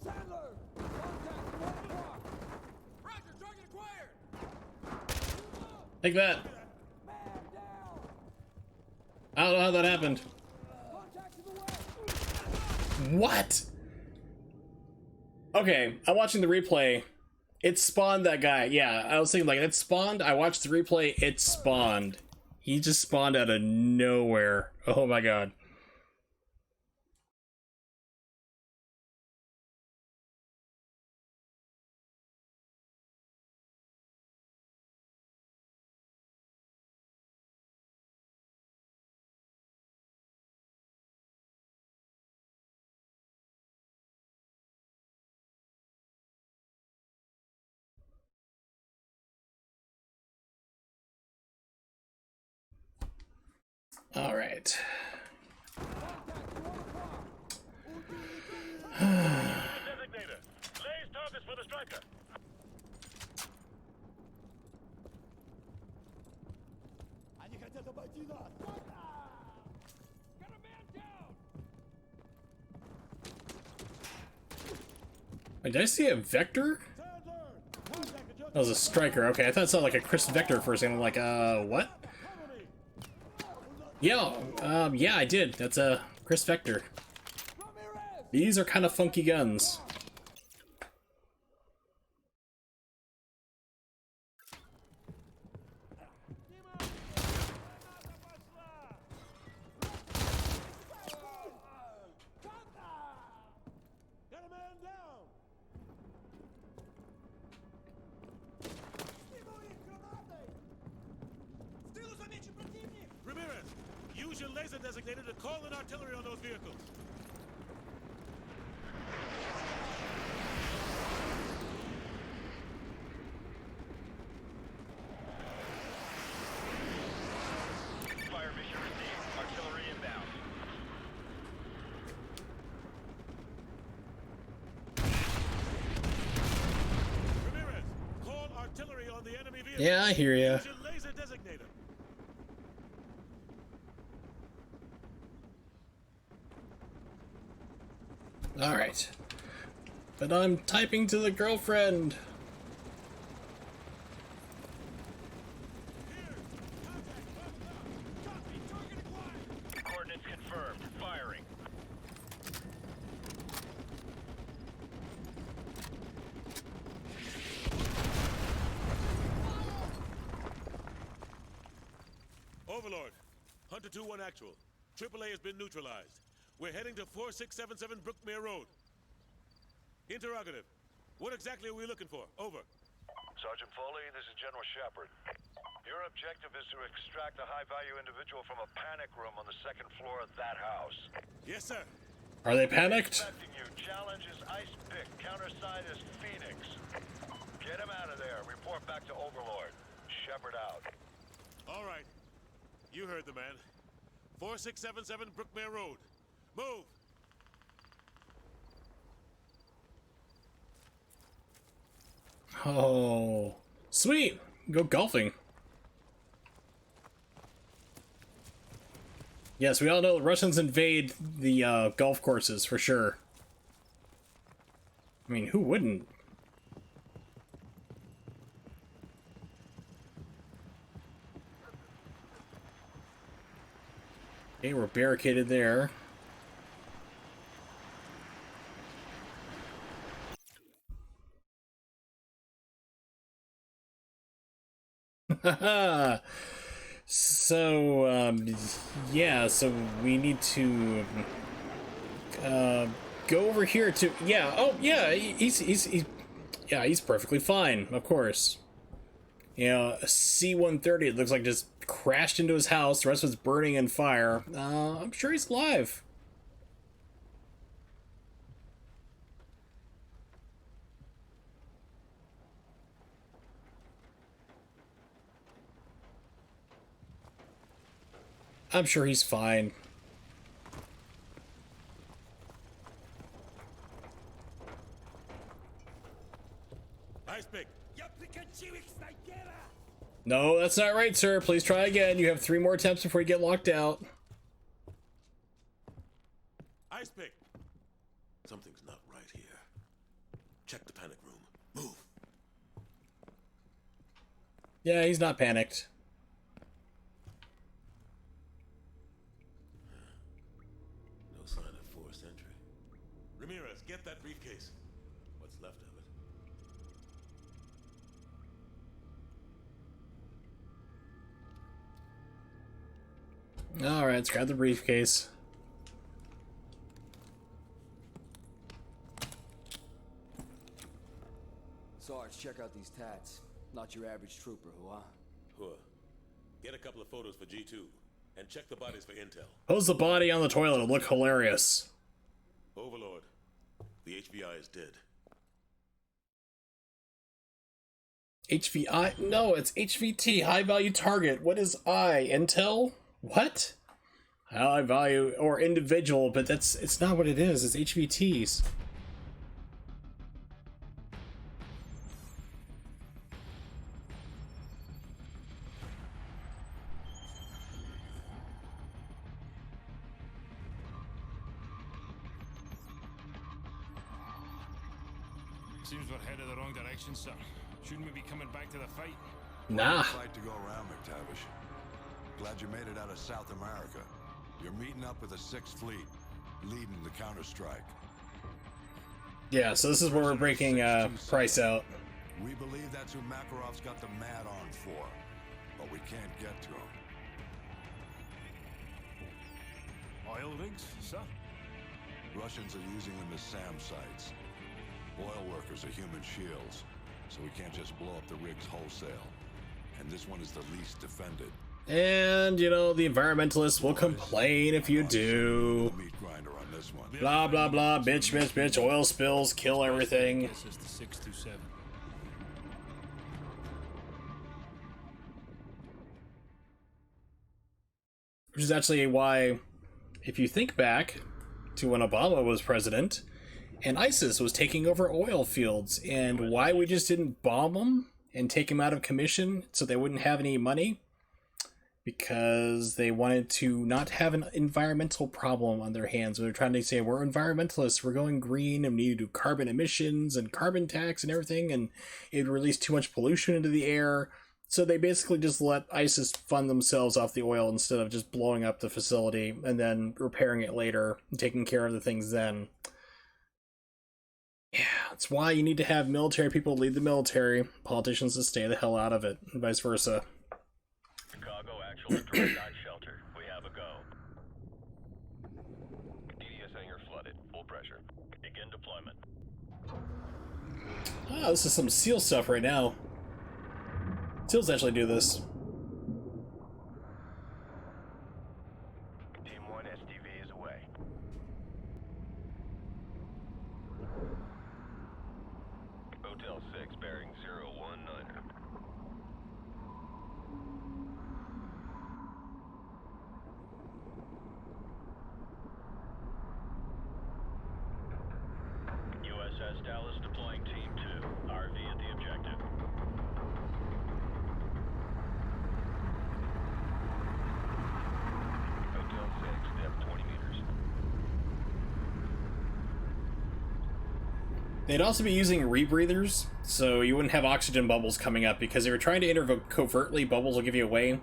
Sandler! Contact 1 o'clock! Roger, target acquired! Take that. I don't know how that happened. What? Okay, I'm watching the replay. It spawned that guy. Yeah, I was thinking like it spawned. I watched the replay. It spawned. He just spawned out of nowhere. Oh my god. All right. Designator. Lays targets for the striker. Они хотят обойти нас! Got a man down! Wait, did I see a Vector? That was a striker. Okay, I thought it sounded like a Chris Vector for a second. I'm like, what? Yeah, yeah, I did. That's a Chris Vector. These are kind of funky guns. Got a man down! Ramirez, use your laser designator to call in artillery on those vehicles. Fire mission received. Artillery inbound. Ramirez, call artillery on the enemy vehicle. Yeah, I hear ya. Use your laser designator. Alright. But I'm typing to the girlfriend. Coordinates confirmed. Firing. Overlord, Hunter 2-1 actual. AAA has been neutralized. We're heading to 4677 Brookmere Road. Interrogative. What exactly are we looking for? Over. Sergeant Foley, this is General Shepard. Your objective is to extract a high-value individual from a panic room on the second floor of that house. Yes, sir. Are they panicked? Expecting you. Challenge is Ice Pick. Countersign is Phoenix. Get him out of there. Report back to Overlord. Shepard out. All right. You heard the man. 4677 Brookmere Road. Move! Oh, sweet. Go golfing. Yes, we all know the Russians invade the golf courses for sure. I mean, who wouldn't? Okay, we're barricaded there. So, yeah, so we need to, go over here to, yeah, oh, yeah, he's perfectly fine, of course. You know, a C-130, it looks like just crashed into his house, the rest was burning in fire. I'm sure he's alive. I'm sure he's fine. Ice Pick. No, that's not right, sir. Please try again. You have 3 more attempts before you get locked out. Ice Pick. Something's not right here. Check the panic room. Move. Yeah, he's not panicked. No sign of forced entry. Ramirez, get that briefcase. What's left of it. Alright, let's grab the briefcase. Sarge, check out these tats. Not your average trooper, huh? Get a couple of photos for G2, and check the bodies for intel. Pose the body on the toilet, it'll look hilarious. Overlord, the HVI is dead. HVI? No, it's HVT, high value target. What is I? Intel? What? High value or individual, but it's not what it is, it's HVTs. Seems we're headed the wrong direction, sir. Shouldn't we be coming back to the fight? Nah. Fight to go around, McTavish. Glad you made it out of South America. You're meeting up with the 6th Fleet, leading the counter-strike. Yeah, so this is where we're breaking Price out. We believe that's who Makarov's got the mad on for, but we can't get to him. Oil rigs, sir? Russians are using them as SAM sites. Oil workers are human shields, so we can't just blow up the rigs wholesale. And this one is the least defended. And, you know, the environmentalists will complain if you do. Meat grinder on this one. Blah, blah, blah, bitch, bitch, bitch, oil spills, kill everything. This is the 627. Which is actually why, if you think back to when Obama was president, and ISIS was taking over oil fields, and why we just didn't bomb them and take them out of commission so they wouldn't have any money, because they wanted to not have an environmental problem on their hands. They're trying to say, we're environmentalists, we're going green, and we need to do carbon emissions and carbon tax and everything, and it would release too much pollution into the air. So they basically just let ISIS fund themselves off the oil instead of just blowing up the facility and then repairing it later and taking care of the things then. Yeah, that's why you need to have military people lead the military, politicians to stay the hell out of it, and vice versa. Chicago, actual direct dive shelter. We have a go. DDS hangar flooded. Full pressure. Begin deployment. Oh, this is some SEAL stuff right now. SEALs actually do this. Team 1 SDV is away. Hotel 6 bearing 019er. USS Dallas deploying Team 2. RV at the objective. Hotel 6, depth 20 meters. They'd also be using rebreathers, so you wouldn't have oxygen bubbles coming up, because if you're trying to enter covertly, bubbles will give you away.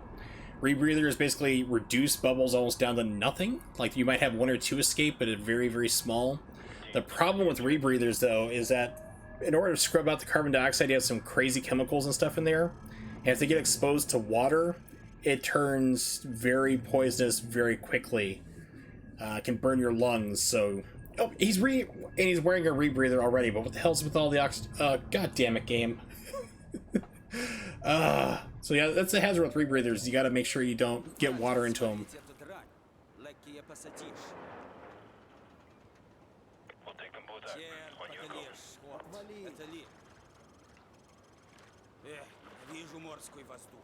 Rebreathers basically reduce bubbles almost down to nothing. Like, you might have one or two escape, but it's very, very small. The problem with rebreathers, though, is that in order to scrub out the carbon dioxide, you have some crazy chemicals and stuff in there. And if they get exposed to water, it turns very poisonous very quickly. It can burn your lungs, so... Oh, he's wearing a rebreather already, but what the hell's with all the oxygen? God damn it, game. So yeah, that's the hazard with rebreathers. You gotta make sure you don't get water into them. We'll take them both out. On your go. Вижу морской воздух.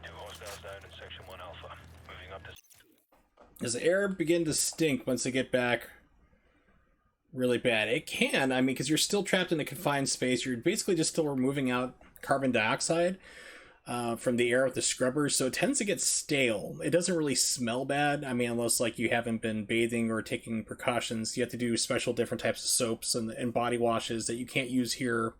Two hostiles down in Section 1 Alpha. Moving up to... Does the air begin to stink once they get back really bad? It can, I mean, because you're still trapped in a confined space. You're basically just still removing out carbon dioxide from the air with the scrubbers, so it tends to get stale. It doesn't really smell bad, I mean, unless like you haven't been bathing or taking precautions. You have to do special different types of soaps and body washes that you can't use here.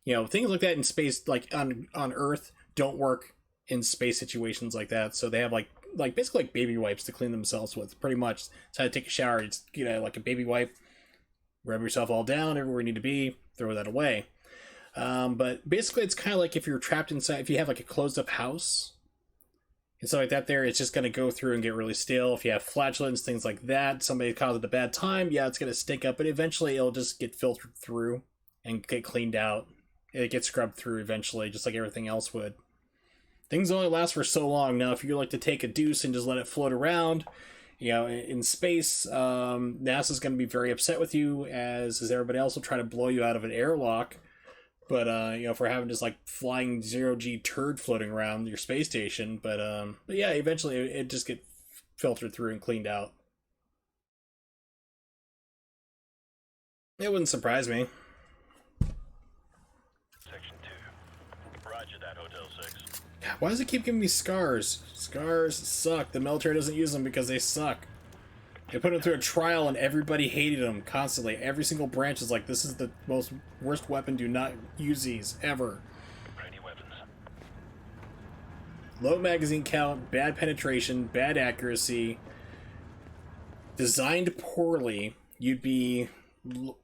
You know, things like that in space, like on Earth, don't work in space situations like that. So they have like basically like baby wipes to clean themselves with, pretty much. So I take a shower, you just, like a baby wipe, rub yourself all down everywhere you need to be, throw that away. But basically it's kind of like if you're trapped inside, if you have like a closed up house and stuff like that there, it's just going to go through and get really stale. If you have flatulence, things like that, somebody caused it a bad time, yeah, it's going to stink up, but eventually it'll just get filtered through and get cleaned out. It gets scrubbed through eventually, just like everything else would. Things only last for so long. Now, if you like to take a deuce and just let it float around, in space, NASA's going to be very upset with you, as everybody else will try to blow you out of an airlock. But, for having just, like, flying zero-G turd floating around your space station. But yeah, eventually it just get filtered through and cleaned out. It wouldn't surprise me. Section 2. Roger that, Hotel 6. Why does it keep giving me scars? Scars suck. The military doesn't use them because they suck. They put them through a trial and everybody hated them constantly. Every single branch is like, this is the worst weapon. Do not use these ever. Ready weapons. Low magazine count, bad penetration, bad accuracy. Designed poorly. You'd be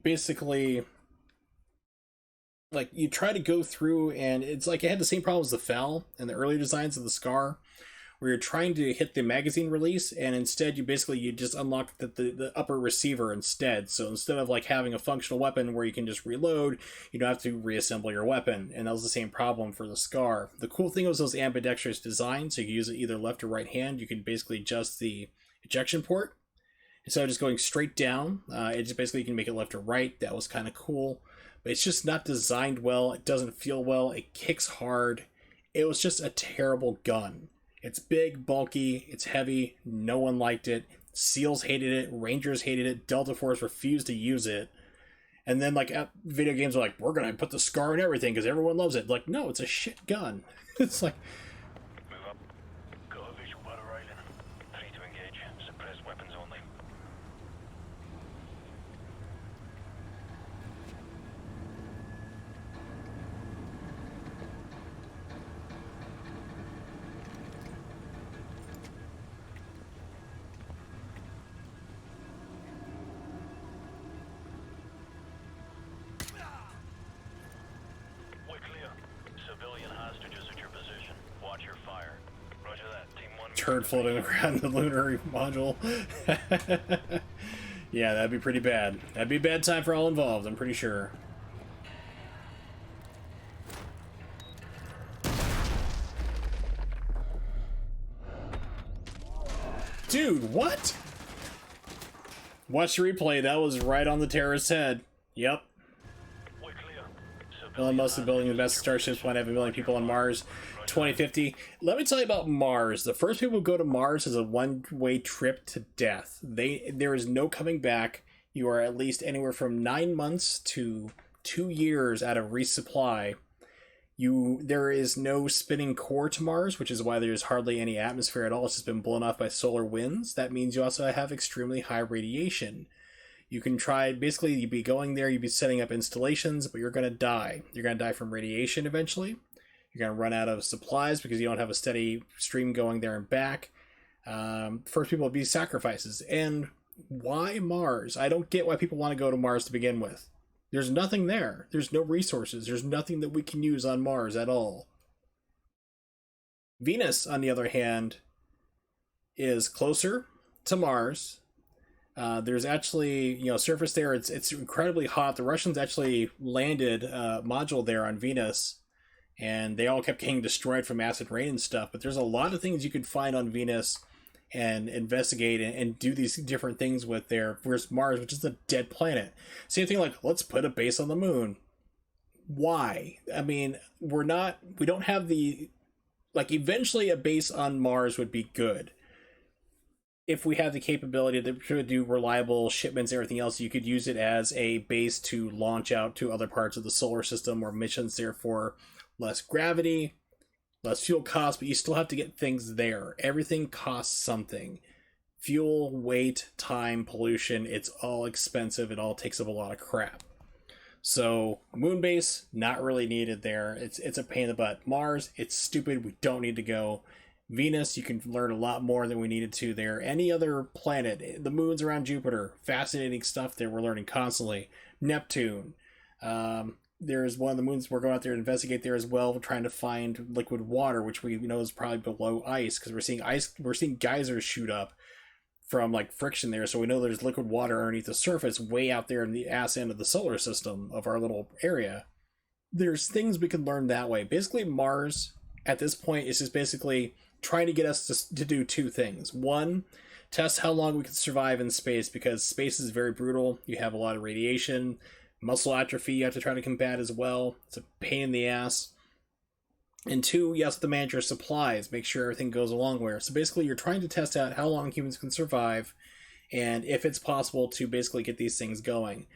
basically... like, you try to go through, and it's like it had the same problem as the FAL and the early designs of the SCAR, where you're trying to hit the magazine release, and instead you just unlock the upper receiver instead. So instead of like having a functional weapon where you can just reload, you don't have to reassemble your weapon, and that was the same problem for the SCAR. The cool thing was those ambidextrous designs, so you can use it either left or right hand. You can basically adjust the ejection port instead of just going straight down. It just basically you can make it left or right. That was kind of cool. But it's just not designed well. It doesn't feel well. It kicks hard. It was just a terrible gun. It's big, bulky, it's heavy, no one liked it. SEALs hated it, Rangers hated it, Delta Force refused to use it. And then, like, video games are like, we're gonna put the SCAR in everything because everyone loves it. Like, no, it's a shit gun. It's like... Move up. Got a visual battle right in. 3 to engage. Suppress weapons only. We're clear. Civilian hostages at your position. Watch your fire. Roger that. Team 1. turd floating around the lunar module. Yeah, that'd be pretty bad. That'd be a bad time for all involved, I'm pretty sure. Dude, what? Watch the replay, that was right on the terrorist's head. Yep. Elon Musk is building the best starships, want to have 1 million people on Mars 2050. Let me tell you about Mars. The first people who go to Mars is a one-way trip to death. There is no coming back. You are at least anywhere from 9 months to 2 years out of resupply. There is no spinning core to Mars, which is why there's hardly any atmosphere at all. It's just been blown off by solar winds. That means you also have extremely high radiation. You can try, basically, you'd be going there, you'd be setting up installations, but you're going to die. You're going to die from radiation eventually. You're going to run out of supplies because you don't have a steady stream going there and back. First people would be sacrifices. And why Mars? I don't get why people want to go to Mars to begin with. There's nothing there. There's no resources. There's nothing that we can use on Mars at all. Venus, on the other hand, is closer to Mars. There's actually, surface there. It's incredibly hot. The Russians actually landed a module there on Venus, and they all kept getting destroyed from acid rain and stuff. But there's a lot of things you could find on Venus and investigate and do these different things with there. Whereas Mars, which is a dead planet. Same thing, like, let's put a base on the moon. Why? I mean, we don't have eventually a base on Mars would be good. If we have the capability to do reliable shipments and everything else, you could use it as a base to launch out to other parts of the solar system or missions, therefore less gravity, less fuel costs, but you still have to get things there. Everything costs something. Fuel, weight, time, pollution, it's all expensive. It all takes up a lot of crap. So, moon base, not really needed there. It's a pain in the butt. Mars, it's stupid. We don't need to go. Venus, you can learn a lot more than we needed to there. Any other planet, the moons around Jupiter, fascinating stuff there we're learning constantly. Neptune, there's one of the moons we're going out there to investigate there as well. We're trying to find liquid water, which we know is probably below ice, because we're seeing geysers shoot up from friction there, so we know there's liquid water underneath the surface way out there in the ass end of the solar system of our little area. There's things we can learn that way. Basically, Mars at this point is just basically trying to get us to do two things. One, test how long we can survive in space, because space is very brutal. You have a lot of radiation, muscle atrophy you have to try to combat as well. It's a pain in the ass. And two, you have to manage your supplies, make sure everything goes along where. So basically you're trying to test out how long humans can survive, and if it's possible to basically get these things going.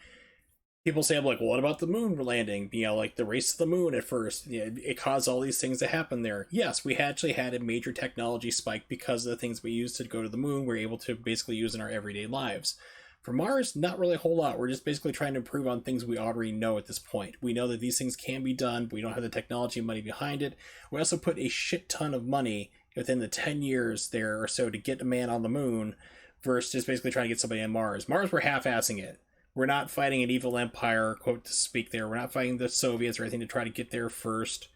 People say, well, what about the moon landing? The race to the moon at first. It caused all these things to happen there. Yes, we actually had a major technology spike because of the things we used to go to the moon, we're able to basically use in our everyday lives. For Mars, not really a whole lot. We're just basically trying to improve on things we already know at this point. We know that these things can be done, but we don't have the technology and money behind it. We also put a shit ton of money within the 10 years there or so to get a man on the moon versus just basically trying to get somebody on Mars. Mars, we're half-assing it. We're not fighting an evil empire, quote to speak there. We're not fighting the Soviets or anything to try to get there first.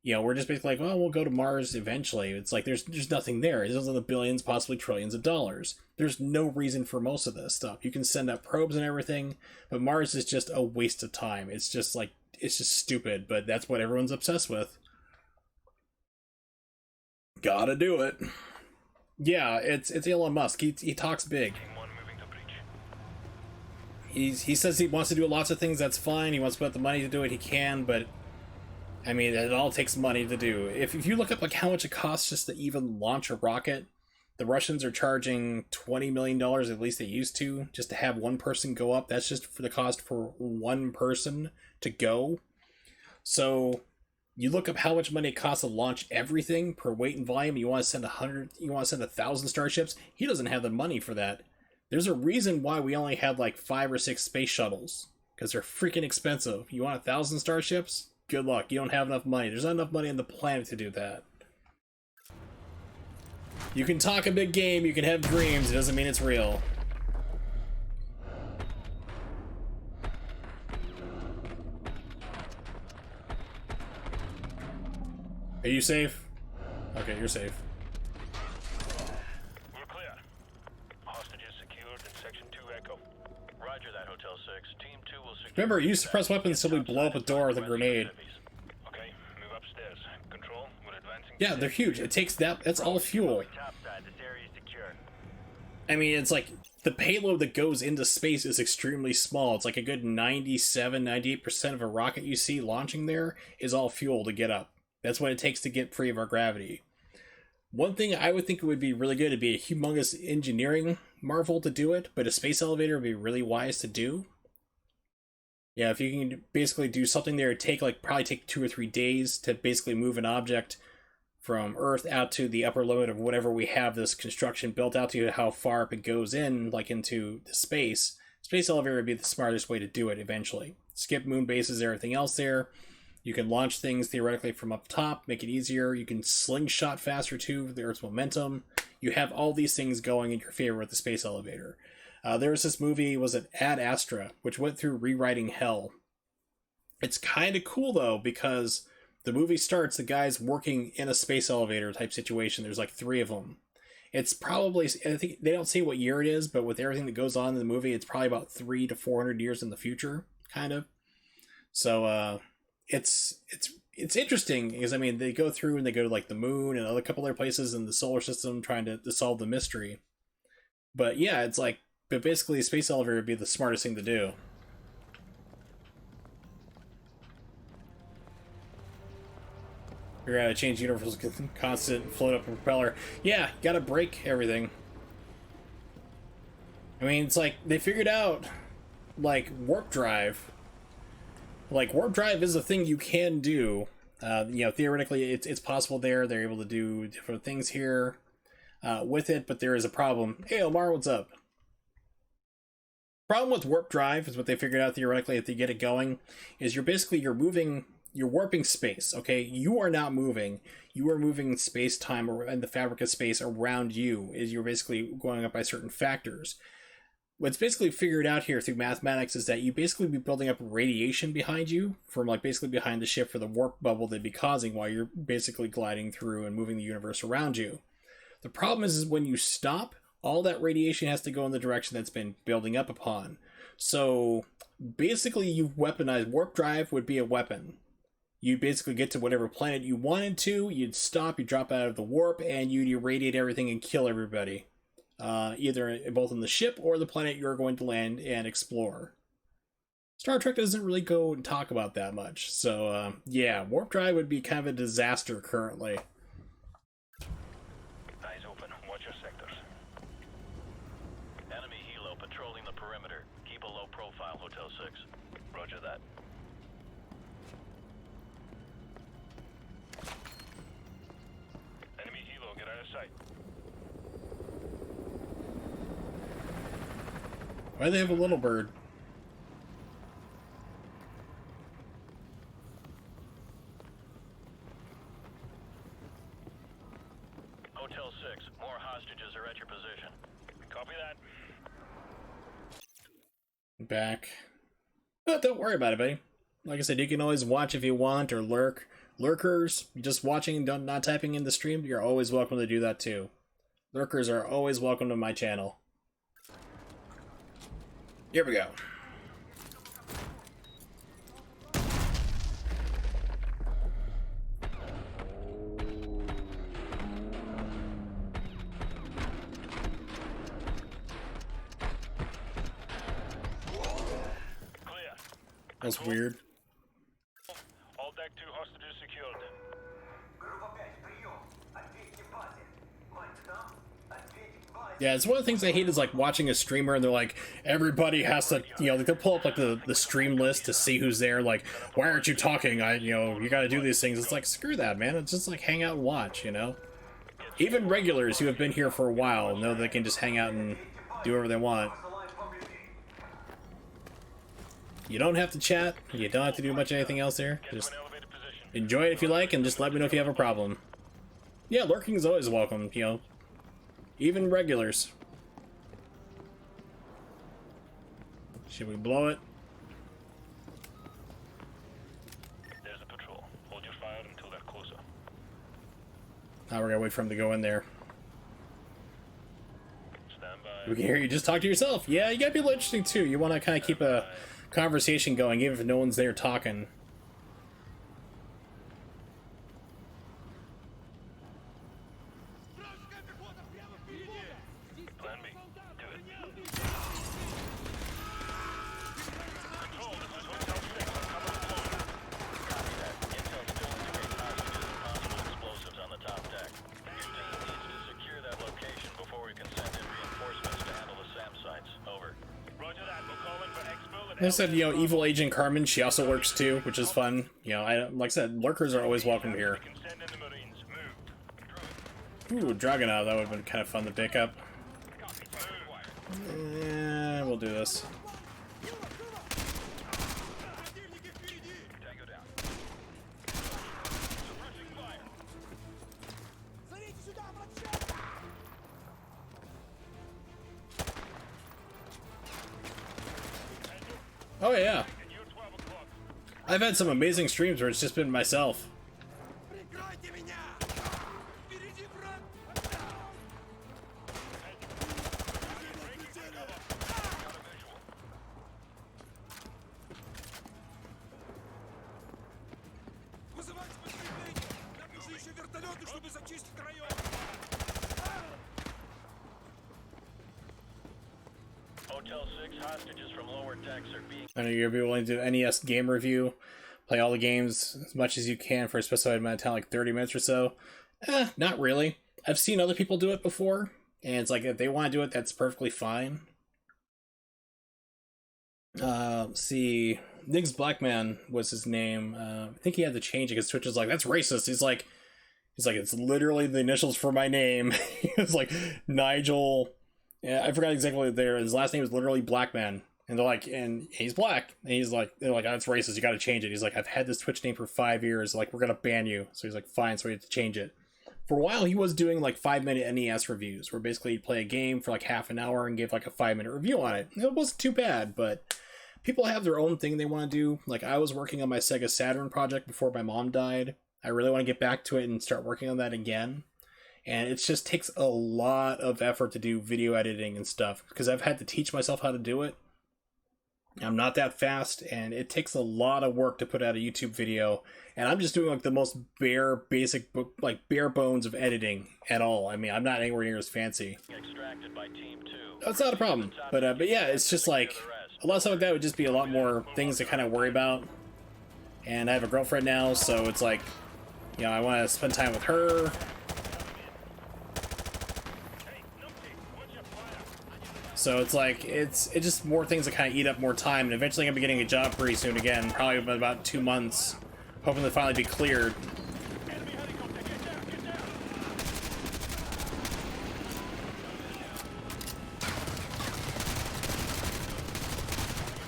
We're just basically we'll go to Mars eventually. It's there's nothing there. It's in the billions, possibly trillions of dollars. There's no reason for most of this stuff. You can send up probes and everything, but Mars is just a waste of time. It's just stupid, but that's what everyone's obsessed with. Gotta do it. Yeah, it's Elon Musk. He talks big. He says he wants to do lots of things, that's fine. He wants to put the money to do it, he can, but I mean, it all takes money to do. If you look up like how much it costs just to even launch a rocket, the Russians are charging $20 million, at least they used to, just to have one person go up. That's just for the cost for one person to go. So you look up how much money it costs to launch everything per weight and volume. You want to send 1,000 starships. He doesn't have the money for that. There's a reason why we only had like 5 or 6 space shuttles, because they're freaking expensive. You want 1,000 starships? Good luck. You don't have enough money. There's not enough money on the planet to do that. You can talk a big game, you can have dreams, it doesn't mean it's real. Are you safe? Okay, you're safe. We're clear. Hostages secured in Section 2 Echo. Roger that, Hotel 6. Team 2 will secure... Remember, use suppressed weapons until we blow up a door with a grenade. Okay, move upstairs. Control, we're advancing... Yeah, they're huge. It takes that's all fuel. I mean, it's like, the payload that goes into space is extremely small. It's like a good 97-98% of a rocket you see launching there is all fuel to get up. That's what it takes to get free of our gravity. One thing I would think it would be really good, it'd be a humongous engineering marvel to do it, but a space elevator would be really wise to do. Yeah, if you can basically do something there, probably take 2 or 3 days to basically move an object from Earth out to the upper limit of whatever we have this construction built out to, how far up it goes in, like into the space. Space elevator would be the smartest way to do it eventually. Skip moon bases, everything else there. You can launch things theoretically from up top, make it easier. You can slingshot faster too with the Earth's momentum. You have all these things going in your favor with the space elevator. There was this movie, was it Ad Astra, which went through rewriting hell. It's kind of cool though, because the movie starts, the guy's working in a space elevator type situation. There's like 3 of them. It's probably, I think they don't say what year it is, but with everything that goes on in the movie, it's probably about 300 to 400 years in the future, kind of. So it's interesting because, I mean, they go through and they go to like the moon and other couple other places in the solar system trying to solve the mystery. But yeah, it's like, but basically a space elevator would be the smartest thing to do. You're gonna change universal constant, float up a propeller. Yeah, you gotta break everything. I mean, it's like, they figured out, like, warp drive. Like, warp drive is a thing you can do. You know, theoretically, it's possible there. They're able to do different things here with it, but there is a problem. Hey, Omar, what's up? Problem with warp drive is what they figured out theoretically if they get it going, is you're warping space, okay? You are not moving. You are moving space-time and the fabric of space around you. You're basically going up by certain factors. What's basically figured out here through mathematics is that you basically be building up radiation behind you from like basically behind the ship for the warp bubble they'd be causing while you're basically gliding through and moving the universe around you. The problem is when you stop, all that radiation has to go in the direction that's been building up upon. So basically you've weaponized. Warp drive would be a weapon. You'd basically get to whatever planet you wanted to, you'd stop, you drop out of the warp, and you'd irradiate everything and kill everybody. Either both on the ship or the planet you're going to land and explore. Star Trek doesn't really go and talk about that much. So, yeah, warp drive would be kind of a disaster currently. Eyes open. Watch your sectors. Enemy helo patrolling the perimeter. Keep a low profile, Hotel 6. Roger that. Enemy helo, get out of sight. Why do they have a little bird? Hotel 6, more hostages are at your position. Copy that. Back. But don't worry about it, buddy. Like I said, you can always watch if you want, or lurk. Lurkers, just watching and not typing in the stream, you're always welcome to do that too. Lurkers are always welcome to my channel. Here we go. Clear. That's weird. All deck 2 hostages Yeah, it's one of the things I hate is like watching a streamer and they're like, everybody has to, you know, they'll pull up like the stream list to see who's there. Like, why aren't you talking? You got to do these things. It's like, screw that, man. It's just like hang out and watch, you know. Even regulars who have been here for a while know they can just hang out and do whatever they want. You don't have to chat. You don't have to do much anything else here. Just enjoy it if you like, and just let me know if you have a problem. Yeah, lurking is always welcome, you know. Even regulars. Should we blow it? There's a patrol. Hold your fire until they're closer. Now we're gonna wait for him to go in there. Stand by. We can hear you just talk to yourself. Yeah, you gotta be a little interesting too. You want to kind of keep a conversation going, even if no one's there talking. Plan B. Do it. Control, this is Hotel 6. Uncover the floor. Copy that. Intel still indicates hostages and possible explosives on the top deck. Your team needs to secure that location before we can send in reinforcements to handle the SAM sites. Over. Roger that. We'll call in for exfil and They said, you know, Evil Agent Carmen, she also lurks too, which is fun. You know, like I said, lurkers are always welcome here. we can send in the Marines. Move. Ooh, Dragonov, that would have been kind of fun to pick up. We'll do this. Tango down. Oh yeah. I've had some amazing streams where it's just been myself. Hotel 6 hostages from lower decks are being I know you're gonna be willing to do NES game review, play all the games as much as you can for a specified amount of time, like 30 minutes or so. Not really. I've seen other people do it before, and it's like if they want to do it, that's perfectly fine. See, Niggs Blackman was his name. I think he had to change it because Twitch is like, that's racist. He's like, it's literally the initials for my name. It's like Nigel. Yeah, I forgot exactly what there. His last name is literally Blackman. And they're like, and he's black. And he's like, they're like, oh, that's racist. You got to change it. He's like, I've had this Twitch name for 5 years. Like, we're going to ban you. So he's like, fine. So we have to change it. For a while, he was doing like 5-minute NES reviews where basically he'd play a game for like half an hour and give like a 5-minute review on it. It wasn't too bad, but people have their own thing they want to do. Like, I was working on my Sega Saturn project before my mom died. I really want to get back to it and start working on that again. And it just takes a lot of effort to do video editing and stuff because I've had to teach myself how to do it. I'm not that fast, and it takes a lot of work to put out a YouTube video. And I'm just doing like the most basic, like bare bones of editing at all. I mean, I'm not anywhere near as fancy. extracted by Team 2. That's not a problem. But yeah, it's just like a lot of stuff like that would just be a lot more things to kind of worry about. And I have a girlfriend now, so it's like, you know, I want to spend time with her. So it's like, it's just more things that kind of eat up more time, and eventually I'm going to be getting a job pretty soon again, probably in about 2 months, hoping to finally be cleared.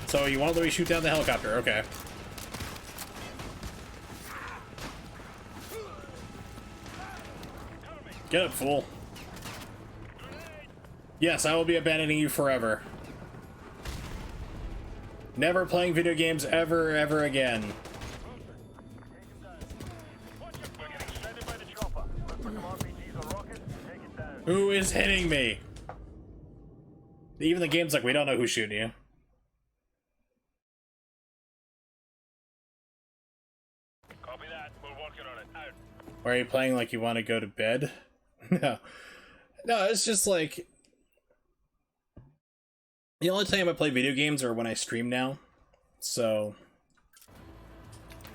So you want to let me shoot down the helicopter, okay. Get up, fool. Yes, I will be abandoning you forever. Never playing video games ever again. Who is hitting me? Even the game's like, we don't know who's shooting you. Copy that. We're working on it. Out. Why are you playing like you want to go to bed? No. No, it's just like... The only time I play video games are when I stream now. So...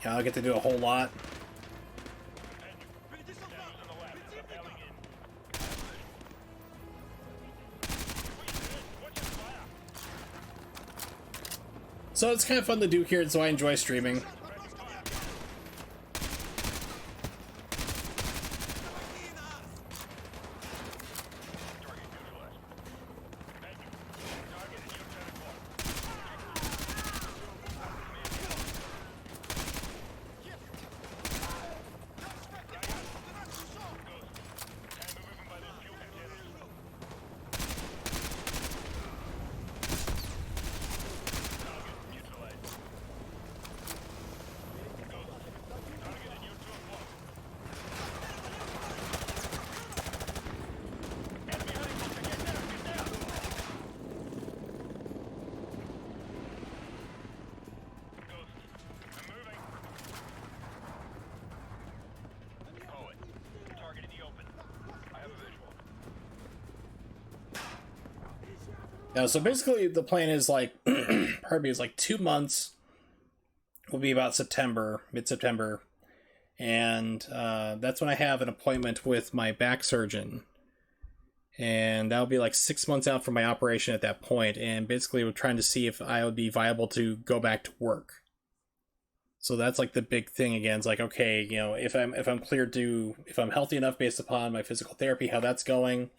yeah, I'll get to do a whole lot. So it's kind of fun to do here, so I enjoy streaming. Yeah, so basically the plan is like, pardon me, is like 2 months will be about September, mid-September, and that's when I have an appointment with my back surgeon, and that'll be like 6 months out from my operation at that point, and basically we're trying to see if I would be viable to go back to work. So that's like the big thing again. It's like, okay, you know, if I'm cleared to, if I'm healthy enough based upon my physical therapy, how that's going,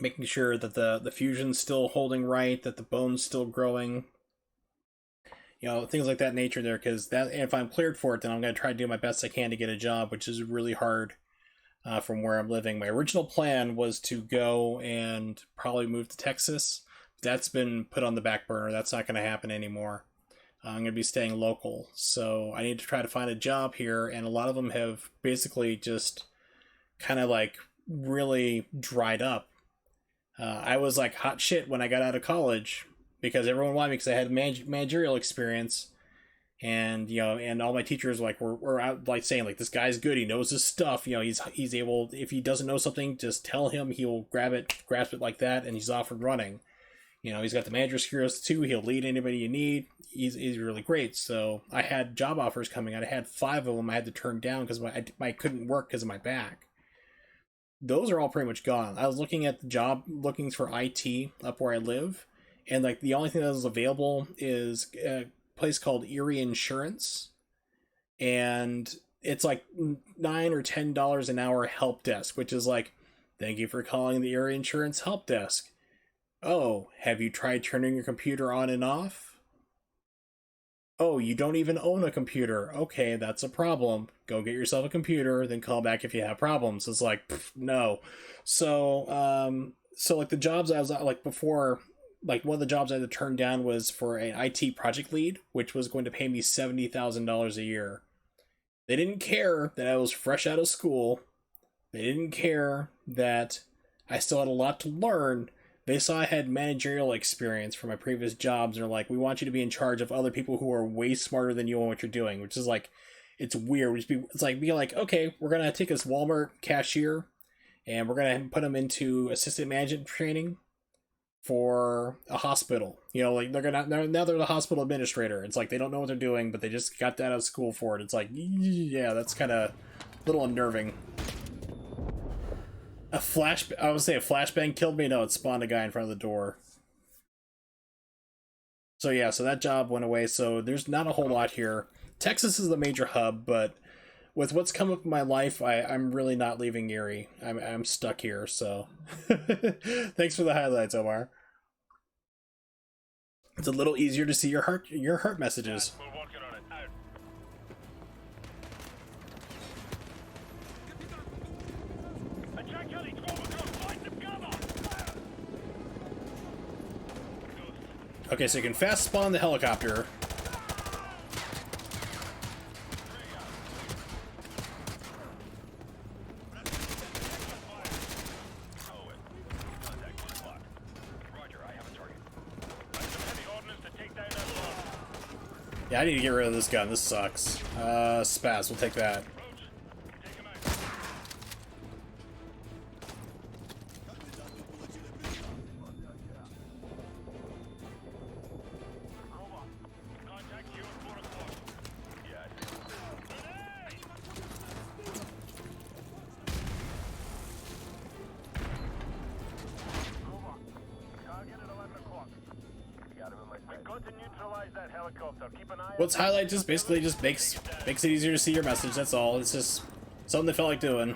making sure that the fusion's still holding right, that the bone's still growing, you know, things like that nature there. Because that, if I'm cleared for it, then I'm going to try to do my best I can to get a job, which is really hard from where I'm living. My original plan was to go and probably move to Texas. That's been put on the back burner. That's not going to happen anymore. I'm going to be staying local, so I need to try to find a job here, and a lot of them have basically just kind of like really dried up. I was like hot shit when I got out of college because everyone wanted me because I had managerial experience, and you know, and all my teachers like were out like saying like, this guy's good, he knows his stuff, you know, he's able, if he doesn't know something, just tell him, he'll grasp it like that, and he's off and running. You know, he's got the manager skills too. He'll lead anybody you need. He's really great. So I had job offers coming out. I had 5 of them I had to turn down because I couldn't work because of my back. Those are all pretty much gone. I was looking at the job lookings for IT up where I live, and like the only thing that was available is a place called Erie Insurance, and it's like $9 or $10 an hour help desk, which is like, thank you for calling the Erie Insurance help desk. Oh, have you tried turning your computer on and off? Oh, you don't even own a computer. Okay, that's a problem. Go get yourself a computer, then call back if you have problems. It's like, no. So, like the jobs I was like before, like one of the jobs I had to turn down was for an IT project lead, which was going to pay me $70,000 a year. They didn't care that I was fresh out of school. They didn't care that I still had a lot to learn. They saw I had managerial experience from my previous jobs, and they're like, we want you to be in charge of other people who are way smarter than you on what you're doing, which is like, it's weird. It's like being like, okay, we're going to take this Walmart cashier, and we're going to put them into assistant management training for a hospital. You know, like now they're the hospital administrator. It's like, they don't know what they're doing, but they just got that out of school for it. It's like, yeah, that's kind of a little unnerving. I would say a flashbang killed me. No, it spawned a guy in front of the door. So yeah, so that job went away. So there's not a whole lot here. Texas is the major hub, but with what's come up in my life, I'm really not leaving Erie. I'm stuck here. So thanks for the highlights, Omar. It's a little easier to see your heart messages. Okay, so you can fast spawn the helicopter. Yeah, I need to get rid of this gun. This sucks. Spaz, we'll take that. Good to neutralize that helicopter. Keep an eye What's highlight just basically just makes it easier to see your message. That's all. It's just something they felt like doing.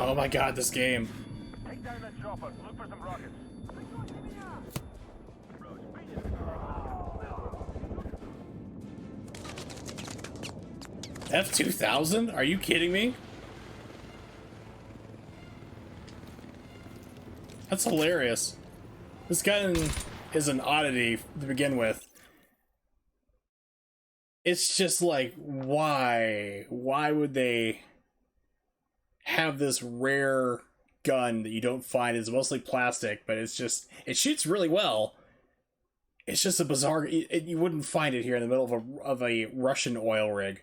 Oh my god, this game. Take down that chopper. Look for some rockets. F-2000? Are you kidding me? That's hilarious. This gun is an oddity to begin with. It's just like, why? Why would they have this rare gun that you don't find? It's mostly plastic, but it's just, it shoots really well. It's just a bizarre, you wouldn't find it here in the middle of a Russian oil rig.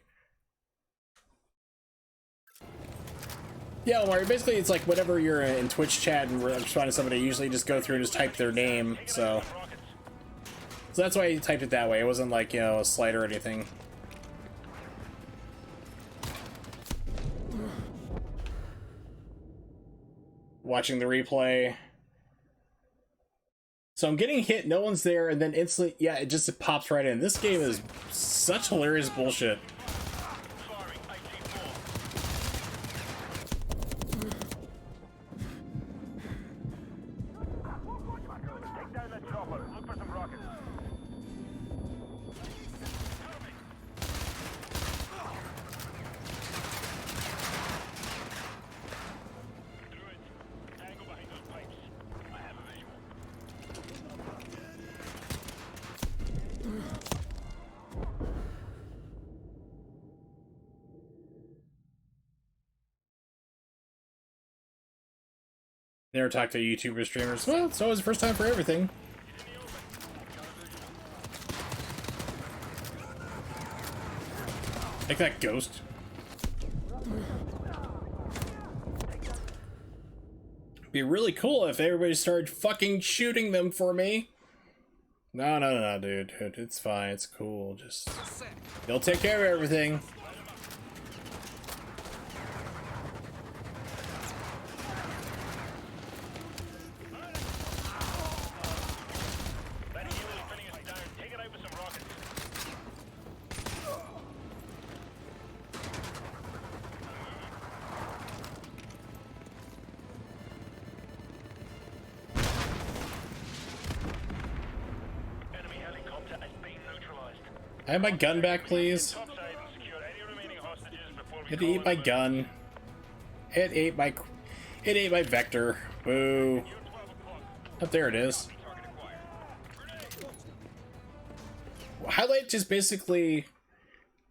Yeah, Omar, basically it's like whenever you're in Twitch chat and responding to somebody, you usually just go through and just type their name, so that's why you typed it that way. It wasn't like, you know, a slider or anything. Watching the replay. So I'm getting hit, no one's there, and then instantly, yeah, it pops right in. This game is such hilarious bullshit. Never talked to YouTuber streamers. Well, it's always the first time for everything. Like that ghost. Be really cool if everybody started fucking shooting them for me. No, dude. It's fine. It's cool. Just, they'll take care of everything. I have my gun back, please. It ate my gun. It ate my vector. Boo. Oh, there it is. Highlight just basically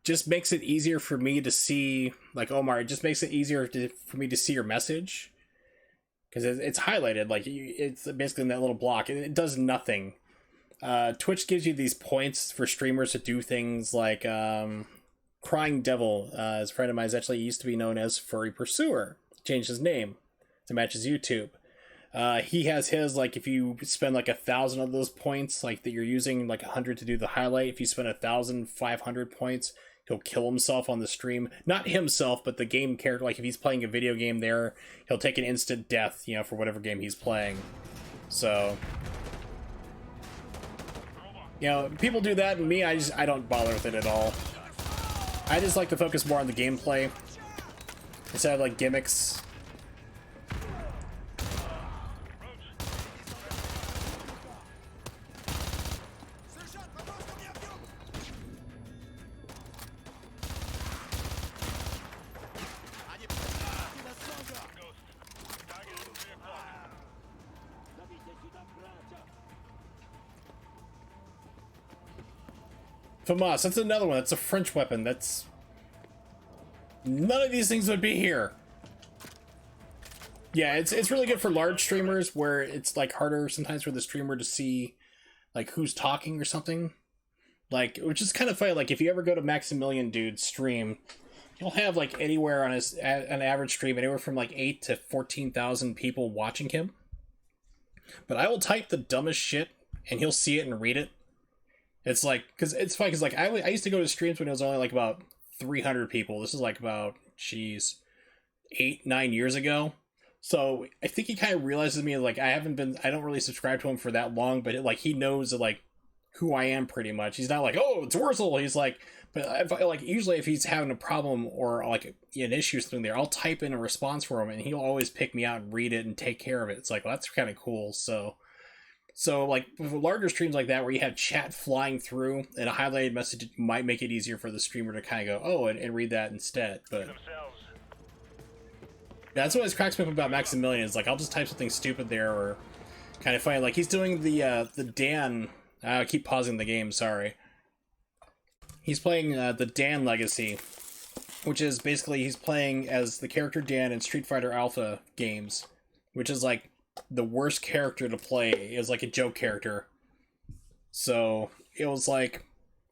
just makes it easier for me to see, like Omar, it just makes it easier for me to see your message. Because it's highlighted, like, it's basically in that little block. It does nothing. Twitch gives you these points for streamers to do things like Crying Devil, as a friend of mine, is actually used to be known as Furry Pursuer. Changed his name to match his YouTube. He has his, like, if you spend like 1,000 of those points, like that you're using like 100 to do the highlight, if you spend 1,500 points, he'll kill himself on the stream. Not himself, but the game character. Like if he's playing a video game there, he'll take an instant death, you know, for whatever game he's playing. So, you know, people do that, and me, I don't bother with it at all. I just like to focus more on the gameplay instead of like gimmicks. FAMAS, that's another one. That's a French weapon. That's... None of these things would be here. Yeah, it's really good for large streamers where it's like harder sometimes for the streamer to see like who's talking or something. Like, which is kind of funny. Like if you ever go to Maximilian Dude's stream, he'll have like anywhere on an average stream, anywhere from like 8 to 14,000 people watching him. but I will type the dumbest shit and he'll see it and read it. It's like, because it's funny, because like I used to go to streams when it was only like about 300 people. This is like about, geez, 8-9 years ago. So I think he kind of realizes me, like I don't really subscribe to him for that long, but like he knows that, like, who I am pretty much. He's not like, oh, it's Wurzel. He's like, but like usually if he's having a problem or like an issue or something there, I'll type in a response for him and he'll always pick me out and read it and take care of it. It's like, well, that's kind of cool. So like with larger streams like that where you have chat flying through and a highlighted message might make it easier for the streamer to kind of go, oh, and read that instead. But that's what always cracks me up about Maximilian is like I'll just type something stupid there or kind of funny. Like he's doing the Dan. I keep pausing the game. Sorry. He's playing the Dan Legacy, which is basically he's playing as the character Dan in Street Fighter Alpha games, which is like the worst character to play. It was like a joke character. So it was like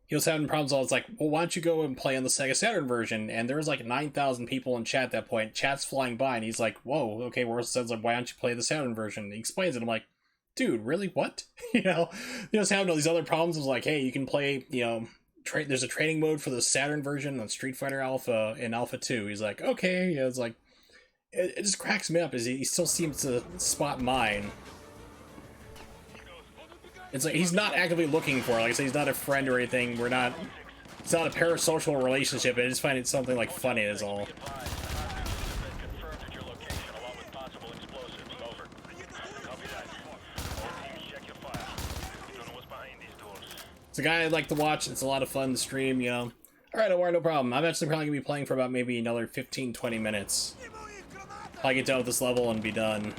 he was having problems. I was like, well, why don't you go and play on the Sega Saturn version? And there was like 9,000 people in chat at that point. Chat's flying by, and he's like, whoa, okay, where says like, why don't you play the Saturn version? And he explains it. I'm like, dude, really? What? You know, having all these other problems. I was like, hey, you can play, you know, there's a training mode for the Saturn version on Street Fighter Alpha and Alpha 2. He's like, okay. You know, it's like, it just cracks me up. Is he still seems to spot mine. It's like he's not actively looking for it. Like I said, he's not a friend or anything. It's not a parasocial relationship. I just find it something like funny is all. It's a guy I'd like to watch. It's a lot of fun to stream, you know. Alright, no problem. I'm actually probably going to be playing for about maybe another 15-20 minutes. I'll get done with this level and be done.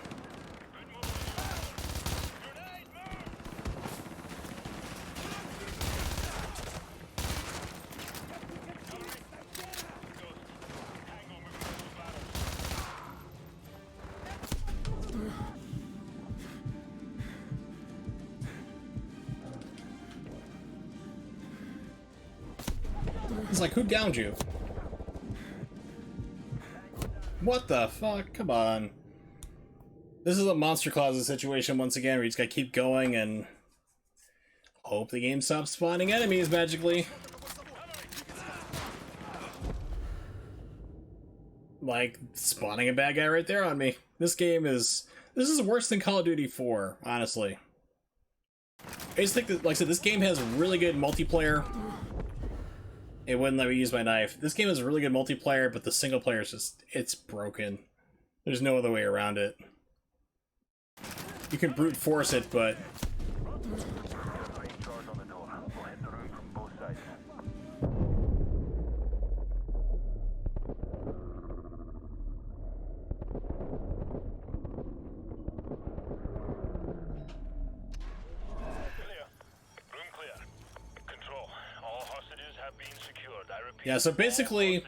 It's like, who downed you? What the fuck? Come on. This is a Monster Closet situation once again, where you just gotta keep going and hope the game stops spawning enemies magically. Like, spawning a bad guy right there on me. This is worse than Call of Duty 4, honestly. I just think that, like I said, this game has really good multiplayer. It wouldn't let me use my knife. This game has really good multiplayer, but the single player is just, it's broken. There's no other way around it. You can brute force it, but... Yeah, so basically,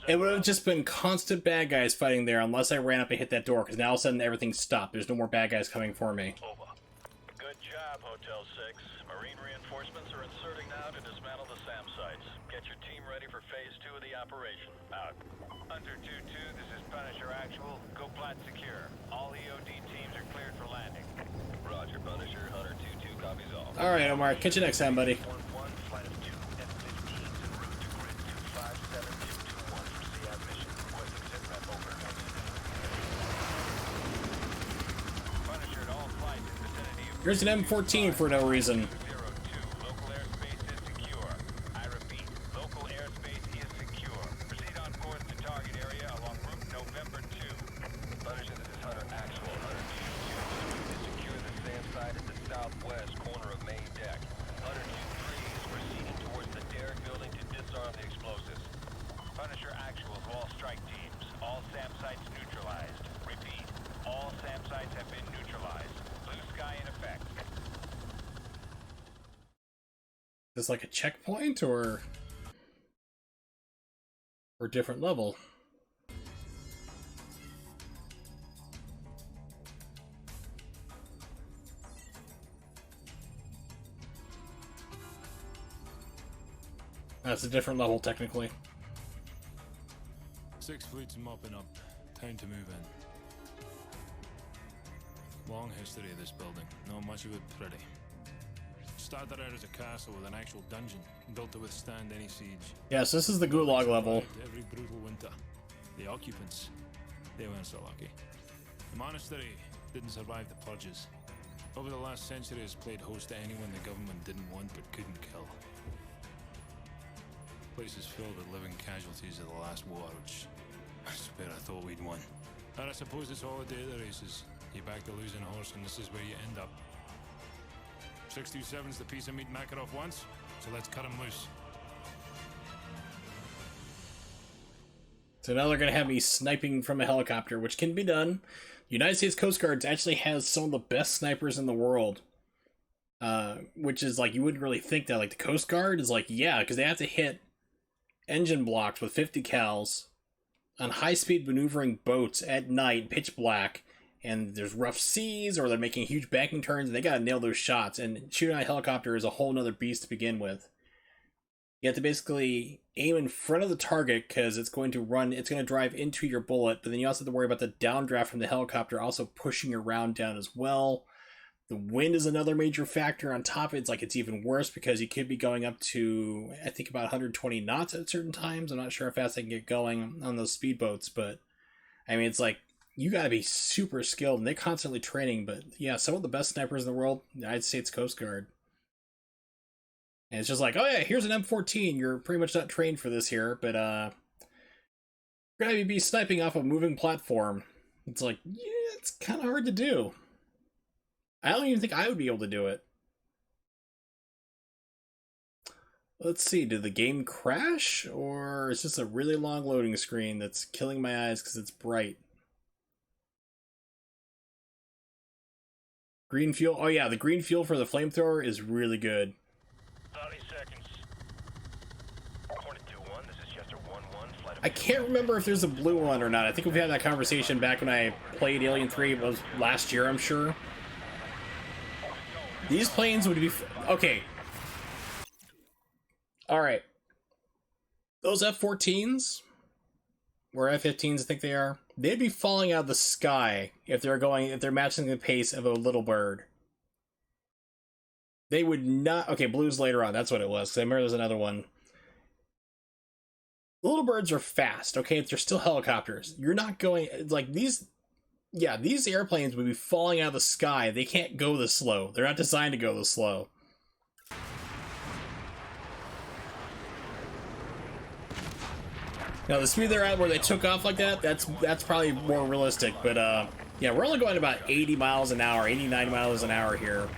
it would have just been constant bad guys fighting there unless I ran up and hit that door, because now all of a sudden everything stopped. There's no more bad guys coming for me. Good job, Hotel 6. Marine reinforcements are inserting now to dismantle the SAM sites. Get your team ready for Phase 2 of the operation. Out. Hunter 2-2, this is Punisher Actual. Go plat secure. All EOD teams are cleared for landing. Roger, Punisher. Hunter 2-2 copies all. Alright, Omar. Catch you next time, buddy. Here's an M14 for no reason. Local airspace is secure. I repeat, local airspace is secure. Proceed on course to target area along route November 2. Punisher, this is Hunter Actual. Hunter 2-2 to secure the SAM site at the southwest corner of main deck. Hunter 2-3 is proceeding towards the Derrick building to disarm the explosives. Punisher Actual to all strike teams. All SAM sites neutralized. Repeat, all SAM sites have been neutralized. Blue sky in effect. Is this like a checkpoint or different level? That's a different level technically. 6 fleets mopping up. Time to move in. long history of this building. Not much of it pretty. Started out as a castle with an actual dungeon, built to withstand any siege. Yes, this is the Gulag level. Every brutal winter. The occupants, they weren't so lucky. The monastery didn't survive the purges. Over the last century, it's played host to anyone the government didn't want but couldn't kill. The place is filled with living casualties of the last war, which I swear I thought we'd won. And I suppose it's all a day of the races. You back the losing horse, and this is where you end up. 627's the piece of meat Makarov wants, so let's cut him loose. So now they're going to have me sniping from a helicopter, which can be done. The United States Coast Guard actually has some of the best snipers in the world. Which is like, you wouldn't really think that. Like, the Coast Guard is like, yeah, because they have to hit engine blocks with 50 cals on high-speed maneuvering boats at night, pitch black, and there's rough seas, or they're making huge banking turns, and they gotta nail those shots. And shooting on a helicopter is a whole nother beast to begin with. You have to basically aim in front of the target, because it's going to drive into your bullet, but then you also have to worry about the downdraft from the helicopter also pushing your round down as well. The wind is another major factor. On top of it, it's like it's even worse, because you could be going up to, I think, about 120 knots at certain times. I'm not sure how fast they can get going on those speedboats, but I mean, it's like, you gotta be super skilled, and they're constantly training. But yeah, some of the best snipers in the world, United States Coast Guard. And it's just like, oh yeah, here's an M14. You're pretty much not trained for this here, but you're gonna be sniping off a moving platform. It's like, yeah, it's kind of hard to do. I don't even think I would be able to do it. Let's see, did the game crash? Or is this a really long loading screen that's killing my eyes because it's bright? Green fuel. Oh yeah, the green fuel for the flamethrower is really good. 30 seconds. Hornet 2-1, this is Chester 1-1, flight of... I can't remember if there's a blue one or not. I think we've had that conversation back when I played Alien 3. It was last year, I'm sure. These planes would be... Okay. Alright. Those F-14s, or F-15s I think they are, they'd be falling out of the sky if they're matching the pace of a little bird. They would not... Okay, blue's later on, that's what it was, because I remember there's another one. Little birds are fast, okay? They're still helicopters. You're not going... Like, these... Yeah, these airplanes would be falling out of the sky. They can't go this slow. They're not designed to go this slow. Now, the speed they're at where they took off like that, that's probably more realistic. But, yeah, we're only going about 80 miles an hour, 89 miles an hour here.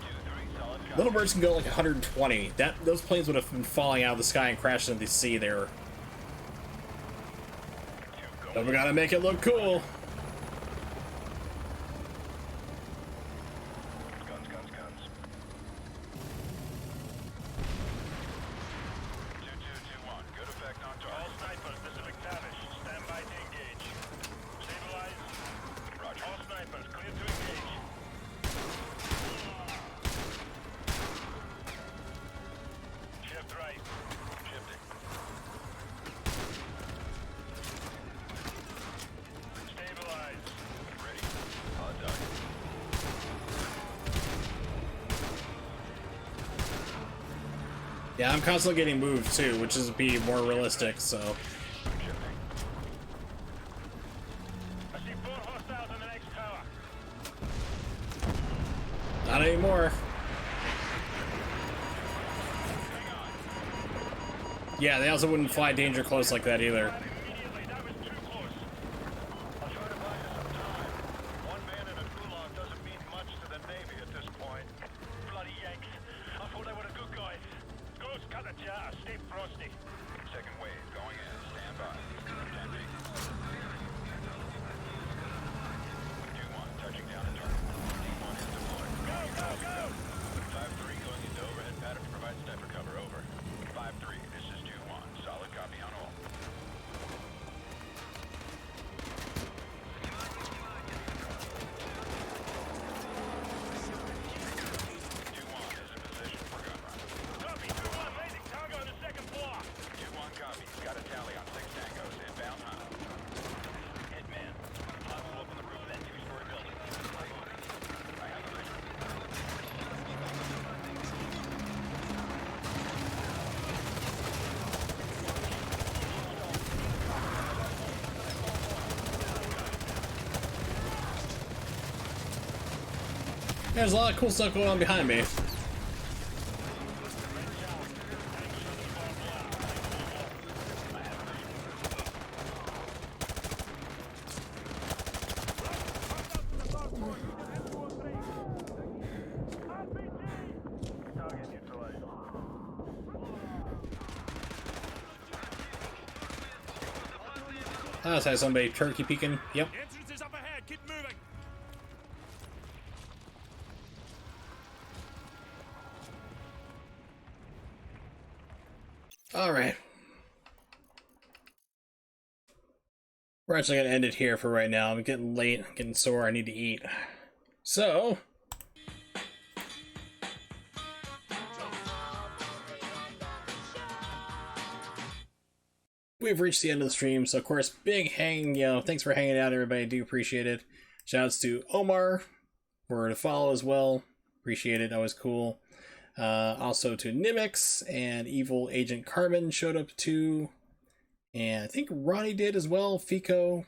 Little birds can go like 120. Those planes would have been falling out of the sky and crashing into the sea there. But we gotta make it look cool. Yeah, I'm constantly getting moved too, which is be more realistic, so. I see 4 hostiles on the next tower. Not anymore. Yeah, they also wouldn't fly danger close like that either. There's a lot of cool stuff going on behind me. I just had somebody turkey peeking. Yep. Entrance is up ahead. Keep moving. All right. We're actually going to end it here for right now. I'm getting late, I'm getting sore, I need to eat. So, we've reached the end of the stream. So, of course, thanks for hanging out, everybody. I do appreciate it. Shoutouts to Omar for the follow as well. Appreciate it. Always cool. Also to Nimix and Evil Agent Carbon showed up too. And I think Ronnie did as well. Fico.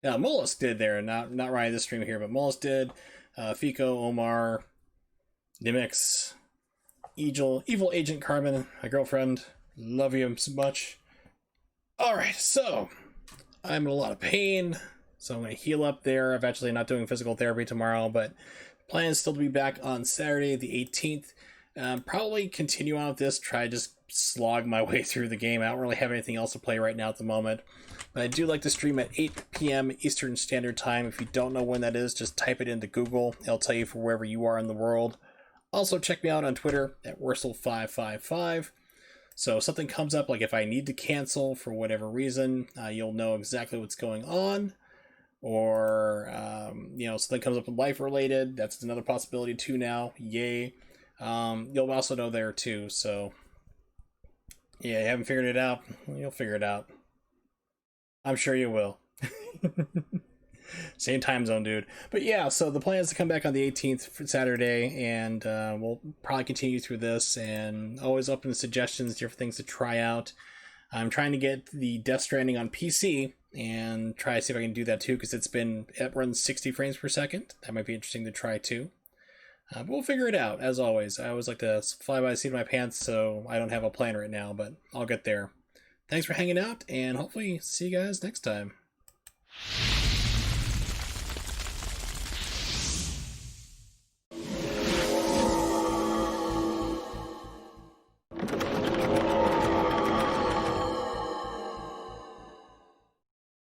Yeah, Mollusk did there. Not Ronnie this stream here, but Mollusk did. Fico, Omar, Nimix, Evil Agent Carbon, my girlfriend. Love you so much. Alright, so I'm in a lot of pain, so I'm going to heal up there. I'm actually not doing physical therapy tomorrow, but plan is still to be back on Saturday the 18th. Probably continue on with this, try to just slog my way through the game. I don't really have anything else to play right now at the moment. But I do like to stream at 8 p.m. Eastern Standard Time. If you don't know when that is, just type it into Google. It'll tell you for wherever you are in the world. Also, check me out on Twitter at Wursel555. So if something comes up, like if I need to cancel for whatever reason, you'll know exactly what's going on. Or, something comes up with life related, that's another possibility too now. Yay. You'll also know there too, so yeah, you haven't figured it out, you'll figure it out. I'm sure you will. Same time zone, dude. But yeah, so the plan is to come back on the 18th for Saturday, and we'll probably continue through this, and always open to suggestions, different things to try out. I'm trying to get the Death Stranding on PC, and try to see if I can do that too, because it runs 60 frames per second. That might be interesting to try too. But we'll figure it out, as always. I always like to fly by the seat of my pants, so I don't have a plan right now, but I'll get there. Thanks for hanging out, and hopefully see you guys next time.